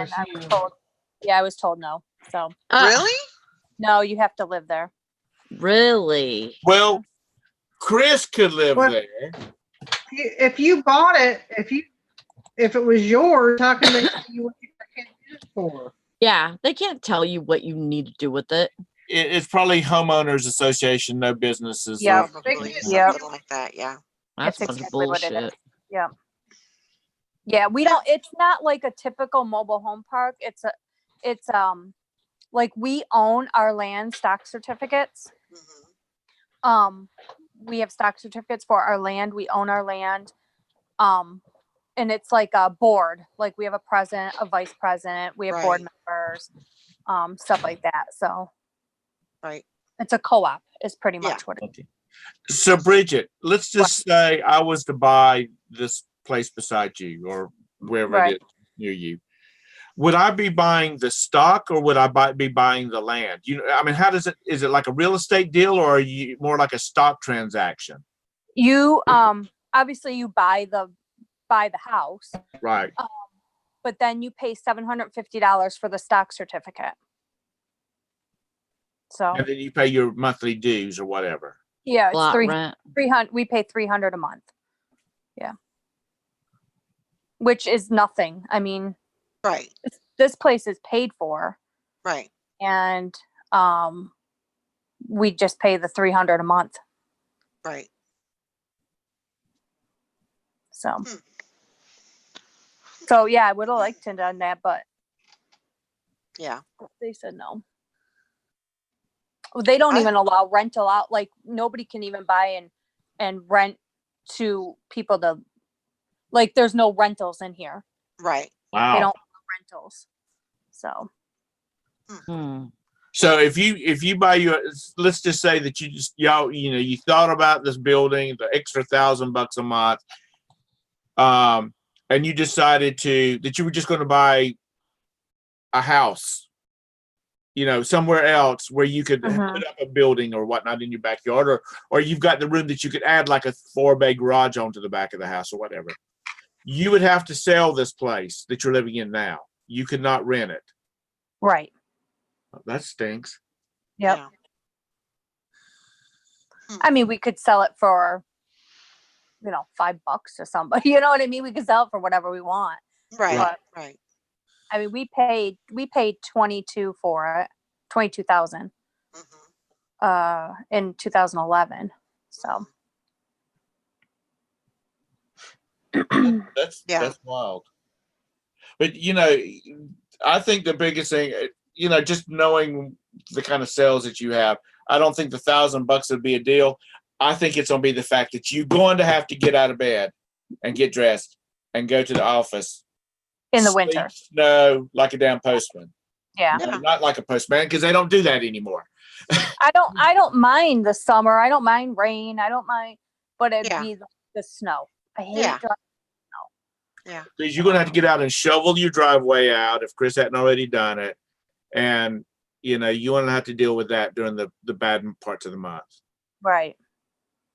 I was told no. So Really? no, you have to live there. Really? Well, Chris could live Well, there. If you bought it, if it was yours, how can they tell you what you can't use it for? Yeah, they can't tell you what you need to do with it. It's probably homeowners association, no businesses. Yeah. Probably Yeah. something like that. Yeah. That's That's a bunch of exactly what it bullshit. is. Yeah. Yeah, we don't, it's not like a typical mobile home park. It's like we own our land stock certificates. Mhm. We have stock certificates for our land. We own our land. And it's like a board. Like we have a president, a vice president, we have board Right. members, stuff like that. So Right. it's a co-op is pretty Yeah. much what it is. Okay. So Bridget, let's just say I was to buy this place beside you or wherever Right. it is near you. Would I be buying the stock or would I be buying the land? I mean, how does it, is it like a real estate deal or are you more like a stock transaction? You obviously you buy the house, Right. but then you pay $750 for the stock certificate. So And then you pay your monthly dues or whatever. yeah, it's Lot 300. rent. We pay $300 a month. Yeah, which is nothing. I mean, Right. this place is paid for, Right. and we just pay the $300 a month. Right. So, Hmm. so yeah, I would have liked to have done that, but Yeah. they said no. They don't I- even allow rental out. Like nobody can even buy and rent to people to, like there's no rentals in here. Right. Wow. They don't allow rentals. So Hmm. So if you buy let's just say that you thought about this building, the extra $1,000 a month, and you decided that you were just going to buy a house, somewhere else where you could Mhm. put up a building or whatnot in your backyard, or you've got the room that you could add like a 4-bay garage onto the back of the house or whatever. You would have to sell this place that you're living in now. You could not rent it. right. That stinks. Yep. Yeah. I mean, we could sell it for, $5 to somebody. You know what I mean? We could sell it for whatever we want. Right. But, Right. I mean, we paid 22 for it, 22,000 Mhm. in 2011. So That's Yeah. wild. But I think the biggest thing, just knowing the kind of sales that you have, I don't think the $1,000 would be a deal. I think it's going to be the fact that you're going to have to get out of bed and get dressed and go to the office In the sleet, winter. snow, like a damn postman. Yeah. No, not like a postman, because they don't do that anymore. I don't mind the summer. I don't mind rain. I don't mind, but it'd be the snow. I hate driving snow. Yeah. Because you're going to have to get out and shovel your driveway out if Chris hadn't already done it. And, you want to have to deal with that during the bad parts of the month. Right.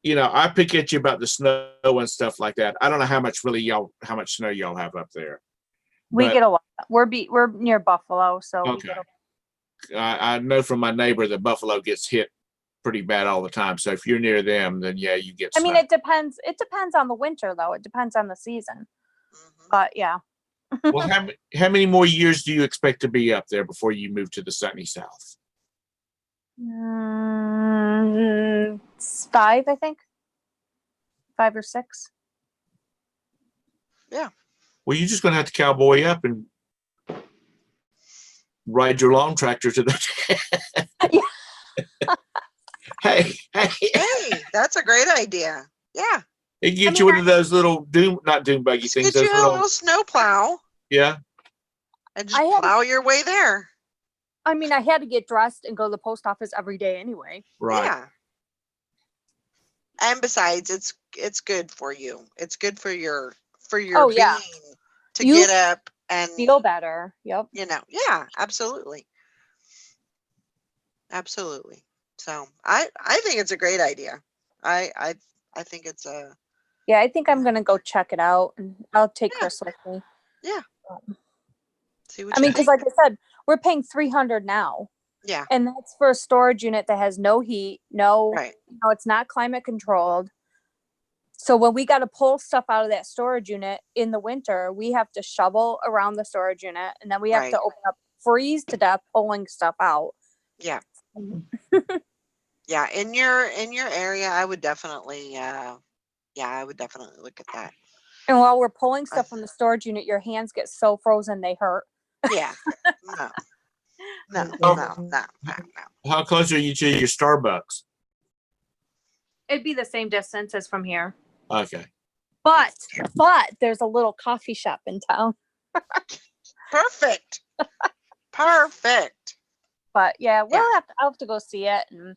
I pick at you about the snow and stuff like that. I don't know how much snow y'all have up there. We get a lot. We're near Buffalo, so we Okay. get a I know from my neighbor that Buffalo gets hit pretty bad all the time. So if you're near them, then yeah, you get snow. it depends. It depends on the winter, though. It depends on the season. Mhm. But yeah. Well, how many more years do you expect to be up there before you move to the sunny south? 5, I think. 5 or 6. Yeah. Well, you're just going to have to cowboy up and ride your lawn tractor to the. Hey, that's a great idea. Yeah. it can get you one of those little not doom buggy Just things. get you Those a little snow plow yeah. and just plow your way there. I had to get dressed and go to the post office every day anyway. Right. Yeah. And besides, it's good for you. It's good for your being to get up and feel better. Yep. Yeah, absolutely. Absolutely. So I think it's a great idea. I think it's a Yeah, I think I'm gonna go check it out, and I'll take Chris with me. Yeah. See what because like I said, we're paying $300 now. Yeah. And that's for a storage unit that has no heat, Right. It's not climate controlled. So when we got to pull stuff out of that storage unit in the winter, we have to shovel around the storage unit, and then we have to open up, freeze to death, pulling stuff out. Yeah. Yeah. In your area, I would definitely look at that. And while we're pulling stuff from the storage unit, your hands get so frozen they hurt. Yeah. No. How close are you to your Starbucks? It'd be the same distance as from here. Okay. But there's a little coffee shop in town. Perfect. Perfect. But yeah, I'll have to go see it and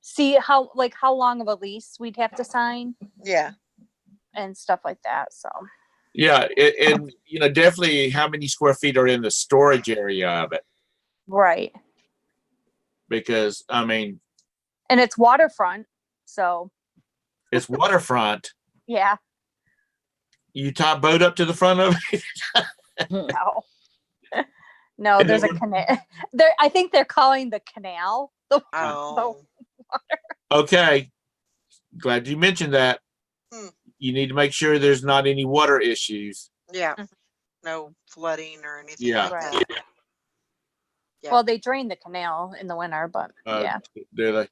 see how long of a lease we'd have to sign. Yeah. And stuff like that. So yeah, and definitely how many square feet are in the storage area of it. Right. Because and it's waterfront, so it's waterfront. Yeah. You tie a boat up to the front of it? No, there's a canal. I think they're calling the canal the water. Okay. Glad you mentioned that. You need to make sure there's not any water issues. Yeah. No flooding or anything. Yeah. Like that. Yeah. Well, they drain the canal in the winter, but Do they?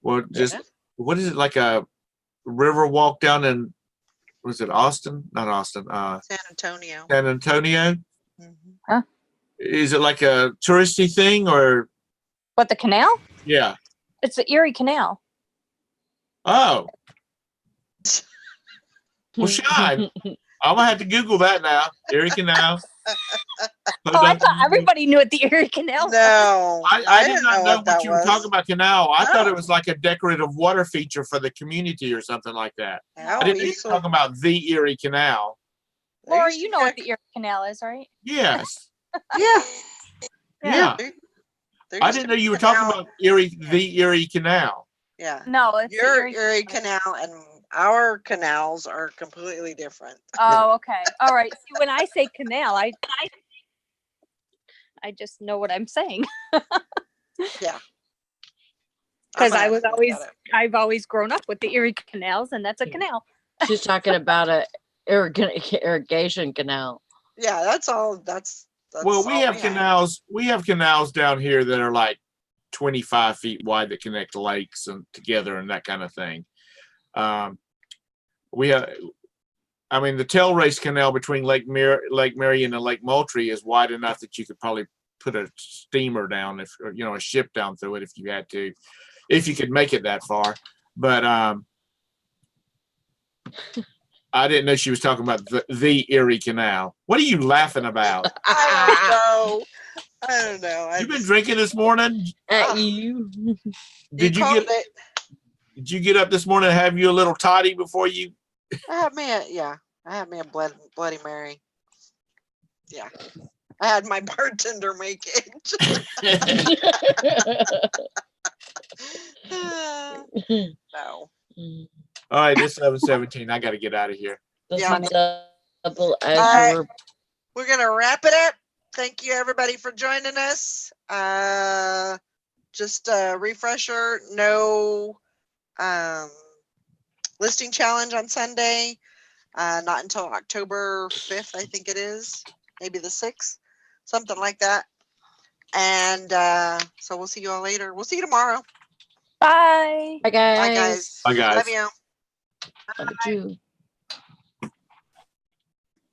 Well, what is it, like a river walk down in, was it Austin? Not Austin. San Antonio. San Antonio? Mm-hmm. Huh? Is it like a touristy thing or? What, the canal? Yeah. It's the Erie Canal. Oh. Well, shine. I'm gonna have to Google that now. Erie Canal. I thought everybody knew what the Erie Canal was. No. I did not know what you were talking about canal. I thought it was like a decorative water feature for the community or something like that. I didn't know you were talking about the Erie Canal. Laura, you know what the Erie Canal is, right? Yes. Yeah. Yeah. I didn't know you were talking about the Erie Canal. Yeah. No, it's your Erie Canal and our canals are completely different. Oh, okay. All right. See, when I say canal, I just know what I'm saying. Yeah. Because I've always grown up with the Erie canals, and that's a canal. She's talking about a irrigation canal. Yeah, that's all. That's well, we have canals. We have canals down here that are like 25 feet wide that connect lakes and together and that kind of thing. We have I mean, the tail race canal between Lake Marion and Lake Moultrie is wide enough that you could probably put a steamer down, or a ship down through it if you had to, if you could make it that far. But I didn't know she was talking about the Erie Canal. What are you laughing about? I don't know. You've been drinking this morning? At you. Did you get up this morning and have you a little toddy before you? I had me a Bloody Mary. Yeah. I had my bartender make it. No. All right, it's 7:17. I got to get out of here. Yeah. Double right. We're going to wrap it up. Thank you, everybody, for joining us. Just a refresher, no listing challenge on Sunday. Not until October 5th, I think it is. Maybe the 6th. Something like that. And so we'll see you all later. We'll see you tomorrow. Bye. Bye, guys. Bye, guys. Bye, guys. Love you. Love you.